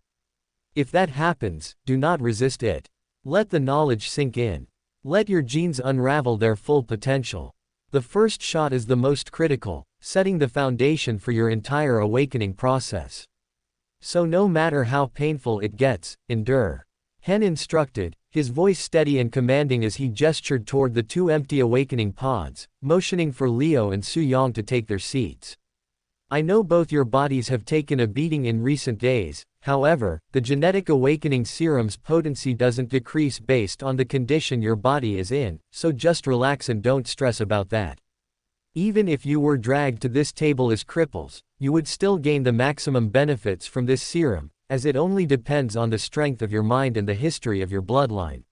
Speaker 1: If that happens, do not resist it. Let the knowledge sink in. Let your genes unravel their full potential. The first shot is the most critical, setting the foundation for your entire awakening process. So no matter how painful it gets, endure. Hen instructed, his voice steady and commanding as he gestured toward the 2 empty awakening pods, motioning for Leo and Su Yang to take their seats. I know both your bodies have taken a beating in recent days, however, the genetic awakening serum's potency doesn't decrease based on the condition your body is in, so just relax and don't stress about that. Even if you were dragged to this table as cripples, you would still gain the maximum benefits from this serum, as it only depends on the strength of your mind and the history of your bloodline.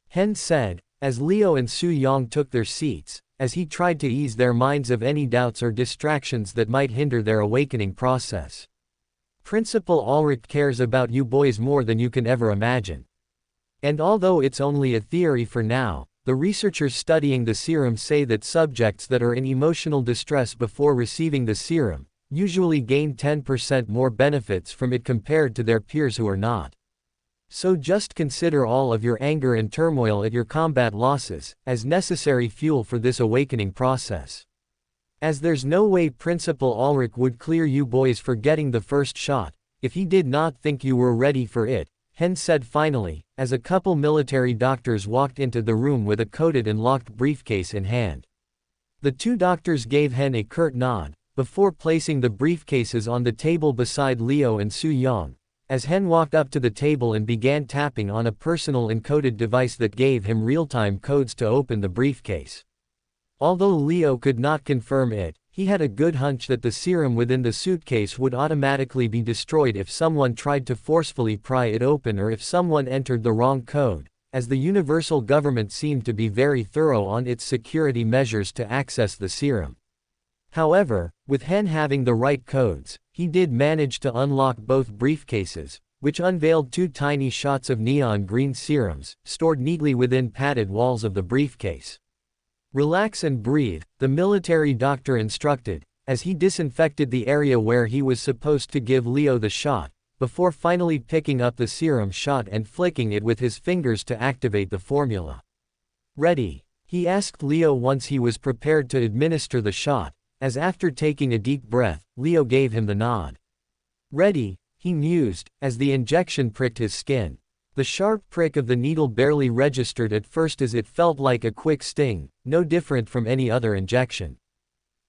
Speaker 1: Hen said, as Leo and Su Yong took their seats, as he tried to ease their minds of any doubts or distractions that might hinder their awakening process. Principal Ulrich cares about you boys more than you can ever imagine. And although it's only a theory for now, the researchers studying the serum say that subjects that are in emotional distress before receiving the serum usually gain 10% more benefits from it compared to their peers who are not. So just consider all of your anger and turmoil at your combat losses as necessary fuel for this awakening process. As there's no way Principal Ulrich would clear you boys for getting the first shot, if he did not think you were ready for it, Hen said finally, as a couple military doctors walked into the room with a coated and locked briefcase in hand. The two doctors gave Hen a curt nod, before placing the briefcases on the table beside Leo and Su Yong, as Hen walked up to the table and began tapping on a personal encoded device that gave him real-time codes to open the briefcase. Although Leo could not confirm it, he had a good hunch that the serum within the suitcase would automatically be destroyed if someone tried to forcefully pry it open or if someone entered the wrong code, as the universal government seemed to be very thorough on its security measures to access the serum. However, with Hen having the right codes, he did manage to unlock both briefcases, which unveiled two tiny shots of neon green serums, stored neatly within padded walls of the briefcase. Relax and breathe, the military doctor instructed, as he disinfected the area where he was supposed to give Leo the shot, before finally picking up the serum shot and flicking it with his fingers to activate the formula. Ready? He asked Leo once he was prepared to administer the shot, as after taking a deep breath, Leo gave him the nod. Ready, he mused, as the injection pricked his skin. The sharp prick of the needle barely registered at first as it felt like a quick sting, no different from any other injection.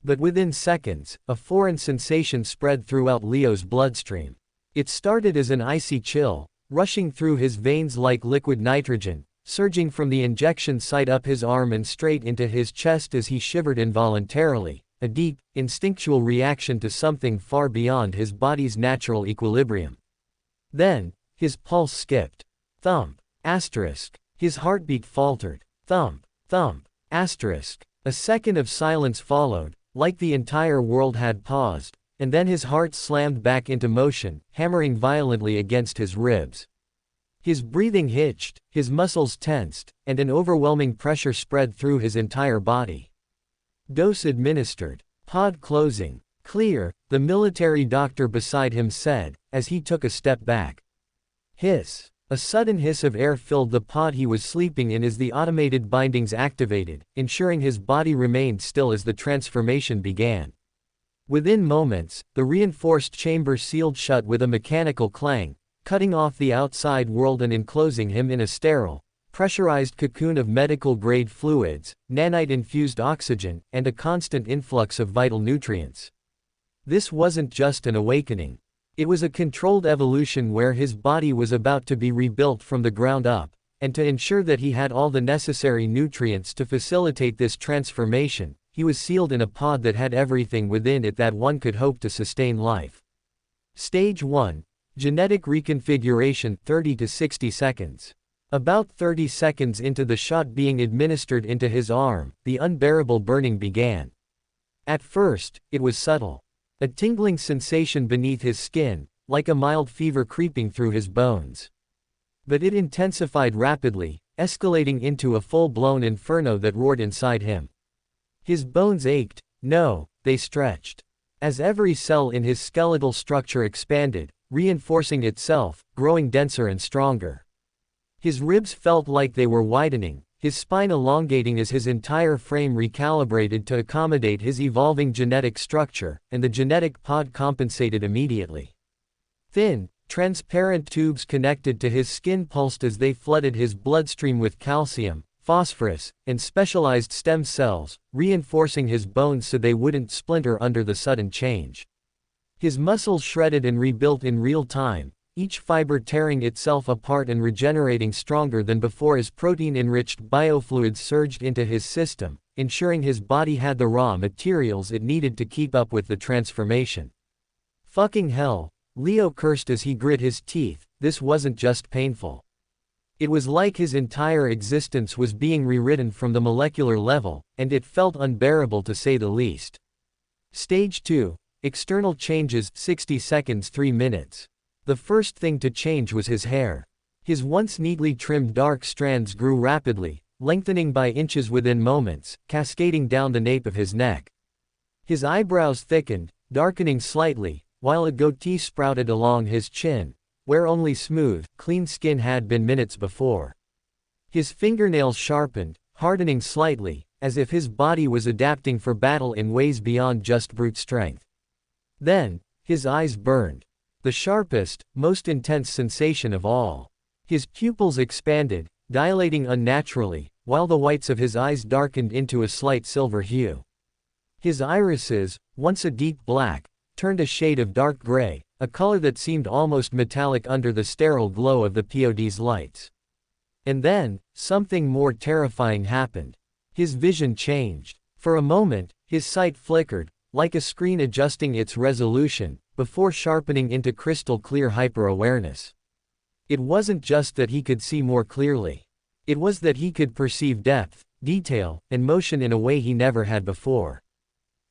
Speaker 1: But within seconds, a foreign sensation spread throughout Leo's bloodstream. It started as an icy chill, rushing through his veins like liquid nitrogen, surging from the injection site up his arm and straight into his chest as he shivered involuntarily, a deep, instinctual reaction to something far beyond his body's natural equilibrium. Then, his pulse skipped. Thump, asterisk. His heartbeat faltered. Thump, thump, asterisk. A second of silence followed, like the entire world had paused, and then his heart slammed back into motion, hammering violently against his ribs. His breathing hitched, his muscles tensed, and an overwhelming pressure spread through his entire body. Dose administered. Pod closing. Clear, the military doctor beside him said, as he took a step back. Hiss. A sudden hiss of air filled the pod he was sleeping in as the automated bindings activated, ensuring his body remained still as the transformation began. Within moments, the reinforced chamber sealed shut with a mechanical clang, cutting off the outside world and enclosing him in a sterile, pressurized cocoon of medical-grade fluids, nanite-infused oxygen, and a constant influx of vital nutrients. This wasn't just an awakening. It was a controlled evolution where his body was about to be rebuilt from the ground up, and to ensure that he had all the necessary nutrients to facilitate this transformation, he was sealed in a pod that had everything within it that one could hope to sustain life. Stage 1. Genetic reconfiguration, 30 to 60 seconds. About 30 seconds into the shot being administered into his arm, the unbearable burning began. At first, it was subtle. A tingling sensation beneath his skin, like a mild fever creeping through his bones. But it intensified rapidly, escalating into a full-blown inferno that roared inside him. His bones ached, no, they stretched. As every cell in his skeletal structure expanded, reinforcing itself, growing denser and stronger. His ribs felt like they were widening, his spine elongating as his entire frame recalibrated to accommodate his evolving genetic structure, and the genetic pod compensated immediately. Thin, transparent tubes connected to his skin pulsed as they flooded his bloodstream with calcium, phosphorus, and specialized stem cells, reinforcing his bones so they wouldn't splinter under the sudden change. His muscles shredded and rebuilt in real time, each fiber tearing itself apart and regenerating stronger than before as protein-enriched biofluids surged into his system, ensuring his body had the raw materials it needed to keep up with the transformation. Fucking hell, Leo cursed as he grit his teeth, this wasn't just painful. It was like his entire existence was being rewritten from the molecular level, and it felt unbearable to say the least. Stage 2. External changes, 60 seconds 3 minutes. The first thing to change was his hair. His once neatly trimmed dark strands grew rapidly, lengthening by inches within moments, cascading down the nape of his neck. His eyebrows thickened, darkening slightly, while a goatee sprouted along his chin, where only smooth, clean skin had been minutes before. His fingernails sharpened, hardening slightly, as if his body was adapting for battle in ways beyond just brute strength. Then, his eyes burned. The sharpest, most intense sensation of all. His pupils expanded, dilating unnaturally, while the whites of his eyes darkened into a slight silver hue. His irises, once a deep black, turned a shade of dark gray, a color that seemed almost metallic under the sterile glow of the pod's lights. And then, something more terrifying happened. His vision changed. For a moment, his sight flickered, like a screen adjusting its resolution, before sharpening into crystal clear hyper-awareness. It wasn't just that he could see more clearly. It was that he could perceive depth, detail, and motion in a way he never had before.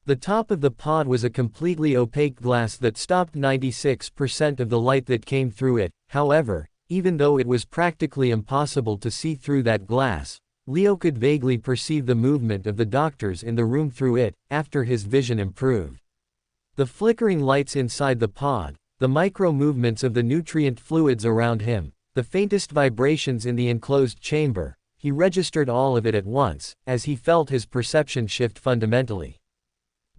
Speaker 1: The top of the pod was a completely opaque glass that stopped 96% of the light that came through it. However, even though it was practically impossible to see through that glass, Leo could vaguely perceive the movement of the doctors in the room through it, after his vision improved. The flickering lights inside the pod, the micro-movements of the nutrient fluids around him, the faintest vibrations in the enclosed chamber, he registered all of it at once, as he felt his perception shift fundamentally.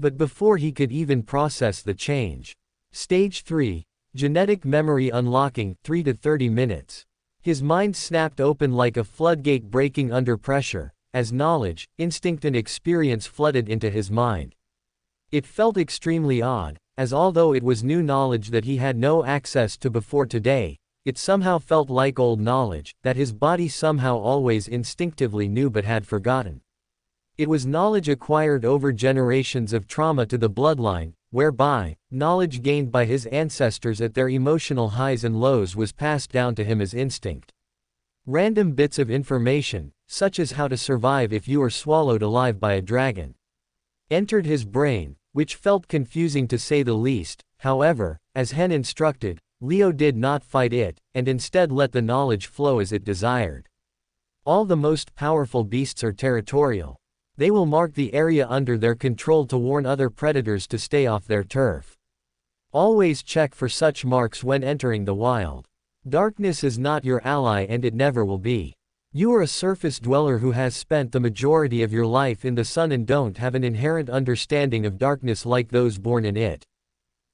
Speaker 1: But before he could even process the change. Stage 3. Genetic memory unlocking, 3 to 30 minutes. His mind snapped open like a floodgate breaking under pressure, as knowledge, instinct and experience flooded into his mind. It felt extremely odd, as although it was new knowledge that he had no access to before today, it somehow felt like old knowledge, that his body somehow always instinctively knew but had forgotten. It was knowledge acquired over generations of trauma to the bloodline, whereby, knowledge gained by his ancestors at their emotional highs and lows was passed down to him as instinct. Random bits of information, such as how to survive if you are swallowed alive by a dragon, entered his brain, which felt confusing to say the least. However, as Hen instructed, Leo did not fight it, and instead let the knowledge flow as it desired. All the most powerful beasts are territorial. They will mark the area under their control to warn other predators to stay off their turf. Always check for such marks when entering the wild. Darkness is not your ally and it never will be. You are a surface dweller who has spent the majority of your life in the sun and don't have an inherent understanding of darkness like those born in it.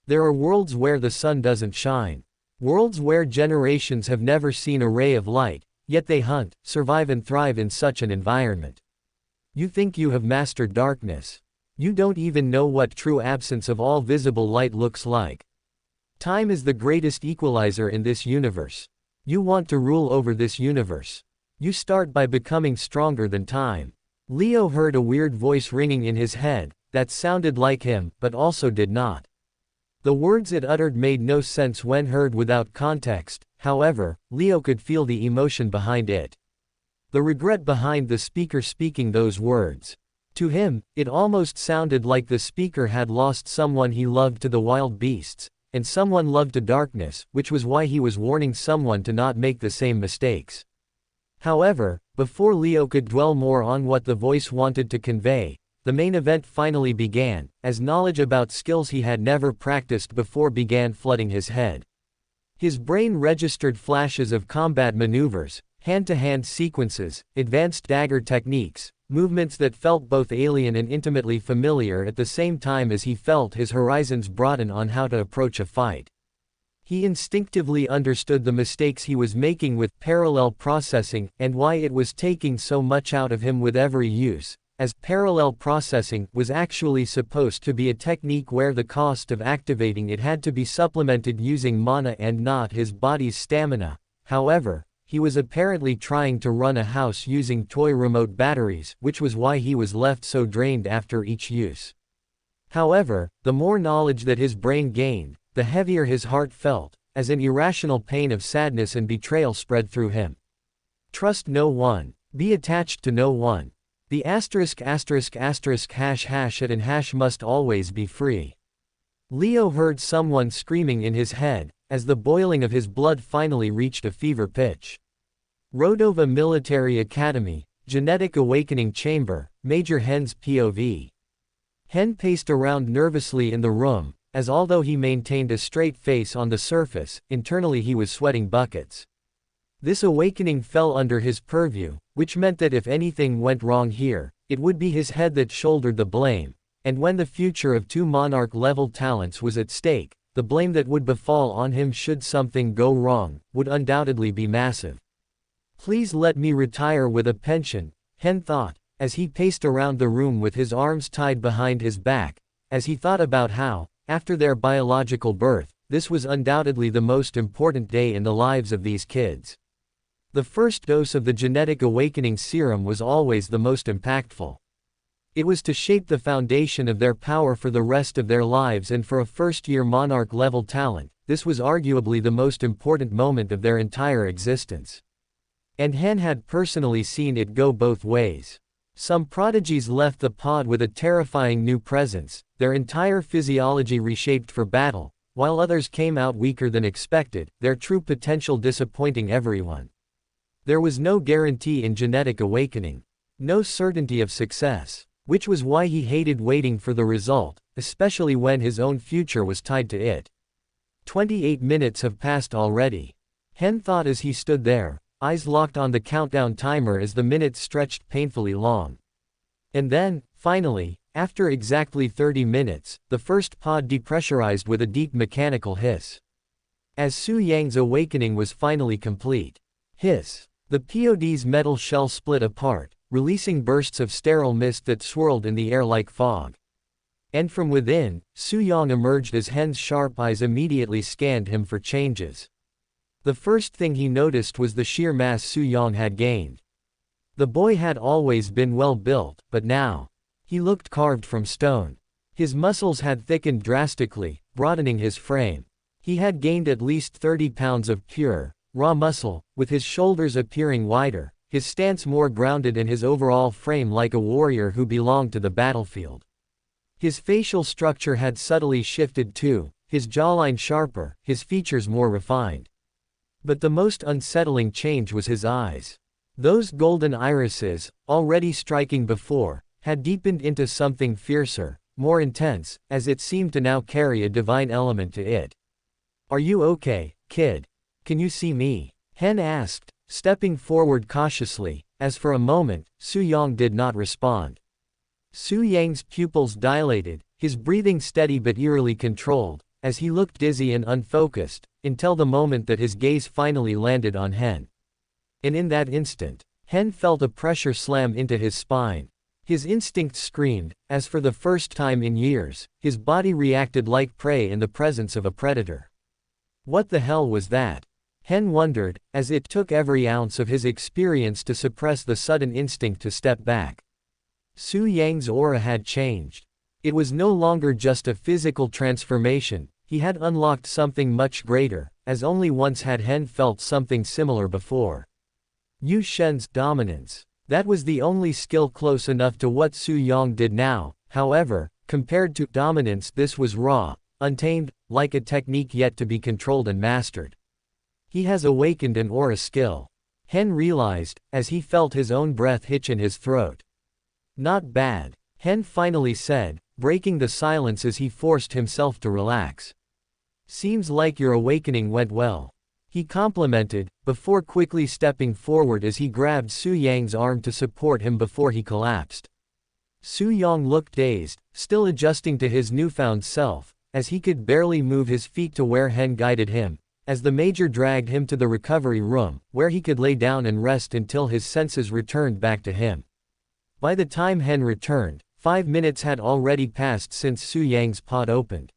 Speaker 1: There are worlds where the sun doesn't shine. Worlds where generations have never seen a ray of light, yet they hunt, survive and thrive in such an environment. You think you have mastered darkness. You don't even know what true absence of all visible light looks like. Time is the greatest equalizer in this universe. You want to rule over this universe. You start by becoming stronger than time. Leo heard a weird voice ringing in his head, that sounded like him, but also did not. The words it uttered made no sense when heard without context, however, Leo could feel the emotion behind it. The regret behind the speaker speaking those words. To him, it almost sounded like the speaker had lost someone he loved to the wild beasts, and someone loved to darkness, which was why he was warning someone to not make the same mistakes. However, before Leo could dwell more on what the voice wanted to convey, the main event finally began, as knowledge about skills he had never practiced before began flooding his head. His brain registered flashes of combat maneuvers, hand-to-hand sequences, advanced dagger techniques, movements that felt both alien and intimately familiar at the same time as he felt his horizons broaden on how to approach a fight. He instinctively understood the mistakes he was making with parallel processing and why it was taking so much out of him with every use, as parallel processing was actually supposed to be a technique where the cost of activating it had to be supplemented using mana and not his body's stamina. However, he was apparently trying to run a house using toy remote batteries, which was why he was left so drained after each use. However, the more knowledge that his brain gained, the heavier his heart felt, as an irrational pain of sadness and betrayal spread through him. Trust no one. Be attached to no one. The asterisk asterisk asterisk hash hash at and hash must always be free. Leo heard someone screaming in his head, as the boiling of his blood finally reached a fever pitch. Rodova Military Academy, Genetic Awakening Chamber, Major Hen's POV. Hen paced around nervously in the room, as although he maintained a straight face on the surface, internally he was sweating buckets. This awakening fell under his purview, which meant that if anything went wrong here, it would be his head that shouldered the blame, and when the future of 2 monarch-level talents was at stake, the blame that would befall on him should something go wrong, would undoubtedly be massive. Please let me retire with a pension, Hen thought, as he paced around the room with his arms tied behind his back, as he thought about how, after their biological birth, this was undoubtedly the most important day in the lives of these kids. The first dose of the genetic awakening serum was always the most impactful. It was to shape the foundation of their power for the rest of their lives, and for a first-year monarch-level talent, this was arguably the most important moment of their entire existence. And Hen had personally seen it go both ways. Some prodigies left the pod with a terrifying new presence, their entire physiology reshaped for battle, while others came out weaker than expected, their true potential disappointing everyone. There was no guarantee in genetic awakening. No certainty of success. Which was why he hated waiting for the result, especially when his own future was tied to it. 28 minutes have passed already. Hen thought as he stood there, eyes locked on the countdown timer as the minutes stretched painfully long. And then, finally, after exactly 30 minutes, the first pod depressurized with a deep mechanical hiss. As Su Yang's awakening was finally complete. Hiss. The pod's metal shell split apart, releasing bursts of sterile mist that swirled in the air like fog. And from within, Su Yang emerged as Hen's sharp eyes immediately scanned him for changes. The first thing he noticed was the sheer mass Su Yang had gained. The boy had always been well built, but now, he looked carved from stone. His muscles had thickened drastically, broadening his frame. He had gained at least 30 pounds of pure, raw muscle, with his shoulders appearing wider, his stance more grounded and his overall frame like a warrior who belonged to the battlefield. His facial structure had subtly shifted too, his jawline sharper, his features more refined. But the most unsettling change was his eyes. Those golden irises, already striking before, had deepened into something fiercer, more intense, as it seemed to now carry a divine element to it. "Are you okay, kid? Can you see me?" Hen asked, stepping forward cautiously, as for a moment, Su Yang did not respond. Su Yang's pupils dilated, his breathing steady but eerily controlled, as he looked dizzy and unfocused, until the moment that his gaze finally landed on Hen. And in that instant, Hen felt a pressure slam into his spine. His instincts screamed, as for the first time in years, his body reacted like prey in the presence of a predator. What the hell was that? Hen wondered, as it took every ounce of his experience to suppress the sudden instinct to step back. Su Yang's aura had changed. It was no longer just a physical transformation, he had unlocked something much greater, as only once had Hen felt something similar before. Yu Shen's dominance. That was the only skill close enough to what Su Yang did now, however, compared to dominance this was raw, untamed, like a technique yet to be controlled and mastered. He has awakened an aura skill. Hen realized, as he felt his own breath hitch in his throat. Not bad, Hen finally said, breaking the silence as he forced himself to relax. Seems like your awakening went well. He complimented, before quickly stepping forward as he grabbed Su Yang's arm to support him before he collapsed. Su Yang looked dazed, still adjusting to his newfound self, as he could barely move his feet to where Hen guided him, as the major dragged him to the recovery room, where he could lay down and rest until his senses returned back to him. By the time Hen returned, 5 minutes had already passed since Su Yang's pod opened.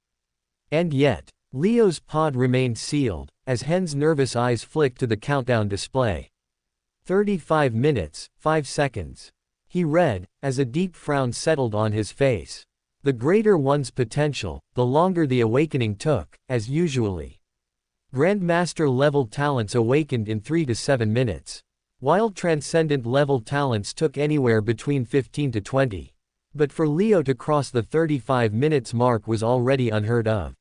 Speaker 1: And yet, Leo's pod remained sealed, as Hen's nervous eyes flicked to the countdown display. 35 minutes, 5 seconds. He read, as a deep frown settled on his face. The greater one's potential, the longer the awakening took, as usually. Grandmaster level talents awakened in 3 to 7 minutes. while transcendent level talents took anywhere between 15 to 20. But for Leo to cross the 35 minutes mark was already unheard of.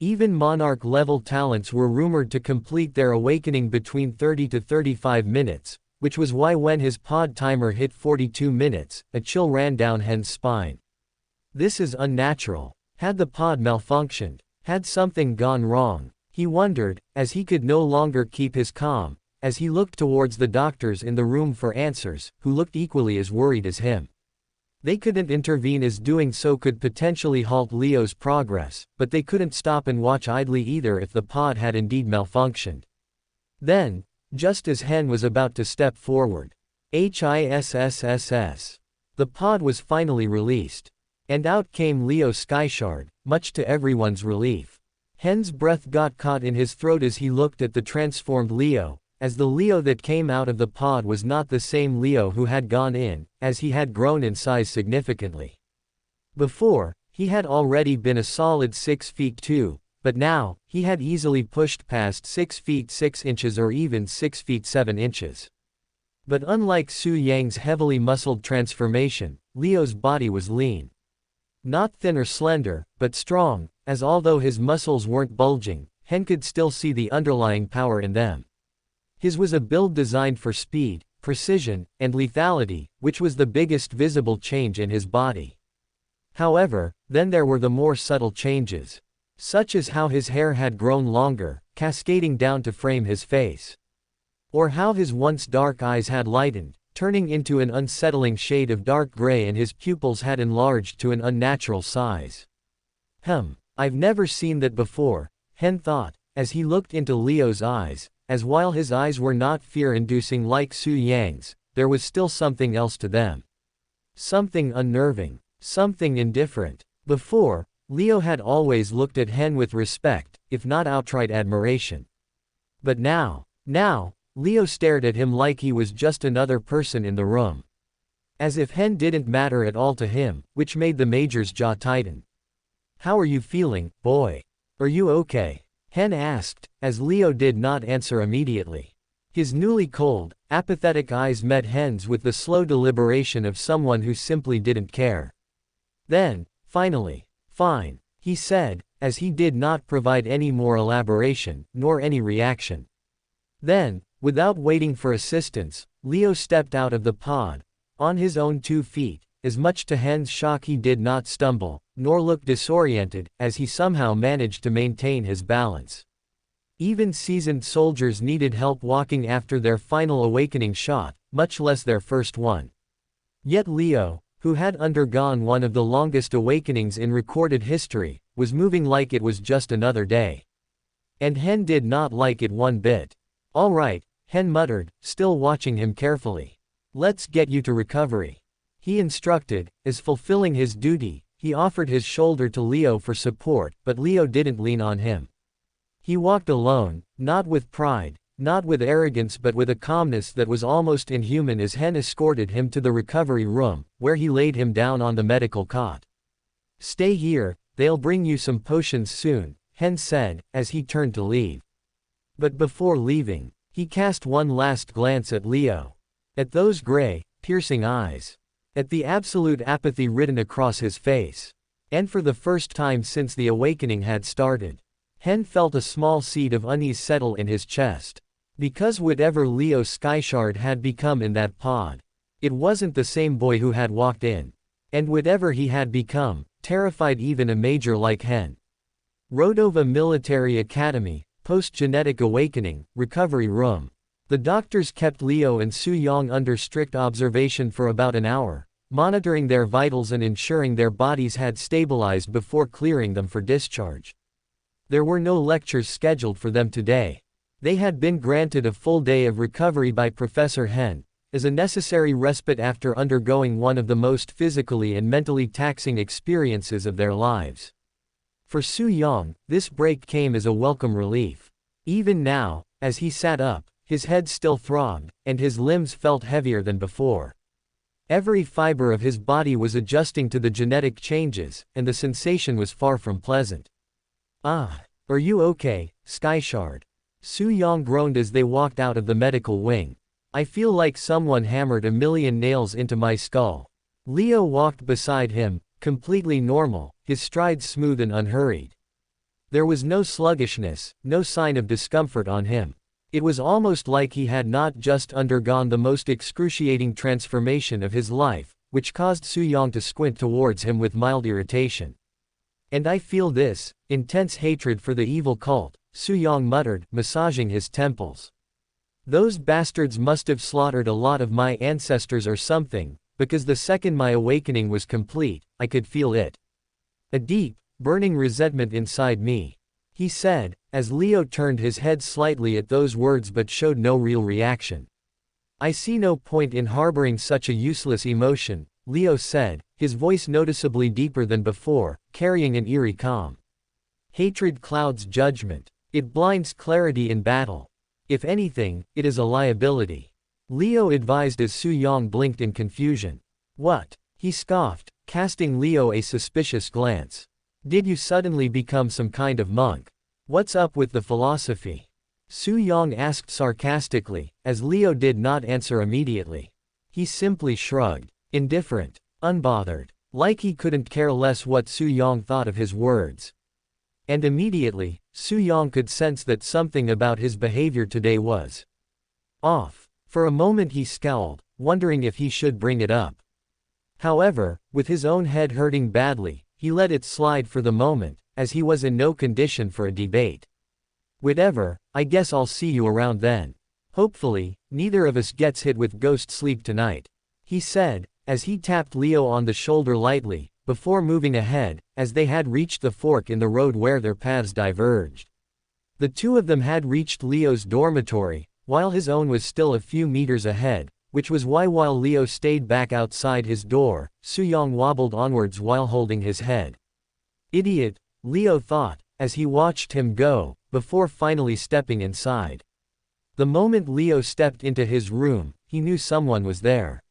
Speaker 1: Even monarch level talents were rumored to complete their awakening between 30 to 35 minutes, which was why when his pod timer hit 42 minutes, a chill ran down Hen's spine. This is unnatural. Had the pod malfunctioned? Had something gone wrong? He wondered, as he could no longer keep his calm, as he looked towards the doctors in the room for answers, who looked equally as worried as him. They couldn't intervene as doing so could potentially halt Leo's progress, but they couldn't stop and watch idly either if the pod had indeed malfunctioned. Then, just as Hen was about to step forward, HISSSS. The pod was finally released. And out came Leo Skyshard, much to everyone's relief. Hen's breath got caught in his throat as he looked at the transformed Leo, as the Leo that came out of the pod was not the same Leo who had gone in, as he had grown in size significantly. Before, he had already been a solid 6 feet 2, but now, he had easily pushed past 6 feet 6 inches or even 6 feet 7 inches. But unlike Su Yang's heavily muscled transformation, Leo's body was lean. Not thin or slender, but strong, as although his muscles weren't bulging, Hen could still see the underlying power in them. His was a build designed for speed, precision, and lethality, which was the biggest visible change in his body. However, then there were the more subtle changes, such as how his hair had grown longer, cascading down to frame his face. Or how his once dark eyes had lightened, turning into an unsettling shade of dark gray, and his pupils had enlarged to an unnatural size. I've never seen that before, Hen thought, as he looked into Leo's eyes, as while his eyes were not fear-inducing like Su Yang's, there was still something else to them. Something unnerving, something indifferent. Before, Leo had always looked at Hen with respect, if not outright admiration. But now, Leo stared at him like he was just another person in the room. As if Hen didn't matter at all to him, which made the Major's jaw tighten. "How are you feeling, boy? Are you okay?" Hen asked, as Leo did not answer immediately. His newly cold, apathetic eyes met Hen's with the slow deliberation of someone who simply didn't care. Then, finally, "Fine," he said, as he did not provide any more elaboration, nor any reaction. Then, without waiting for assistance, Leo stepped out of the pod, on his own 2 feet, as much to Hen's shock he did not stumble, nor look disoriented, as he somehow managed to maintain his balance. Even seasoned soldiers needed help walking after their final awakening shot, much less their first one. Yet Leo, who had undergone one of the longest awakenings in recorded history, was moving like it was just another day. And Hen did not like it one bit. "All right," Hen muttered, still watching him carefully. "Let's get you to recovery," he instructed, as fulfilling his duty, he offered his shoulder to Leo for support, but Leo didn't lean on him. He walked alone, not with pride, not with arrogance, but with a calmness that was almost inhuman as Hen escorted him to the recovery room, where he laid him down on the medical cot. "Stay here, they'll bring you some potions soon," Hen said, as he turned to leave. But before leaving, he cast one last glance at Leo. At those gray, piercing eyes. At the absolute apathy written across his face. And for the first time since the awakening had started, Hen felt a small seed of unease settle in his chest. Because whatever Leo Skyshard had become in that pod, it wasn't the same boy who had walked in. And whatever he had become, terrified even a major like Hen. Rodova Military Academy, Post-Genetic Awakening, Recovery Room. The doctors kept Leo and Su Yang under strict observation for about an hour, monitoring their vitals and ensuring their bodies had stabilized before clearing them for discharge. There were no lectures scheduled for them today. They had been granted a full day of recovery by Professor Hen, as a necessary respite after undergoing one of the most physically and mentally taxing experiences of their lives. For Su Yang, this break came as a welcome relief. Even now, as he sat up, his head still throbbed, and his limbs felt heavier than before. Every fiber of his body was adjusting to the genetic changes, and the sensation was far from pleasant. "Ah, are you okay, Skyshard?" Su Yang groaned as they walked out of the medical wing. I feel like someone hammered a million nails into my skull. Leo walked beside him, completely normal, his strides smooth and unhurried. There was no sluggishness, no sign of discomfort on him. It was almost like he had not just undergone the most excruciating transformation of his life, which caused Su-yong to squint towards him with mild irritation. And I feel this, intense hatred for the evil cult, Su-yong muttered, massaging his temples. Those bastards must have slaughtered a lot of my ancestors or something, because the second my awakening was complete, I could feel it. A deep, burning resentment inside me. He said, as Leo turned his head slightly at those words but showed no real reaction. I see no point in harboring such a useless emotion, Leo said, his voice noticeably deeper than before, carrying an eerie calm. Hatred clouds judgment. It blinds clarity in battle. If anything, it is a liability. Leo advised as Su-yong blinked in confusion. What? He scoffed, casting Leo a suspicious glance. Did you suddenly become some kind of monk? What's up with the philosophy? Su-yong asked sarcastically, as Leo did not answer immediately. He simply shrugged, indifferent, unbothered, like he couldn't care less what Su-yong thought of his words. And immediately, Su-yong could sense that something about his behavior today was off. For a moment he scowled, wondering if he should bring it up. However, with his own head hurting badly, he let it slide for the moment, as he was in no condition for a debate. Whatever, I guess I'll see you around then. Hopefully, neither of us gets hit with ghost sleep tonight, he said, as he tapped Leo on the shoulder lightly, before moving ahead, as they had reached the fork in the road where their paths diverged. The two of them had reached Leo's dormitory, while his own was still a few meters ahead, which was why while Leo stayed back outside his door, Su-yong wobbled onwards while holding his head. Idiot, Leo thought, as he watched him go, before finally stepping inside. The moment Leo stepped into his room, he knew someone was there.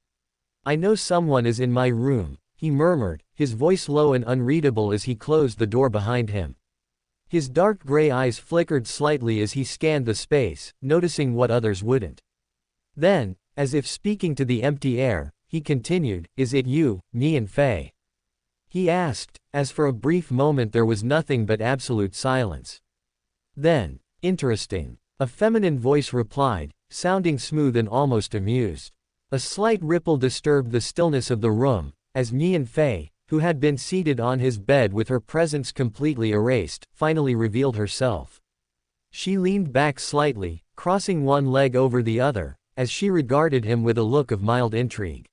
Speaker 1: I know someone is in my room, he murmured, his voice low and unreadable as he closed the door behind him. His dark gray eyes flickered slightly as he scanned the space, noticing what others wouldn't. Then, as if speaking to the empty air, he continued, "Is it you, me and Faye?" He asked, as for a brief moment there was nothing but absolute silence. Then, "Interesting," a feminine voice replied, sounding smooth and almost amused. A slight ripple disturbed the stillness of the room, as me and Faye, who had been seated on his bed with her presence completely erased, finally revealed herself. She leaned back slightly, crossing one leg over the other, as she regarded him with a look of mild intrigue.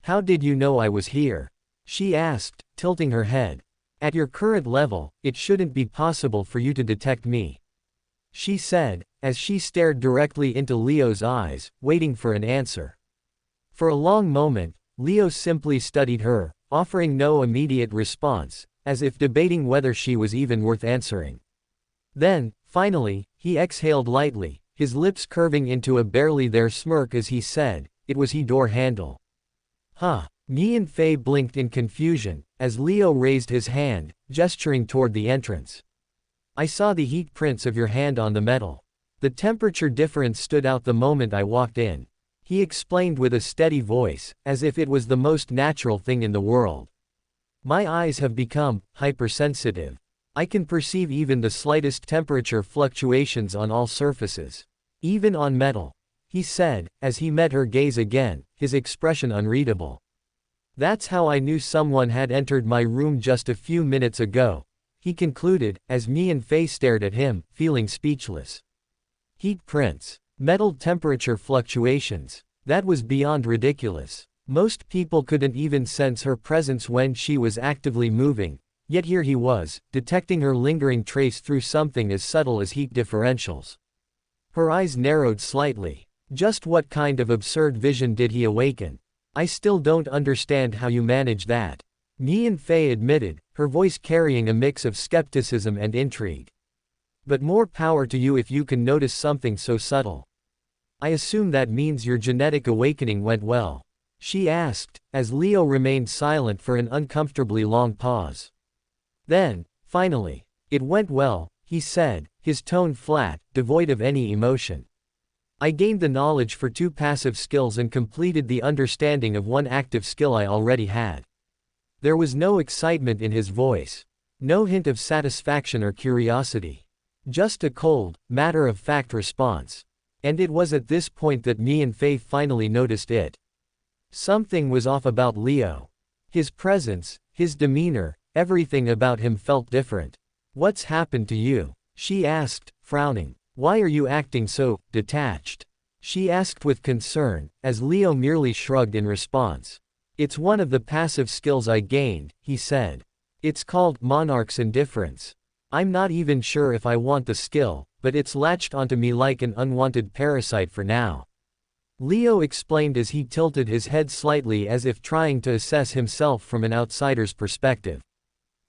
Speaker 1: "How did you know I was here?" she asked, tilting her head. "At your current level, it shouldn't be possible for you to detect me," she said, as she stared directly into Leo's eyes, waiting for an answer. For a long moment, Leo simply studied her, offering no immediate response, as if debating whether she was even worth answering. Then, finally, he exhaled lightly, his lips curving into a barely there smirk as he said, "It was he door handle." Huh. Me and Faye blinked in confusion, as Leo raised his hand, gesturing toward the entrance. "I saw the heat prints of your hand on the metal. The temperature difference stood out the moment I walked in," he explained with a steady voice, as if it was the most natural thing in the world. "My eyes have become hypersensitive. I can perceive even the slightest temperature fluctuations on all surfaces. Even on metal," he said, as he met her gaze again, his expression unreadable. "That's how I knew someone had entered my room just a few minutes ago," he concluded, as me and Faye stared at him, feeling speechless. Heat prints. Metal temperature fluctuations. That was beyond ridiculous. Most people couldn't even sense her presence when she was actively moving, yet here he was, detecting her lingering trace through something as subtle as heat differentials. Her eyes narrowed slightly. Just what kind of absurd vision did he awaken? "I still don't understand how you manage that," me and Faye admitted, her voice carrying a mix of skepticism and intrigue. "But more power to you if you can notice something so subtle. I assume that means your genetic awakening went well," she asked, as Leo remained silent for an uncomfortably long pause. Then, finally, "It went well," he said, his tone flat, devoid of any emotion. I gained the knowledge for 2 passive skills and completed the understanding of 1 active skill I already had. There was no excitement in his voice. No hint of satisfaction or curiosity. Just a cold, matter-of-fact response. And it was at this point that me and Faye finally noticed it. Something was off about Leo. His presence, his demeanor, everything about him felt different. "What's happened to you?" she asked, frowning. "Why are you acting so detached?" she asked with concern, as Leo merely shrugged in response. "It's one of the passive skills I gained," he said. "It's called Monarch's Indifference. I'm not even sure if I want the skill, but it's latched onto me like an unwanted parasite for now." Leo explained as he tilted his head slightly as if trying to assess himself from an outsider's perspective.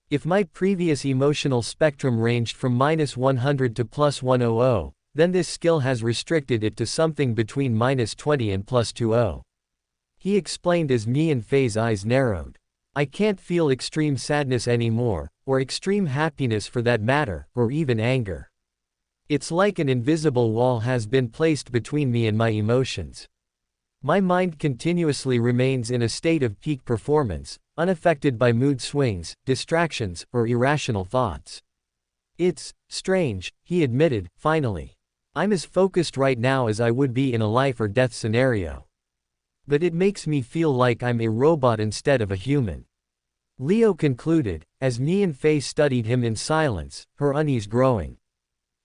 Speaker 1: "If my previous emotional spectrum ranged from -100 to +100, then this skill has restricted it to something between -20 and +20. He explained as me and Faye's eyes narrowed. "I can't feel extreme sadness anymore, or extreme happiness for that matter, or even anger. It's like an invisible wall has been placed between me and my emotions. My mind continuously remains in a state of peak performance, unaffected by mood swings, distractions, or irrational thoughts. It's strange," he admitted, finally. "I'm as focused right now as I would be in a life or death scenario. But it makes me feel like I'm a robot instead of a human." Leo concluded, as me and Faye studied him in silence, her unease growing.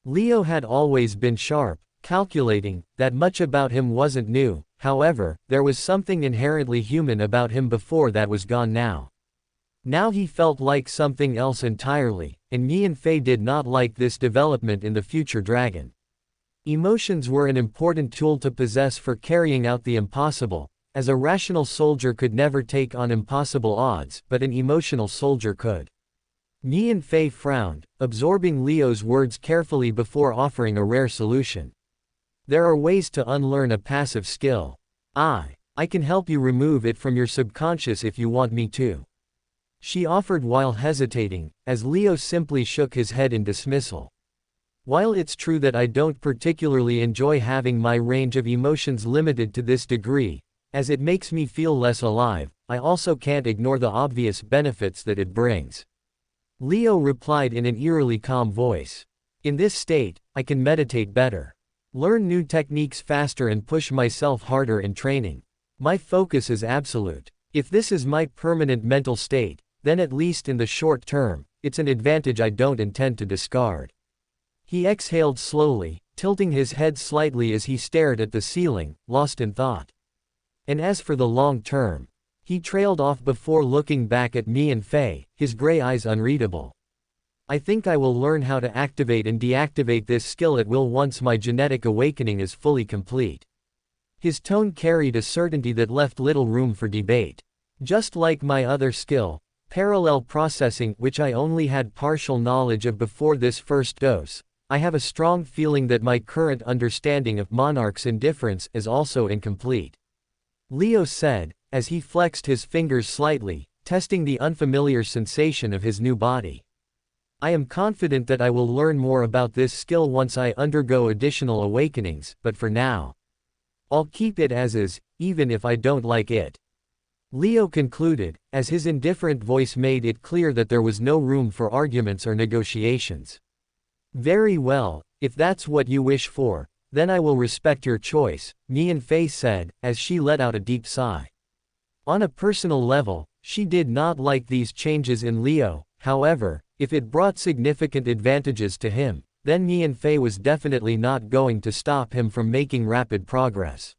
Speaker 1: Leo had always been sharp, calculating, that much about him wasn't new. However, there was something inherently human about him before that was gone now. Now he felt like something else entirely, and me and Faye did not like this development in the future dragon. Emotions were an important tool to possess for carrying out the impossible, as a rational soldier could never take on impossible odds, but an emotional soldier could. Me and Faye frowned, absorbing Leo's words carefully before offering a rare solution. "There are ways to unlearn a passive skill. I can help you remove it from your subconscious if you want me to," she offered while hesitating, as Leo simply shook his head in dismissal. "While it's true that I don't particularly enjoy having my range of emotions limited to this degree, as it makes me feel less alive, I also can't ignore the obvious benefits that it brings." Leo replied in an eerily calm voice. "In this state, I can meditate better, learn new techniques faster and push myself harder in training. My focus is absolute. If this is my permanent mental state, then at least in the short term, it's an advantage I don't intend to discard." He exhaled slowly, tilting his head slightly as he stared at the ceiling, lost in thought. "And as for the long term," he trailed off before looking back at me and Faye, his gray eyes unreadable. "I think I will learn how to activate and deactivate this skill at will once my genetic awakening is fully complete." His tone carried a certainty that left little room for debate. "Just like my other skill, parallel processing, which I only had partial knowledge of before this first dose, I have a strong feeling that my current understanding of Monarch's Indifference is also incomplete," Leo said, as he flexed his fingers slightly, testing the unfamiliar sensation of his new body. "I am confident that I will learn more about this skill once I undergo additional awakenings, but for now, I'll keep it as is, even if I don't like it," Leo concluded, as his indifferent voice made it clear that there was no room for arguments or negotiations. "Very well, if that's what you wish for, then I will respect your choice," me and Faye said, as she let out a deep sigh. On a personal level, she did not like these changes in Leo. However, if it brought significant advantages to him, then me and Faye was definitely not going to stop him from making rapid progress.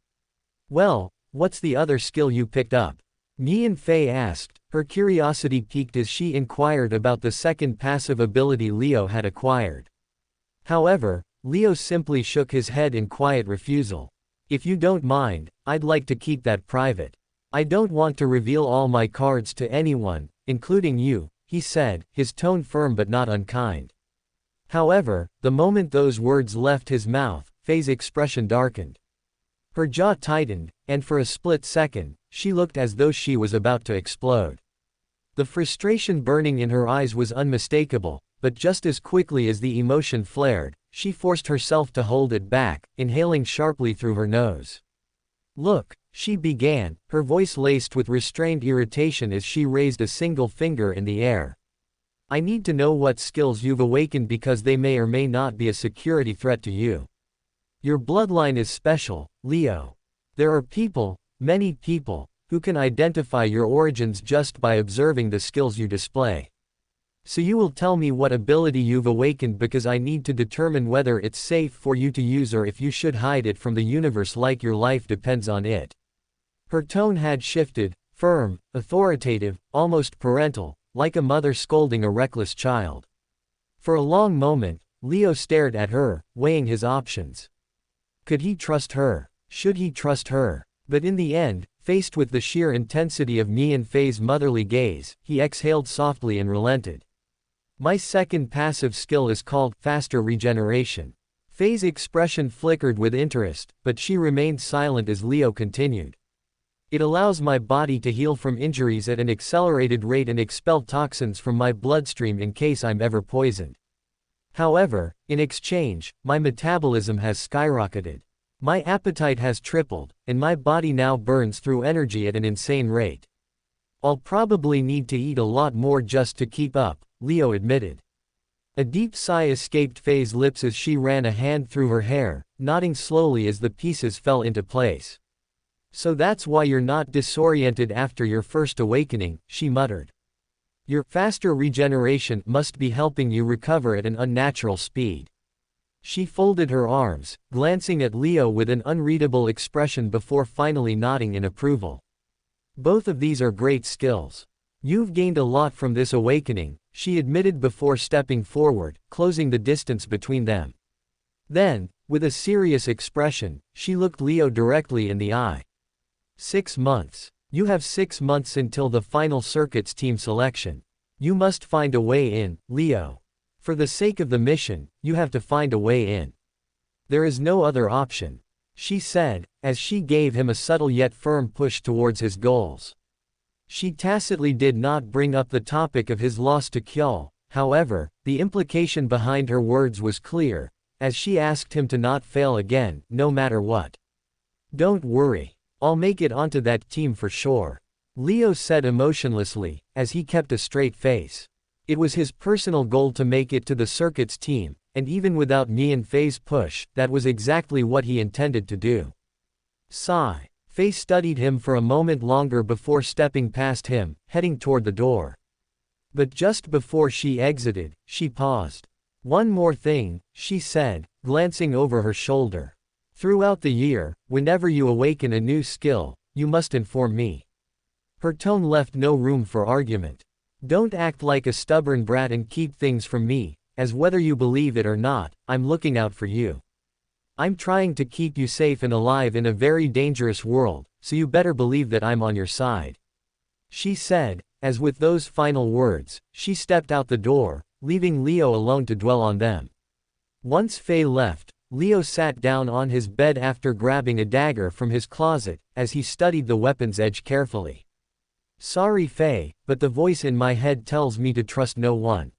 Speaker 1: "Well, what's the other skill you picked up?" me and Faye asked, her curiosity piqued as she inquired about the second passive ability Leo had acquired. However, Leo simply shook his head in quiet refusal. "If you don't mind, I'd like to keep that private. I don't want to reveal all my cards to anyone, including you," he said, his tone firm but not unkind. However, the moment those words left his mouth, Faye's expression darkened. Her jaw tightened, and for a split second, she looked as though she was about to explode. The frustration burning in her eyes was unmistakable, but just as quickly as the emotion flared, she forced herself to hold it back, inhaling sharply through her nose. "Look," she began, her voice laced with restrained irritation as she raised a single finger in the air. "I need to know what skills you've awakened because they may or may not be a security threat to you. Your bloodline is special, Leo. There are people, many people, who can identify your origins just by observing the skills you display. So you will tell me what ability you've awakened because I need to determine whether it's safe for you to use or if you should hide it from the universe like your life depends on it." Her tone had shifted, firm, authoritative, almost parental, like a mother scolding a reckless child. For a long moment, Leo stared at her, weighing his options. Could he trust her? Should he trust her? But in the end, faced with the sheer intensity of me and Faye's motherly gaze, he exhaled softly and relented. "My second passive skill is called faster regeneration." Faye's expression flickered with interest, but she remained silent as Leo continued. "It allows my body to heal from injuries at an accelerated rate and expel toxins from my bloodstream in case I'm ever poisoned. However, in exchange, my metabolism has skyrocketed. My appetite has tripled, and my body now burns through energy at an insane rate. I'll probably need to eat a lot more just to keep up," Leo admitted. A deep sigh escaped Faye's lips as she ran a hand through her hair, nodding slowly as the pieces fell into place. "So that's why you're not disoriented after your first awakening," she muttered. "Your faster regeneration must be helping you recover at an unnatural speed." She folded her arms, glancing at Leo with an unreadable expression before finally nodding in approval. "Both of these are great skills. You've gained a lot from this awakening," she admitted before stepping forward, closing the distance between them. Then, with a serious expression, she looked Leo directly in the eye. 6 months. You have 6 months until the final circuits team selection. You must find a way in, Leo. For the sake of the mission, you have to find a way in. There is no other option," she said, as she gave him a subtle yet firm push towards his goals. She tacitly did not bring up the topic of his loss to Kjol, however, the implication behind her words was clear, as she asked him to not fail again, no matter what. "Don't worry. I'll make it onto that team for sure," Leo said emotionlessly, as he kept a straight face. It was his personal goal to make it to the circuits team, and even without me and Faye's push, that was exactly what he intended to do. Sigh. Faye studied him for a moment longer before stepping past him, heading toward the door. But just before she exited, she paused. "One more thing," she said, glancing over her shoulder. "Throughout the year, whenever you awaken a new skill, you must inform me." Her tone left no room for argument. "Don't act like a stubborn brat and keep things from me, as whether you believe it or not, I'm looking out for you. I'm trying to keep you safe and alive in a very dangerous world, so you better believe that I'm on your side," she said, as with those final words, she stepped out the door, leaving Leo alone to dwell on them. Once Faye left, Leo sat down on his bed after grabbing a dagger from his closet, as he studied the weapon's edge carefully. "Sorry Faye, but the voice in my head tells me to trust no one.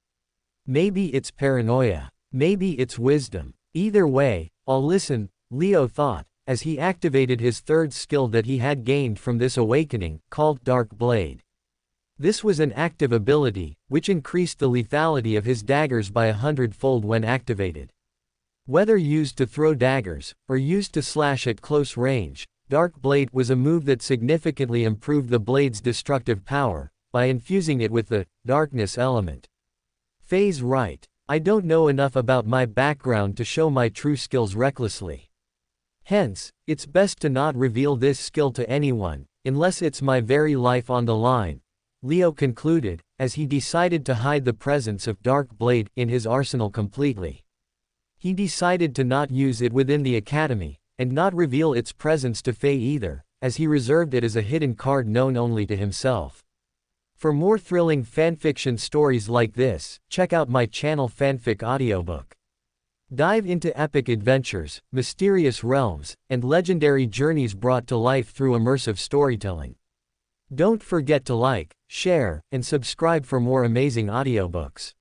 Speaker 1: Maybe it's paranoia. Maybe it's wisdom. Either way, I'll listen," Leo thought, as he activated his third skill that he had gained from this awakening, called Dark Blade. This was an active ability, which increased the lethality of his daggers by 100-fold when activated. Whether used to throw daggers, or used to slash at close range, Dark Blade was a move that significantly improved the blade's destructive power, by infusing it with the darkness element. Faye's right. I don't know enough about my background to show my true skills recklessly. Hence, it's best to not reveal this skill to anyone, unless it's my very life on the line, Leo concluded, as he decided to hide the presence of Dark Blade in his arsenal completely. He decided to not use it within the academy, and not reveal its presence to Faye either, as he reserved it as a hidden card known only to himself. For more thrilling fanfiction stories like this, check out my channel Fanfic Audiobook. Dive into epic adventures, mysterious realms, and legendary journeys brought to life through immersive storytelling. Don't forget to like, share, and subscribe for more amazing audiobooks.